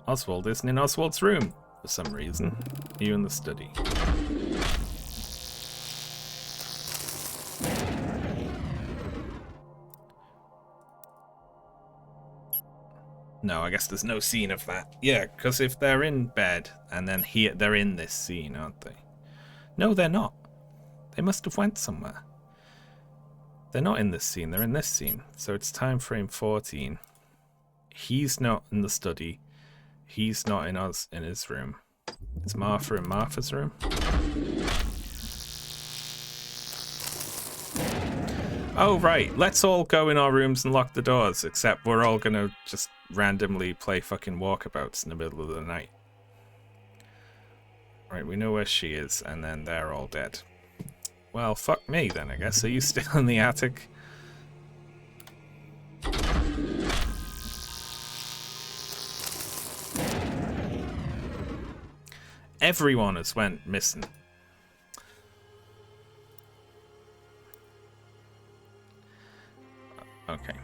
Oswald isn't in Oswald's room for some reason. You in the study. No, I guess there's no scene of that. Yeah, because if they're in bed and then here they're in this scene, aren't they? No, they're not. They must have went somewhere. They're not in this scene, they're in this scene. So it's time frame 14. He's not in the study. He's not in his room. It's Martha in Martha's room. Oh, right. Let's all go in our rooms and lock the doors, except we're all gonna just randomly play fucking walkabouts in the middle of the night. Right, we know where she is, and then they're all dead. Well, fuck me then, I guess. Are you still in the attic? Everyone has went missing. Okay.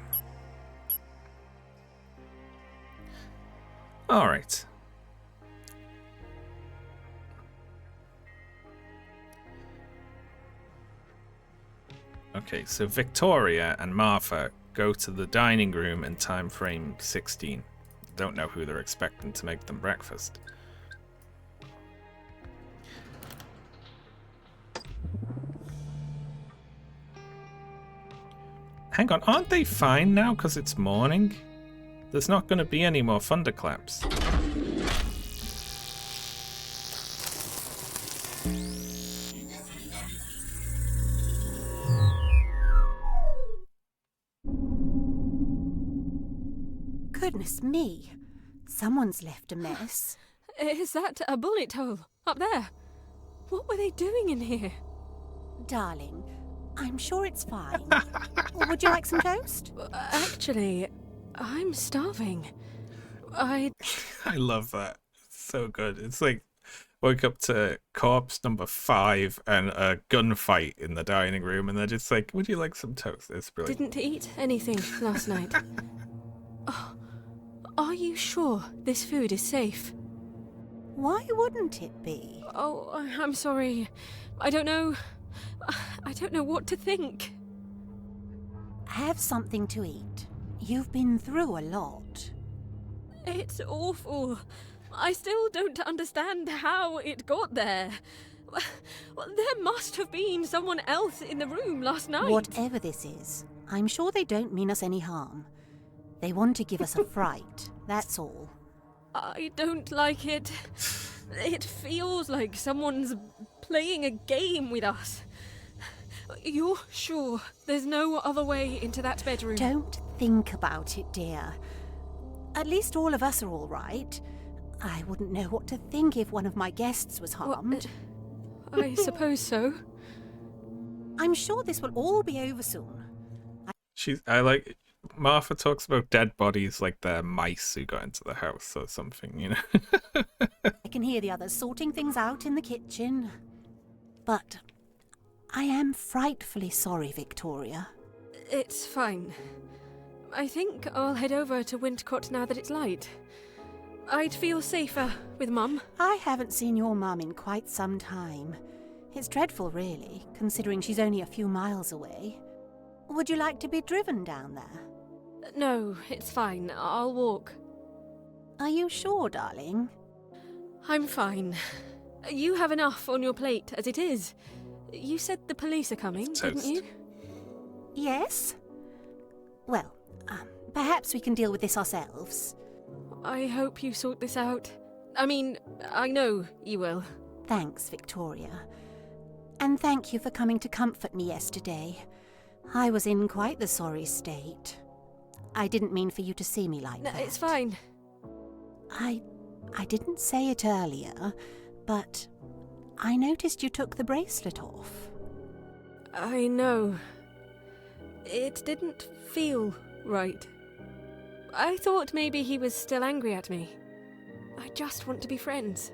All right. Okay. Okay, so Victoria and Martha go to the dining room in time frame 16. Don't know who they're expecting to make them breakfast. Hang on, aren't they fine now because it's morning? There's not going to be any more thunderclaps. Goodness me. Someone's left a mess. Is that a bullet hole up there? What were they doing in here? Darling, I'm sure it's fine. Would you like some toast? Actually, I'm starving. I love that. It's so good. It's like woke up to corpse number 5 and a gunfight in the dining room, and they're just like, would you like some toast? It's brilliant. didn't eat anything last night. Oh, are you sure this food is safe? Why wouldn't it be? Oh, I'm sorry. I don't know what to think. Have something to eat. You've been through a lot. It's awful. I still don't understand how it got there. Well, there must have been someone else in the room last night. Whatever this is, I'm sure they don't mean us any harm. They want to give us a fright, that's all. I don't like it. It feels like someone's playing a game with us. You're sure there's no other way into that bedroom? Don't think about it, dear. At least all of us are all right. I wouldn't know what to think if one of my guests was harmed. I suppose so. I'm sure this will all be over soon. I like Martha talks about dead bodies like they're mice who got into the house or something, you know. I can hear the others sorting things out in the kitchen. But I am frightfully sorry, Victoria. It's fine. I think I'll head over to Wintcott now that it's light. I'd feel safer with Mum. I haven't seen your mum in quite some time. It's dreadful, really, considering she's only a few miles away. Would you like to be driven down there? No, it's fine. I'll walk. Are you sure, darling? I'm fine. You have enough on your plate as it is. You said the police are coming, didn't you? Yes? Well, perhaps we can deal with this ourselves. I hope you sort this out. I mean, I know you will. Thanks, Victoria. And thank you for coming to comfort me yesterday. I was in quite the sorry state. I didn't mean for you to see me like that. It's fine. I didn't say it earlier, but I noticed you took the bracelet off. I know. It didn't feel right. I thought maybe he was still angry at me. I just want to be friends.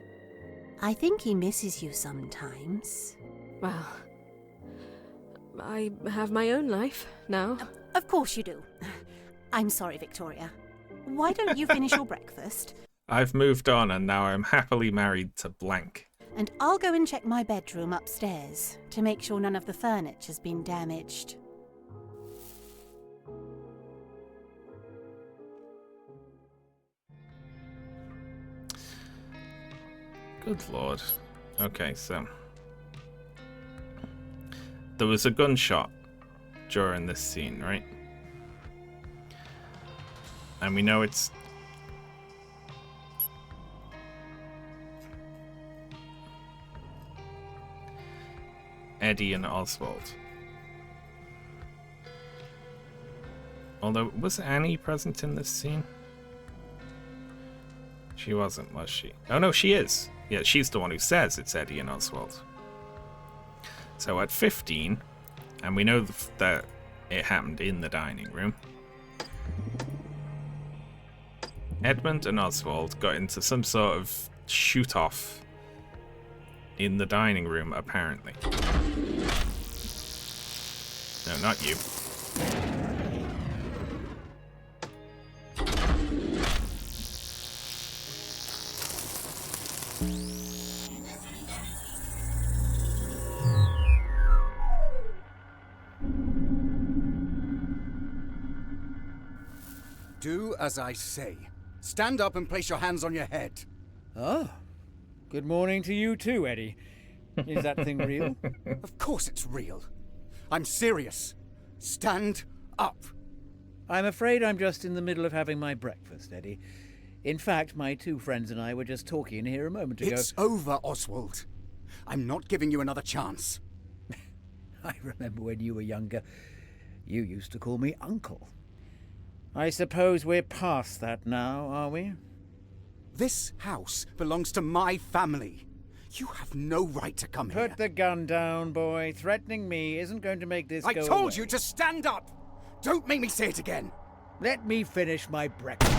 I think he misses you sometimes. Well, I have my own life now. Of course you do. I'm sorry, Victoria. Why don't you finish your breakfast? I've moved on and now I'm happily married to blank. And I'll go and check my bedroom upstairs to make sure none of the furniture's been damaged. Good lord. Okay, so there was a gunshot during this scene, right? And we know it's Eddie and Oswald. Although, was Annie present in this scene? She wasn't, was she? Oh no, she is. Yeah, she's the one who says it's Eddie and Oswald. So at 15, and we know that it happened in the dining room, Edmund and Oswald got into some sort of shoot-off in the dining room, apparently. No, not you. Do as I say. Stand up and place your hands on your head. Oh, good morning to you too, Eddie. Is that thing real? Of course it's real. I'm serious. Stand up. I'm afraid I'm just in the middle of having my breakfast, Eddie. In fact, my two friends and I were just talking here a moment ago. It's over, Oswald. I'm not giving you another chance. I remember when you were younger, you used to call me Uncle. I suppose we're past that now, are we? This house belongs to my family. You have no right to come here. Put the gun down, boy. Threatening me isn't going to make this go I told away. you to stand up! Don't make me say it again! Let me finish my breakfast.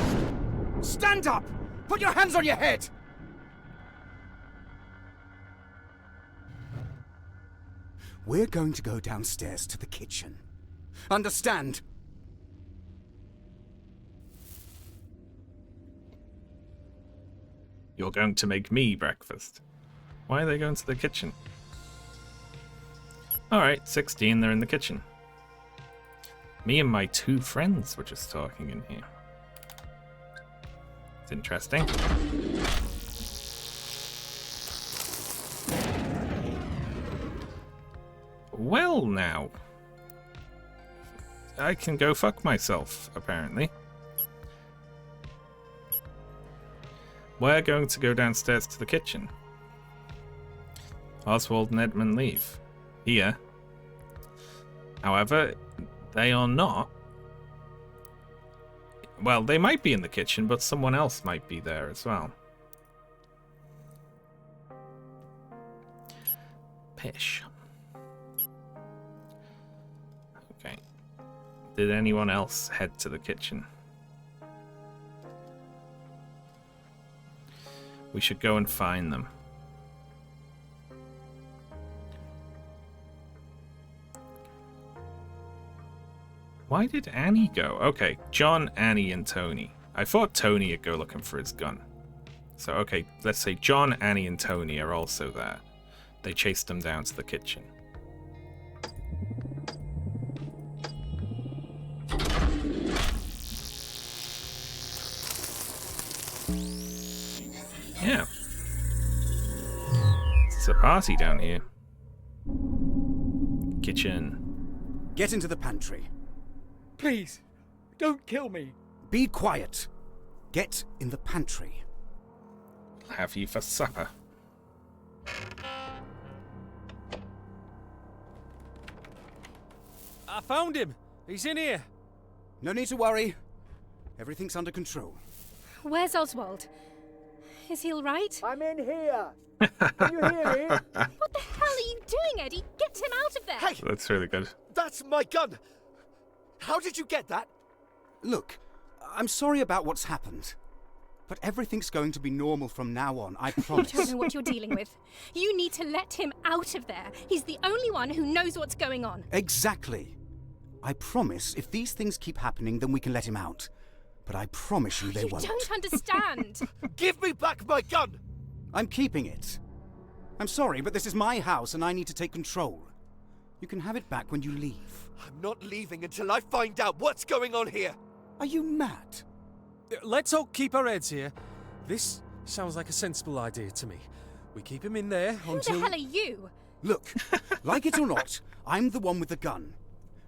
Stand up! Put your hands on your head! We're going to go downstairs to the kitchen. Understand? You're going to make me breakfast. Why are they going to the kitchen? Alright, 16, they're in the kitchen. Me and my two friends were just talking in here. It's interesting. Well now. I can go fuck myself, apparently. We're going to go downstairs to the kitchen. Oswald and Edmund leave. Here. However, they are not. Well, they might be in the kitchen, but someone else might be there as well. Pish. Okay. Did anyone else head to the kitchen? We should go and find them. Why did Annie go? Okay, John, Annie, and Tony. I thought Tony would go looking for his gun. So, okay, let's say John, Annie, and Tony are also there. They chased them down to the kitchen. Yeah. It's a party down here. Kitchen. Get into the pantry. Please, don't kill me. Be quiet. Get in the pantry. I'll have you for supper. I found him. He's in here. No need to worry. Everything's under control. Where's Oswald? Is he all right? I'm in here. Can you hear me? What the hell are you doing, Eddie? Get him out of there! Hey! That's really good. That's my gun! How did you get that? Look, I'm sorry about what's happened. But everything's going to be normal from now on, I promise. You don't know what you're dealing with. You need to let him out of there. He's the only one who knows what's going on. Exactly. I promise if these things keep happening, then we can let him out. But I promise you they won't. You don't understand. Give me back my gun! I'm keeping it. I'm sorry, but this is my house and I need to take control. You can have it back when you leave. I'm not leaving until I find out what's going on here. Are you mad? Let's all keep our heads here. This sounds like a sensible idea to me. We keep him in there until... Who the hell are you? Look, like it or not, I'm the one with the gun.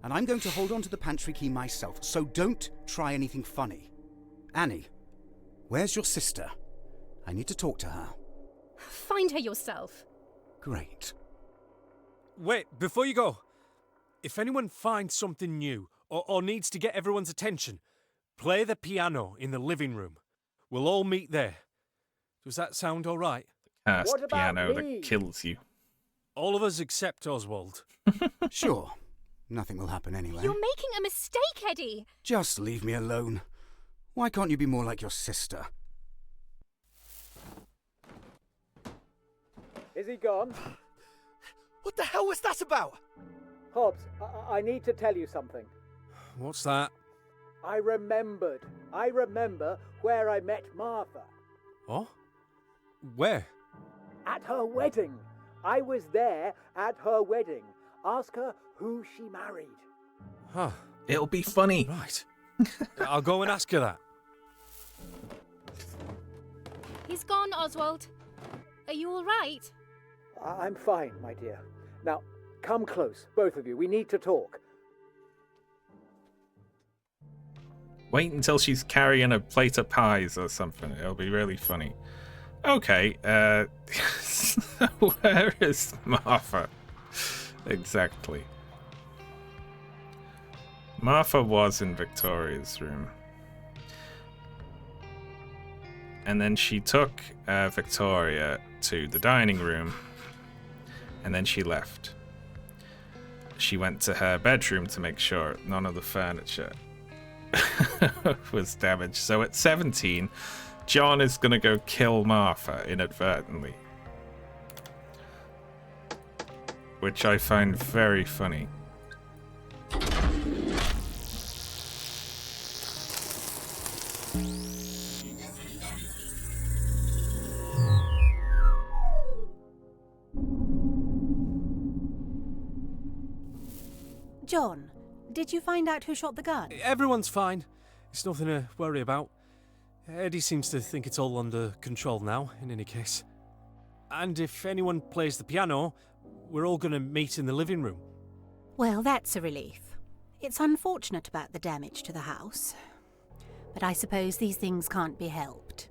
And I'm going to hold on to the pantry key myself, so don't try anything funny. Annie, where's your sister? I need to talk to her. Find her yourself. Great. Wait, before you go. If anyone finds something new, or needs to get everyone's attention, play the piano in the living room. We'll all meet there. Does that sound all right? Cursed piano that kills you. All of us except Oswald. Sure. Nothing will happen anyway. You're making a mistake, Eddie. Just leave me alone. Why can't you be more like your sister? Is he gone? What the hell was that about? Hobbs, I need to tell you something. What's that? I remembered. I remember where I met Martha. Oh? Where? At her wedding. I was there at her wedding. Ask her who she married. Huh. It'll be funny. Right. I'll go and ask her that. He's gone, Oswald. Are you all right? I'm fine, my dear. Now, come close, both of you. We need to talk. Wait until she's carrying a plate of pies or something. It'll be really funny. Okay, where is Martha? Exactly. Martha was in Victoria's room. And then she took Victoria to the dining room. And then she left. She went to her bedroom to make sure none of the furniture was damaged. So at 17, John is going to go kill Martha inadvertently. Which I find very funny. John, did you find out who shot the gun? Everyone's fine. It's nothing to worry about. Eddie seems to think it's all under control now, in any case. And if anyone plays the piano, we're all going to meet in the living room. Well, that's a relief. It's unfortunate about the damage to the house. But I suppose these things can't be helped.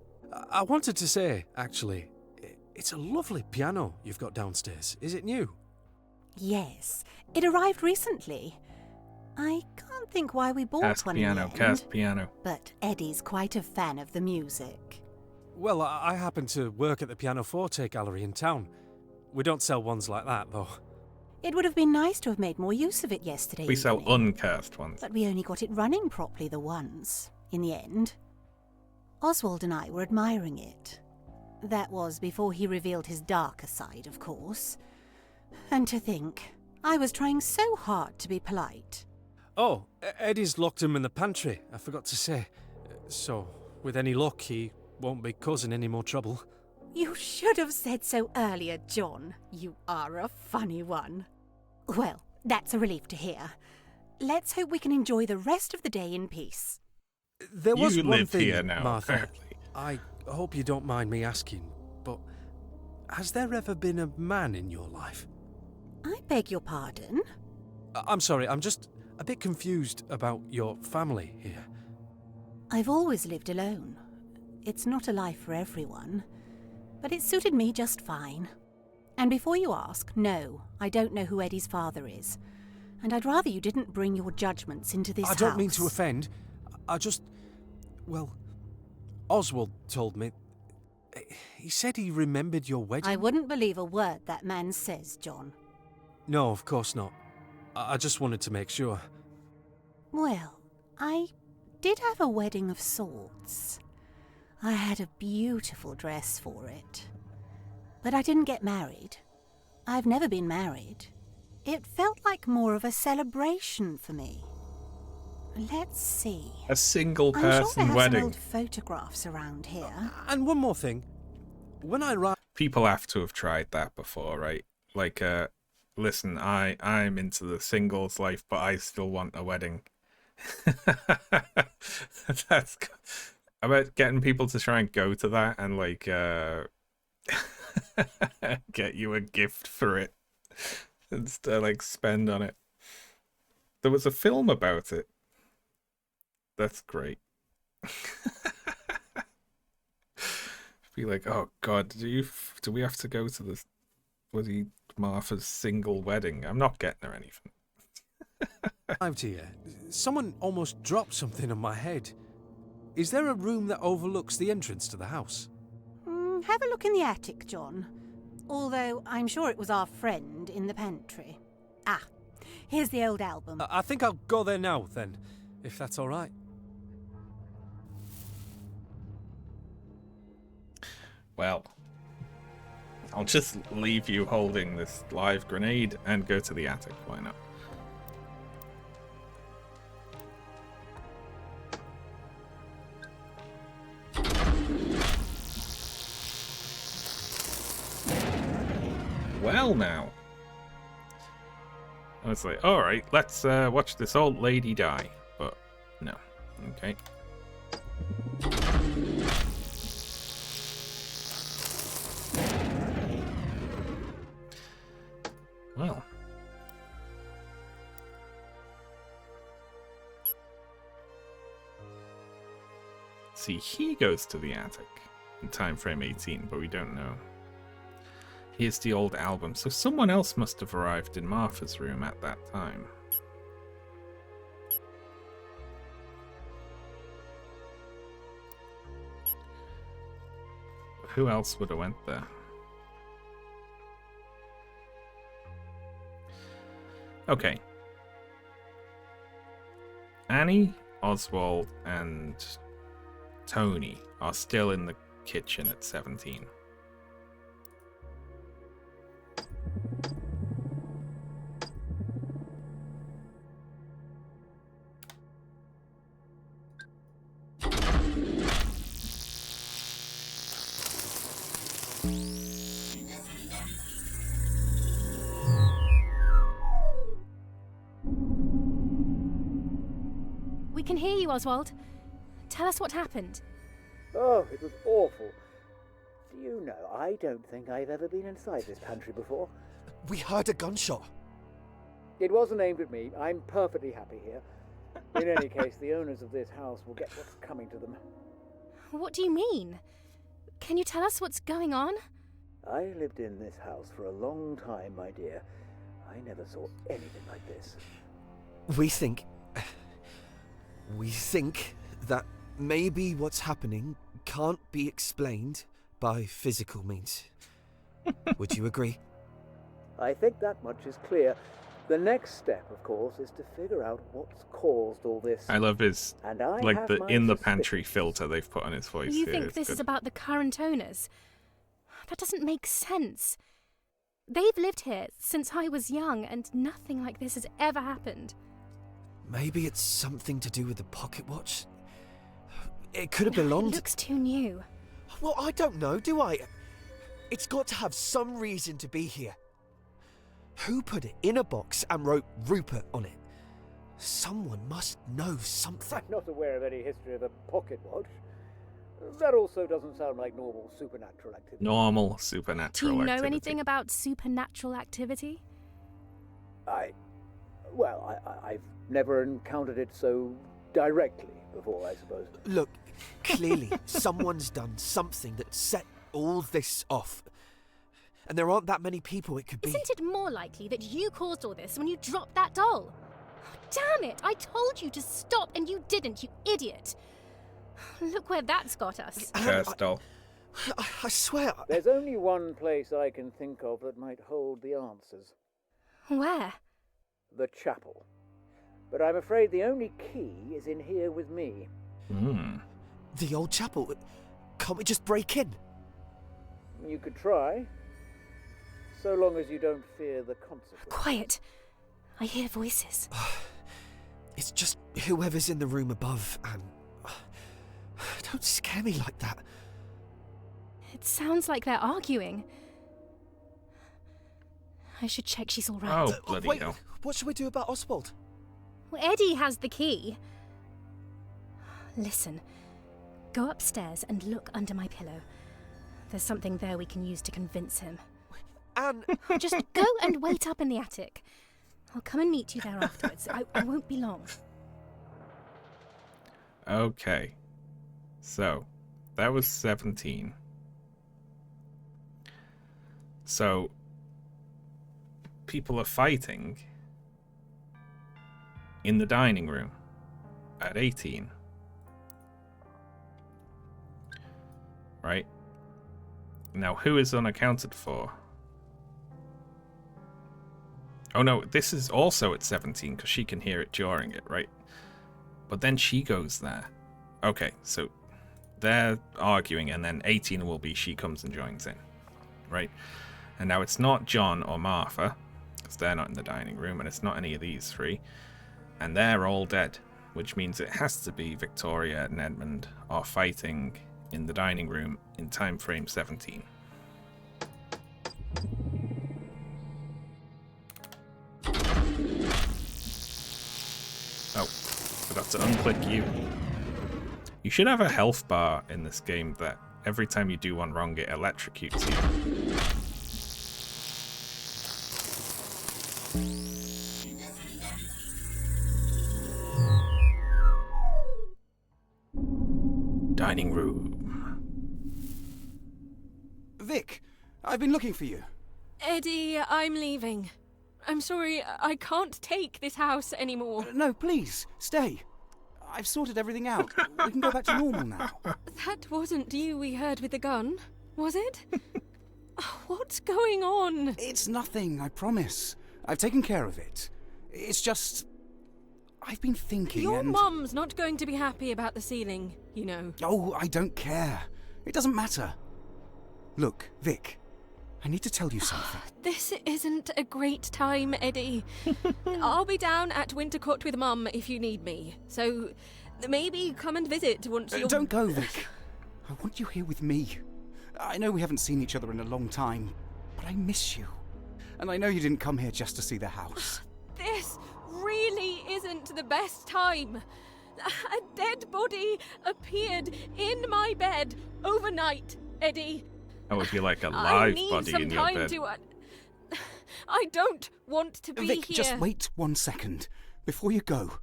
I wanted to say, actually, it's a lovely piano you've got downstairs. Is it new? Yes, it arrived recently. I can't think why we bought one in the end, piano. but Eddie's quite a fan of the music. Well, I happen to work at the Pianoforte Gallery in town. We don't sell ones like that, though. It would have been nice to have made more use of it yesterday We sell evening, uncast ones. but we only got it running properly the once, in the end. Oswald and I were admiring it. That was before he revealed his darker side, of course. And to think, I was trying so hard to be polite. Oh, Eddie's locked him in the pantry, I forgot to say. So, with any luck, he won't be causing any more trouble. You should have said so earlier, John. You are a funny one. Well, that's a relief to hear. Let's hope we can enjoy the rest of the day in peace. There was You one live thing, here now, Martha. apparently. I hope you don't mind me asking, but has there ever been a man in your life? I beg your pardon? I'm sorry, I'm just a bit confused about your family here. I've always lived alone. It's not a life for everyone, but it suited me just fine. And before you ask, no, I don't know who Eddie's father is. And I'd rather you didn't bring your judgments into this house. I don't mean to offend. I just... Well, Oswald told me... He said he remembered your wedding. I wouldn't believe a word that man says, John. No, of course not. I just wanted to make sure. Well, I did have a wedding of sorts. I had a beautiful dress for it. But I didn't get married. I've never been married. It felt like more of a celebration for me. Let's see. A single I'm sure I person have wedding. some old photographs around here. And one more thing. When I write... People have to have tried that before, right? Like, listen, I'm into the singles life, but I still want a wedding. That's about getting people to try and go to that and like get you a gift for it and like spend on it. There was a film about it. That's great. Be like, oh God, do we have to go to this bloody Martha's single wedding? I'm not getting her anything. arrived here, someone almost dropped something on my head. Is there a room that overlooks the entrance to the house? Have a look in the attic, John. Although I'm sure it was our friend in the pantry. Ah, here's the old album. I think I'll go there now, then, if that's all right. Well, I'll just leave you holding this live grenade and go to the attic. Why not? Well, now. I was like, alright, let's watch this old lady die. But no, Okay. Well. See, he goes to the attic in time frame 18, but we don't know. Here's the old album, so someone else must have arrived in Martha's room at that time. Who else would have went there? Okay. Annie, Oswald, and Tony are still in the kitchen at 17. We can hear you, Oswald. Tell us what happened. Oh, it was awful. Do you know, I don't think I've ever been inside this pantry before. We heard a gunshot. It wasn't aimed at me. I'm perfectly happy here. In any case, the owners of this house will get what's coming to them. What do you mean? Can you tell us what's going on? I lived in this house for a long time, my dear. I never saw anything like this. We think that maybe what's happening can't be explained by physical means. Would you agree? I think that much is clear. The next step, of course, is to figure out what's caused all this. I love his, And I like, have the my in the suspicions. pantry filter they've put on his voice. You here. think It's this is good. about the current owners? That doesn't make sense. They've lived here since I was young, and nothing like this has ever happened. Maybe it's something to do with the pocket watch? It could have It belonged... looks too new. Well, I don't know, do I? It's got to have some reason to be here. Who put it in a box and wrote Rupert on it? Someone must know something. I'm not aware of any history of a pocket watch. That also doesn't sound like normal supernatural activity. Normal Do supernatural you know activity. anything about supernatural activity? I've never encountered it so directly before, I suppose. Look, clearly someone's done something that set all this off. And there aren't that many people it could be. Isn't it more likely that you caused all this when you dropped that doll? Damn it! I told you to stop and you didn't, you idiot! Look where that's got us. Cursed doll. I swear... There's only one place I can think of that might hold the answers. Where? The chapel. But I'm afraid the only key is in here with me. The old chapel. Can't we just break in? You could try, so long as you don't fear the consequences. Quiet. I hear voices. It's just whoever's in the room above, and... Don't scare me like that. It sounds like they're arguing. I should check she's all right. Oh, bloody wait, hell. what should we do about Oswald? Well, Eddie has the key. Listen, go upstairs and look under my pillow. There's something there we can use to convince him. Anne... Just go and wait up in the attic. I'll come and meet you there afterwards. I won't be long. Okay. So, that was 17. So, people are fighting in the dining room at 18. Right? Now, who is unaccounted for? Oh no, this is also at 17 because she can hear it during it, right? But then she goes there. Okay, so they're arguing, and then 18 will be she comes and joins in, right? And now it's not John or Martha, because they're not in the dining room, and it's not any of these three, and they're all dead, which means it has to be Victoria and Edmund are fighting in the dining room in time frame 17. Oh, forgot to unclick you. should have a health bar in this game that every time you do one wrong, it electrocutes you. Dining room. Vic, I've been looking for you. Eddie, I'm leaving. I'm sorry, I can't take this house anymore. No, please, stay. I've sorted everything out. We can go back to normal now. That wasn't you we heard with the gun, was it? What's going on? It's nothing, I promise. I've taken care of it. It's just... I've been thinking Your and... mum's not going to be happy about the ceiling, you know. Oh, I don't care. It doesn't matter. Look, Vic, I need to tell you something. This isn't a great time, Eddie. I'll be down at Wintercourt with Mum if you need me. So maybe come and visit once you're... Don't go, Vic. I want you here with me. I know we haven't seen each other in a long time, but I miss you. And I know you didn't come here just to see the house. This really isn't the best time. A dead body appeared in my bed overnight, Eddie. That would be like a I live need body some in your time bed. to... I don't want to be Vic, here. just wait 1 second. Before you go,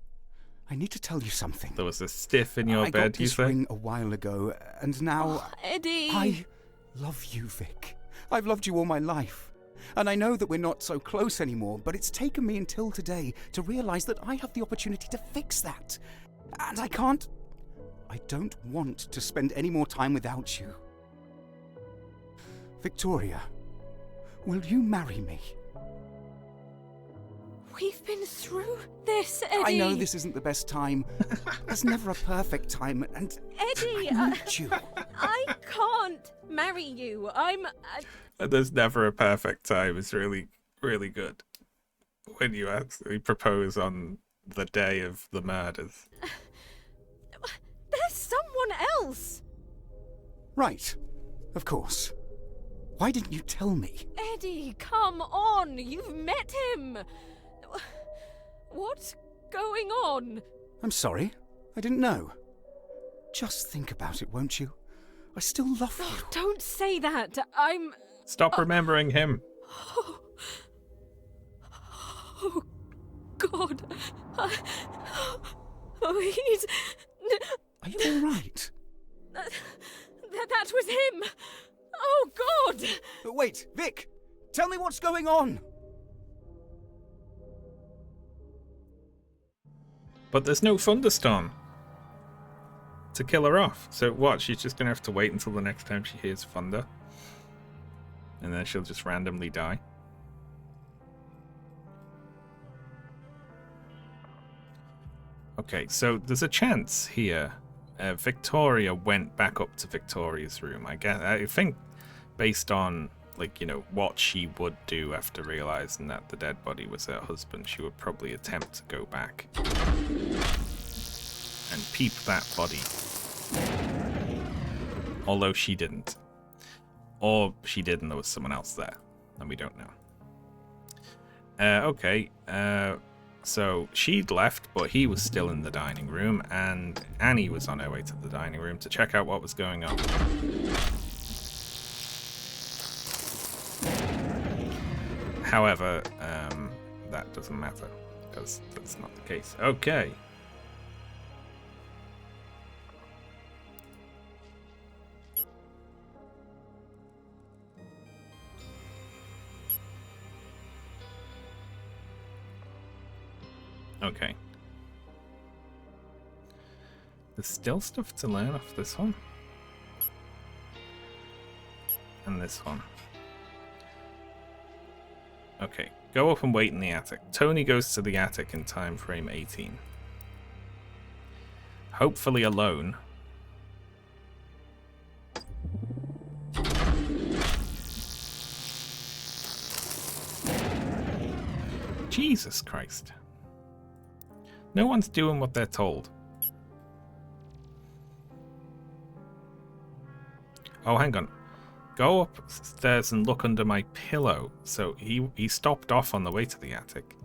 I need to tell you something. There was a stiff in your I bed, got you this say? ring a while ago, and now... Eddie! I love you, Vic. I've loved you all my life. And I know that we're not so close anymore, but it's taken me until today to realise that I have the opportunity to fix that. And I can't... I don't want to spend any more time without you. Victoria, will you marry me? We've been through this, Eddie. I know this isn't the best time. There's never a perfect time, and Eddie, I need you. I can't marry you. There's never a perfect time. It's really, really good. When you actually propose on the day of the murders. There's someone else. Right, of course. Why didn't you tell me? Eddie, come on. You've met him. What's going on? I'm sorry. I didn't know. Just think about it, won't you? I still love you. Oh, don't say that. Stop remembering him. Oh, God. He's... Are you all right? That was him. Oh, God. Wait, Vic! Tell me what's going on! But there's no thunderstorm to kill her off. So what? She's just going to have to wait until the next time she hears thunder? And then she'll just randomly die? Okay, so there's a chance here. Victoria went back up to Victoria's room. I think based on, like, you know, what she would do after realizing that the dead body was her husband, she would probably attempt to go back and peep that body. Although she didn't. Or she did and there was someone else there. And we don't know. Okay, so she'd left, but he was still in the dining room, and Annie was on her way to the dining room to check out what was going on. However, that doesn't matter, because that's not the case. Okay. Okay. There's still stuff to learn off this one. And this one. Okay, go up and wait in the attic. Tony goes to the attic in time frame 18. Hopefully alone. Jesus Christ. No one's doing what they're told. Oh, hang on. Go upstairs and look under my pillow. So he stopped off on the way to the attic.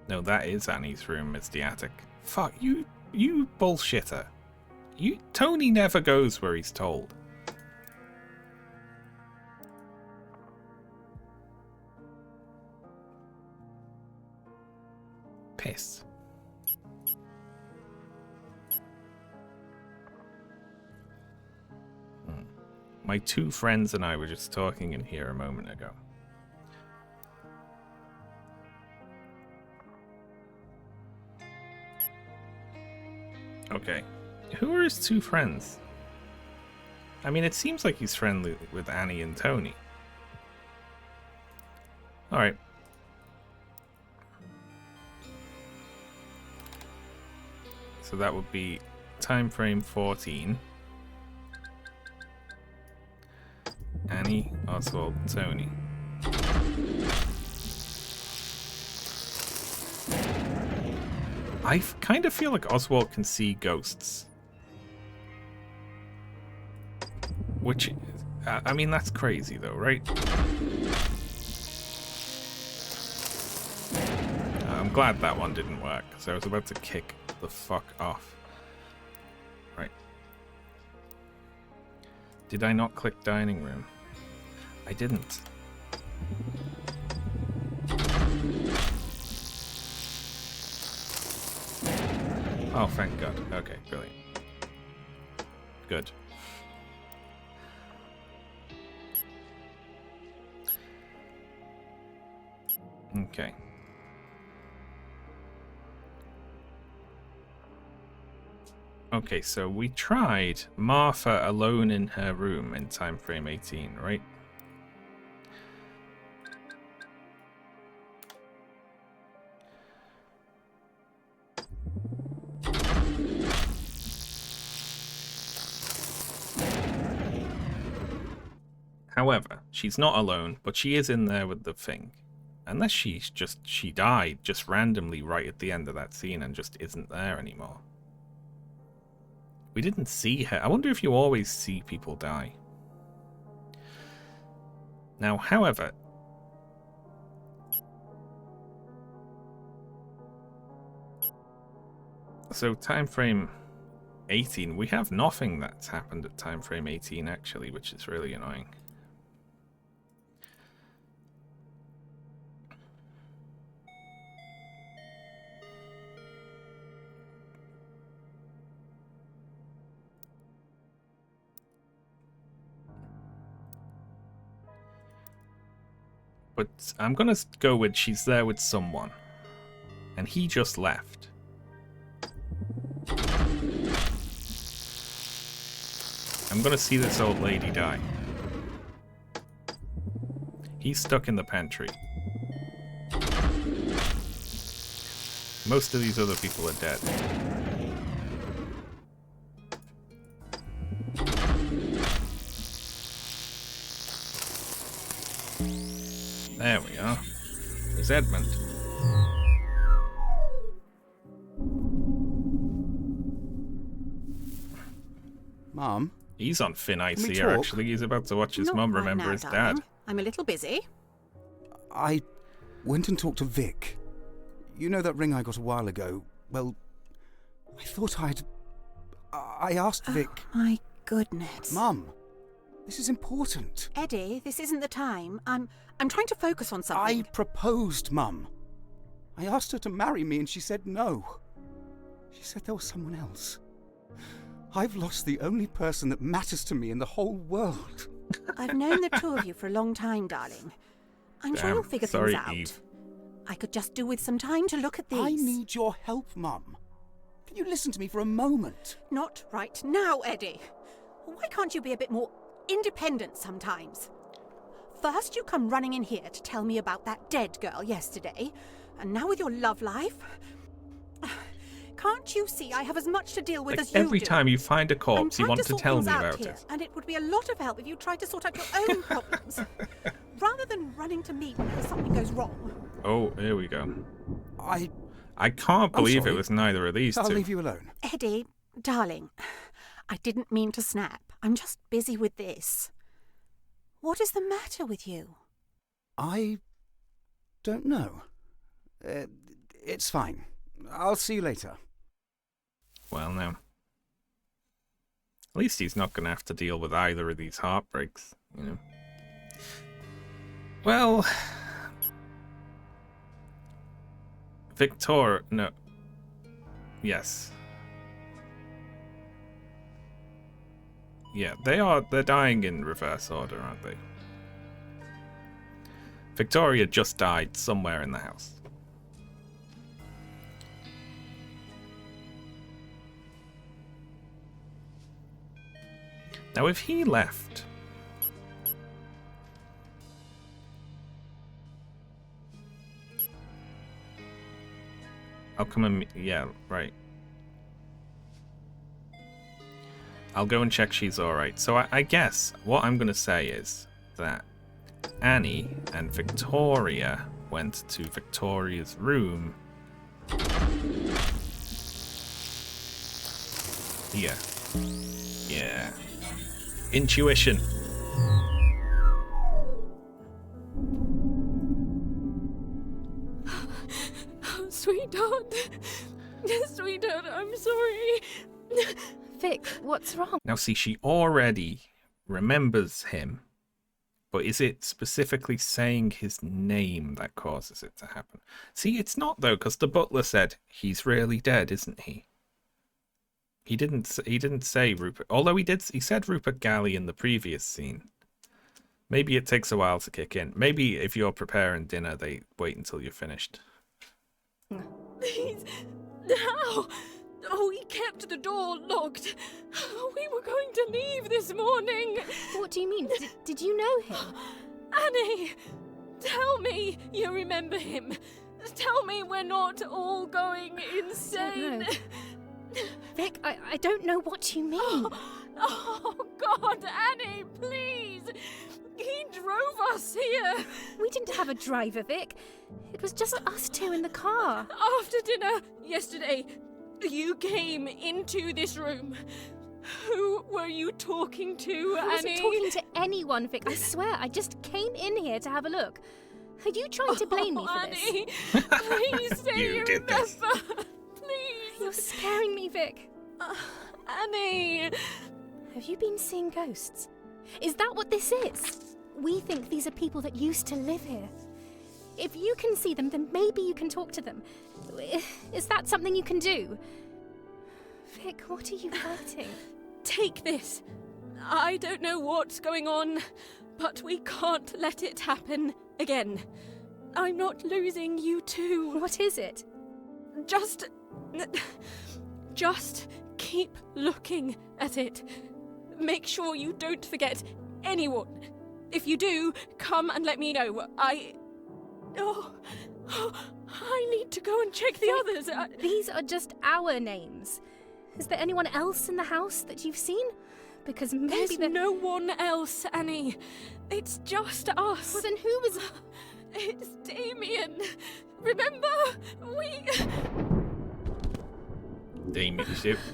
No, that is Annie's room. It's the attic. Fuck, you bullshitter. Tony never goes where he's told. Piss. My two friends and I were just talking in here a moment ago. Okay. Who are his two friends? I mean, it seems like he's friendly with Annie and Tony. Alright. So that would be time frame 14. Annie, Oswald, Tony. I kind of feel like Oswald can see ghosts. Which, I mean, that's crazy though, right? I'm glad that one didn't work, because I was about to kick the fuck off. Right. Did I not click dining room? I didn't. Oh, thank God. Okay, brilliant. Good. Okay. Okay, so we tried Martha alone in her room in time frame 18, right? However, she's not alone, but she is in there with the thing. Unless she died just randomly right at the end of that scene and just isn't there anymore. We didn't see her. I wonder if you always see people die. Now, however, so time frame 18, we have nothing that's happened at time frame 18 actually, which is really annoying. But I'm gonna go with she's there with someone. And he just left. I'm gonna see this old lady die. He's stuck in the pantry. Most of these other people are dead. There we are. There's Edmund. Mum? He's on thin ice here, actually. He's about to watch his mum remember his dad. I'm a little busy. I went and talked to Vic. You know that ring I got a while ago? Well, I thought I asked Vic... Oh, my goodness. Mum, this is important. Eddie, this isn't the time. I'm trying to focus on something. I proposed, Mum. I asked her to marry me and she said no. She said there was someone else. I've lost the only person that matters to me in the whole world. I've known the two of you for a long time, darling. I'm sure you'll figure things out. Eve. I could just do with some time to look at these. I need your help, Mum. Can you listen to me for a moment? Not right now, Eddie. Why can't you be a bit more independent sometimes? First you come running in here to tell me about that dead girl yesterday, and now with your love life... Can't you see I have as much to deal with as you do? Every time you find a corpse, you want to tell me about it. And it would be a lot of help if you tried to sort out your own problems, rather than running to me whenever something goes wrong. Oh, here we go. I can't believe it was neither of these two. I'll leave you alone. Eddie, darling, I didn't mean to snap. I'm just busy with this. What is the matter with you? I don't know. It's fine. I'll see you later. well now. At least he's not going to have to deal with either of these heartbreaks, you know. Well, no. Yes. Yeah, they're dying in reverse order, aren't they? Victoria just died somewhere in the house. Now, if he left... I'll come and... Yeah, right. I'll go and check she's alright. So I guess what I'm going to say is that Annie and Victoria went to Victoria's room. Here. Yeah. Intuition. Oh, sweetheart. Sweetheart, I'm sorry. Vic, what's wrong? Now see, she already remembers him, but is it specifically saying his name that causes it to happen? See, it's not though, because the butler said he's really dead, isn't he? He didn't say Rupert, although he said Rupert Galley in the previous scene. Maybe it takes a while to kick in. Maybe if you're preparing dinner, they wait until you're finished. Please, now. Oh, he kept the door locked. We were going to leave this morning. What do you mean? Did you know him? Annie, tell me you remember him. Tell me we're not all going insane. Vic, I don't know what you mean. Oh, God, Annie, please. He drove us here. We didn't have a driver, Vic. It was just us two in the car. After dinner yesterday, you came into this room. Who were you talking to, Annie? I wasn't talking to anyone, Vic. I swear, I just came in here to have a look. Are you trying to blame me for Annie, this? Please say you did remember. this. Please. You're scaring me, Vic. Annie. Have you been seeing ghosts? Is that what this is? We think these are people that used to live here. If you can see them, then maybe you can talk to them. Is that something you can do? Vic, what are you hurting? Take this. I don't know what's going on, but we can't let it happen again. I'm not losing you too. What is it? Just keep looking at it. Make sure you don't forget anyone. If you do, come and let me know. I need to go and check the others. These are just our names. Is there anyone else in the house that you've seen? Because maybe There's no one else, Annie. It's just us. Well, then who was... It's Damien. Remember? Damien.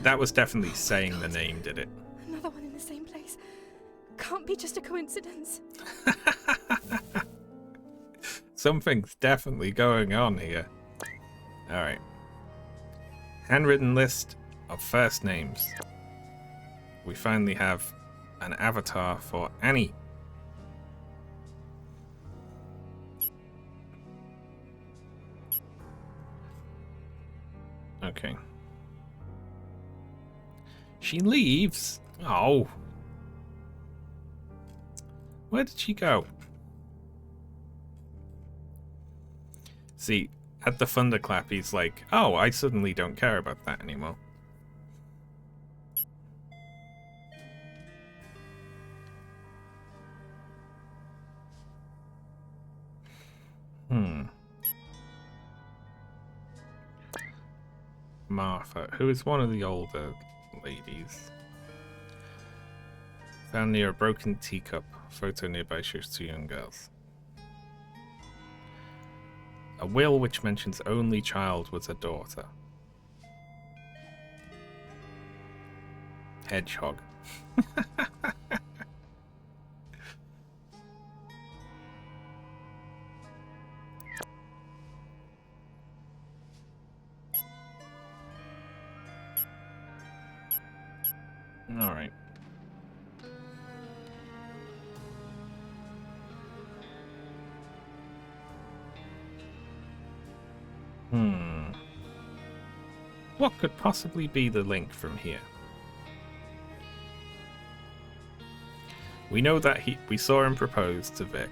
That was definitely saying the name, did it? Another one in the same place. Can't be just a coincidence. Something's definitely going on here. Alright. Handwritten list of first names. We finally have an avatar for Annie. Okay. She leaves? Oh. Where did she go? See, at the thunderclap, he's like, oh, I suddenly don't care about that anymore. Martha, who is one of the older ladies. Found near a broken teacup. Photo nearby shows two young girls. A will which mentions only child was a daughter. Hedgehog. Alright. What could possibly be the link from here? We know that we saw him propose to Vic.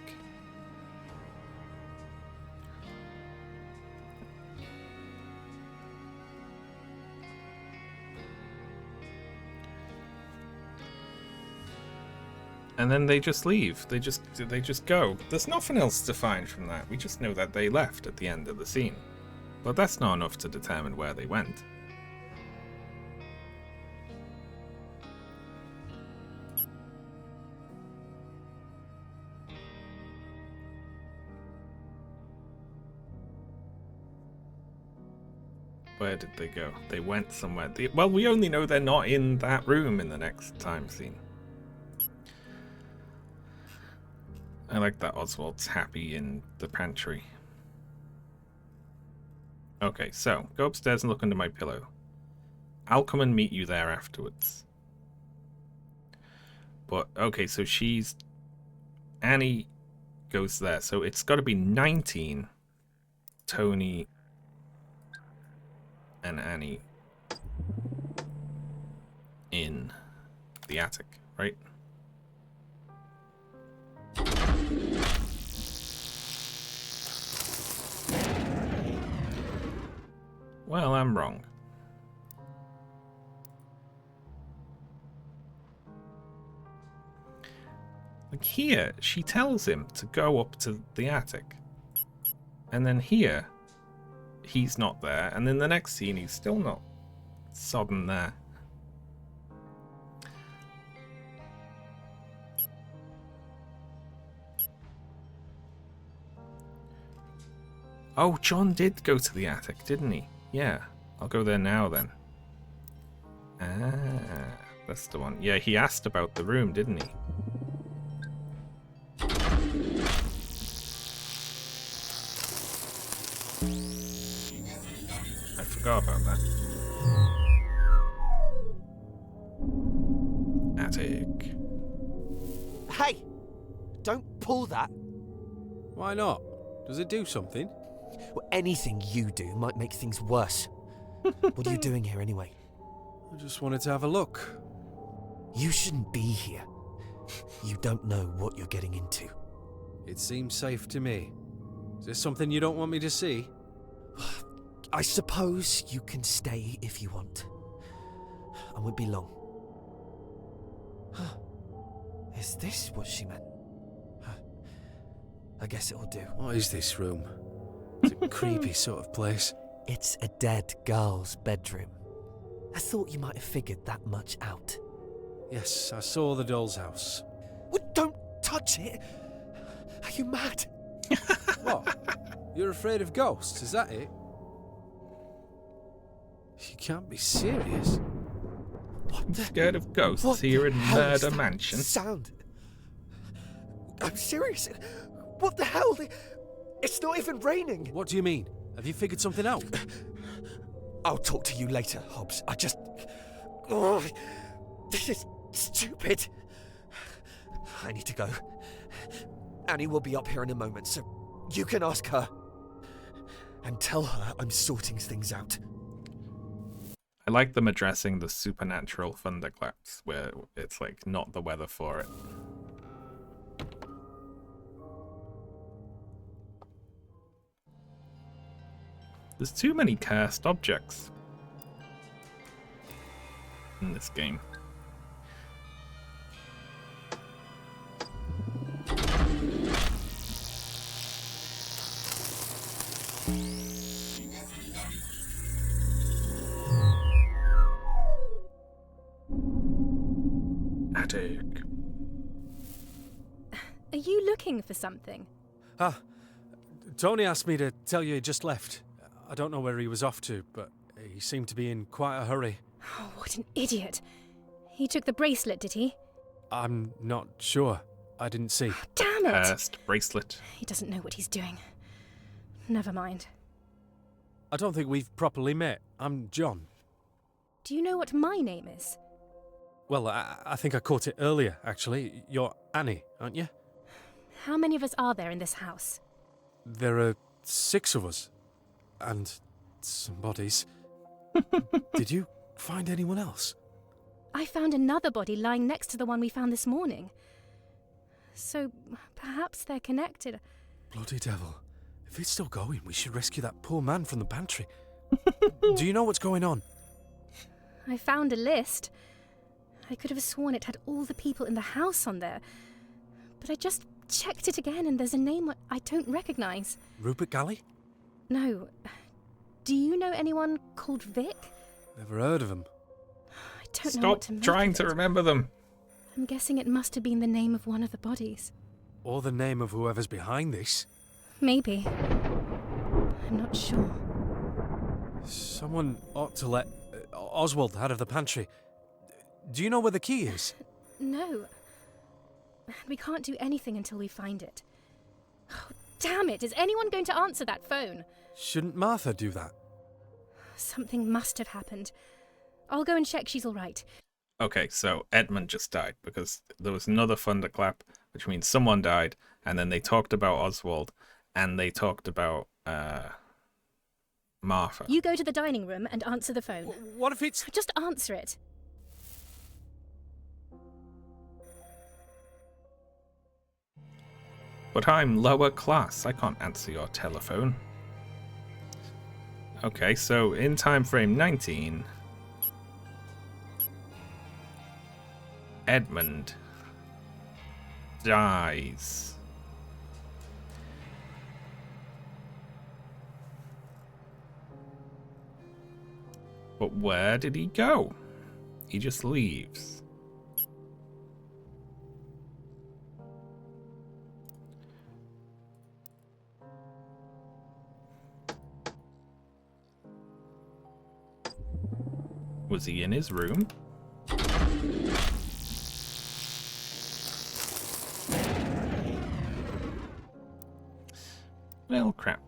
And then they just leave. They just go. There's nothing else to find from that. We just know that they left at the end of the scene. But that's not enough to determine where they went. Where did they go? They went somewhere. Well, we only know they're not in that room in the next time scene. I like that Oswald's happy in the pantry. Okay, so go upstairs and look under my pillow. I'll come and meet you there afterwards. But, okay, so Annie goes there. So it's got to be 19, Tony, and Annie in the attic, right? Well, I'm wrong. Like here, she tells him to go up to the attic. And then here, he's not there. And then the next scene, he's still not sodden there. Oh, John did go to the attic, didn't he? Yeah, I'll go there now then. Ah, that's the one. Yeah, he asked about the room, didn't he? I forgot about that. Attic. Hey! Don't pull that. Why not? Does it do something? Well, anything you do might make things worse. What are you doing here anyway? I just wanted to have a look. You shouldn't be here. You don't know what you're getting into. It seems safe to me. Is there something you don't want me to see? I suppose you can stay if you want. I won't be long. Is this what she meant? I guess it'll do. What is this room? It's a creepy sort of place. It's a dead girl's bedroom. I thought you might have figured that much out. Yes, I saw the doll's house. Well, don't touch it! Are you mad? What? You're afraid of ghosts, is that it? You can't be serious. I'm scared of ghosts here in Murder Mansion. Sound. I'm serious. What the hell? It's not even raining. What do you mean? Have you figured something out? I'll talk to you later, Hobbs. Oh, this is stupid. I need to go. Annie will be up here in a moment, so you can ask her. And tell her I'm sorting things out. I like them addressing the supernatural thunderclaps, where it's like not the weather for it. There's too many cursed objects in this game. Attic. Are you looking for something? Tony asked me to tell you he just left. I don't know where he was off to, but he seemed to be in quite a hurry. Oh, what an idiot. He took the bracelet, did he? I'm not sure. I didn't see. Oh, damn it! Cursed bracelet. He doesn't know what he's doing. Never mind. I don't think we've properly met. I'm John. Do you know what my name is? Well, I think I caught it earlier, actually. You're Annie, aren't you? How many of us are there in this house? There are 6 of us. And some bodies. Did you find anyone else? I found another body lying next to the one we found this morning. So, perhaps they're connected. Bloody devil. If it's still going, we should rescue that poor man from the pantry. Do you know what's going on? I found a list. I could have sworn it had all the people in the house on there. But I just checked it again and there's a name I don't recognise. Rupert Galley? No. Do you know anyone called Vic? Never heard of him. I don't know what to Stop make trying of to it. remember them. I'm guessing it must have been the name of one of the bodies. Or the name of whoever's behind this. Maybe. I'm not sure. Someone ought to let Oswald out of the pantry. Do you know where the key is? No. We can't do anything until we find it. Oh, damn it! Is anyone going to answer that phone? Shouldn't Martha do that? Something must have happened. I'll go and check she's all right. Okay, so Edmund just died because there was another thunderclap, which means someone died, and then they talked about Oswald, and they talked about Martha. You go to the dining room and answer the phone. What if it's... Just answer it. But I'm lower class. I can't answer your telephone. Okay, so in time frame 19, Edmund dies. But where did he go? He just leaves. Was he in his room? Well, crap.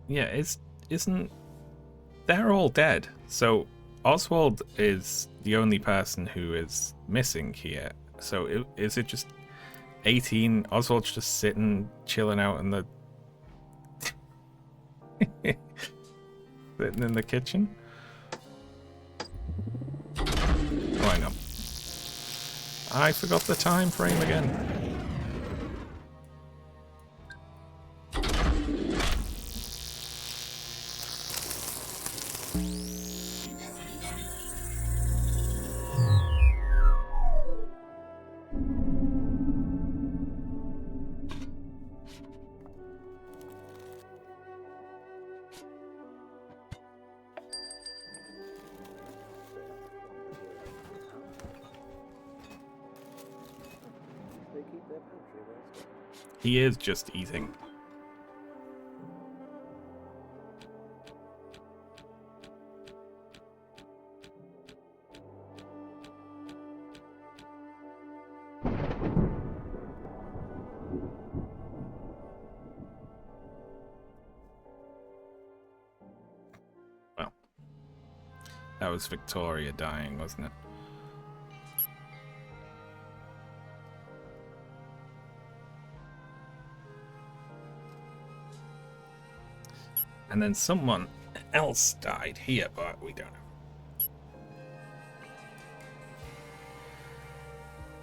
Yeah, isn't... They're all dead. So Oswald is the only person who is missing here. So is it just 18? Oswald's just sitting, chilling out in the... sitting in the kitchen? Oh, hang on. I forgot the time frame again. He is just eating. Well, that was Victoria dying, wasn't it? And then someone else died here, but we don't know.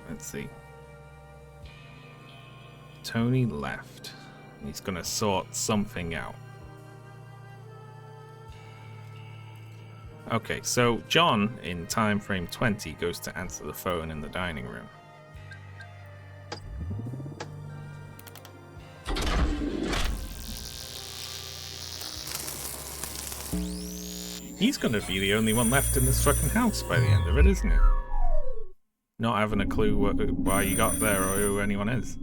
Let's see. Tony left. He's gonna sort something out. Okay, so John, in time frame 20, goes to answer the phone in the dining room. He's gonna be the only one left in this fucking house by the end of it, isn't he? Not having a clue why you got there or who anyone is.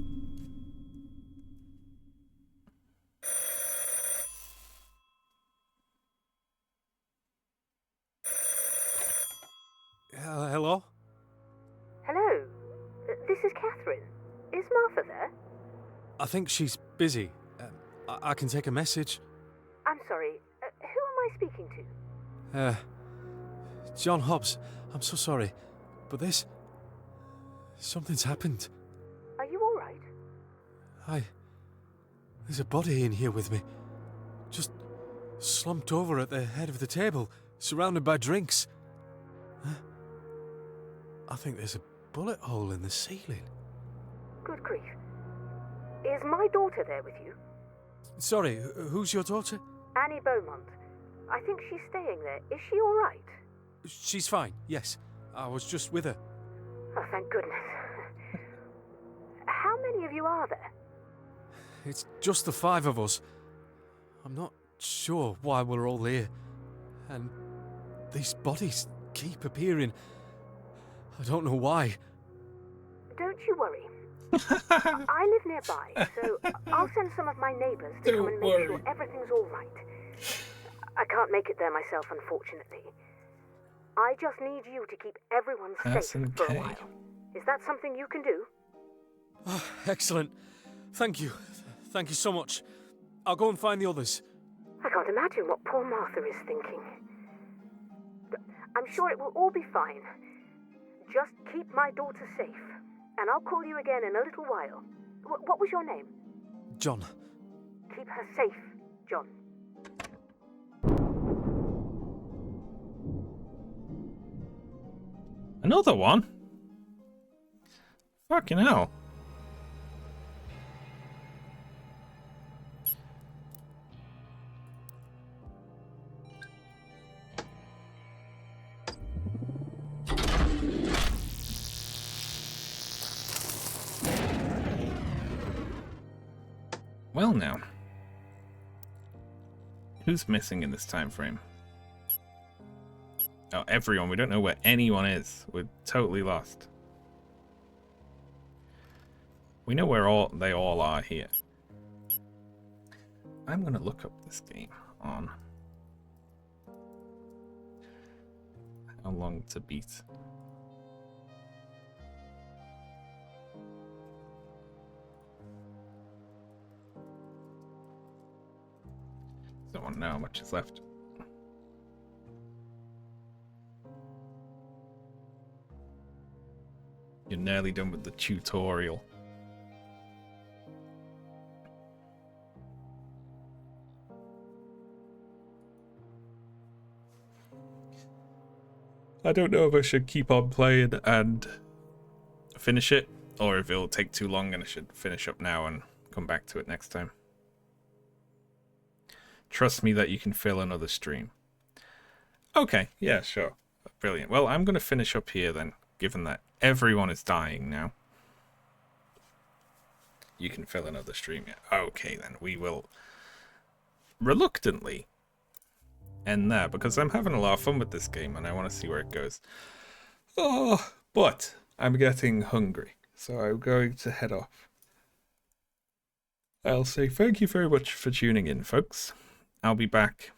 Hello? Hello, this is Catherine. Is Martha there? I think she's busy. I can take a message. I'm sorry, I speaking to? John Hobbs, I'm so sorry, but something's happened. Are you alright? There's a body in here with me. Just slumped over at the head of the table, surrounded by drinks. I think there's a bullet hole in the ceiling. Good grief. Is my daughter there with you? Sorry, who's your daughter? Annie Beaumont. I think she's staying there. Is she alright? She's fine, yes. I was just with her. Oh, thank goodness. How many of you are there? It's just the 5 of us. I'm not sure why we're all here. And these bodies keep appearing. I don't know why. Don't you worry. I live nearby, so I'll send some of my neighbours to come and make sure everything's all right. I can't make it there myself, unfortunately. I just need you to keep everyone safe for a while. Is that something you can do? Oh, excellent. Thank you. Thank you so much. I'll go and find the others. I can't imagine what poor Martha is thinking. But I'm sure it will all be fine. Just keep my daughter safe, and I'll call you again in a little while. What was your name? John. Keep her safe, John. Another one? Fucking hell. Well now. Who's missing in this time frame? Oh, everyone. We don't know where anyone is. We're totally lost. We know where they all are here. I'm gonna look up this game on how long to beat. Don't want to know how much is left. You're nearly done with the tutorial. I don't know if I should keep on playing and finish it, or if it'll take too long and I should finish up now and come back to it next time. Trust me that you can fill another stream. Okay, yeah, sure. Brilliant. Well, I'm going to finish up here then, given that everyone is dying now. You can fill another stream, yeah. Okay, then we will reluctantly end there, because I'm having a lot of fun with this game and I want to see where it goes. Oh, but I'm getting hungry, so I'm going to head off. I'll say thank you very much for tuning in, folks. I'll be back.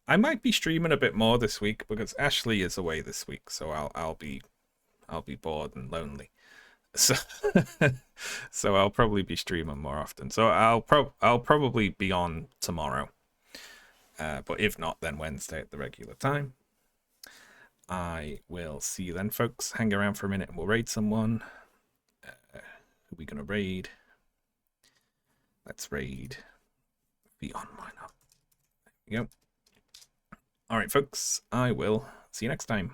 I might be streaming a bit more this week because Ashley is away this week, so I'll be bored and lonely. So so I'll probably be streaming more often. So I'll probably be on tomorrow. But if not, then Wednesday at the regular time. I will see you then, folks. Hang around for a minute and we'll raid someone. Who are we gonna raid? Let's raid Beyond Mine Up. There we go. Alright, folks, I will see you next time.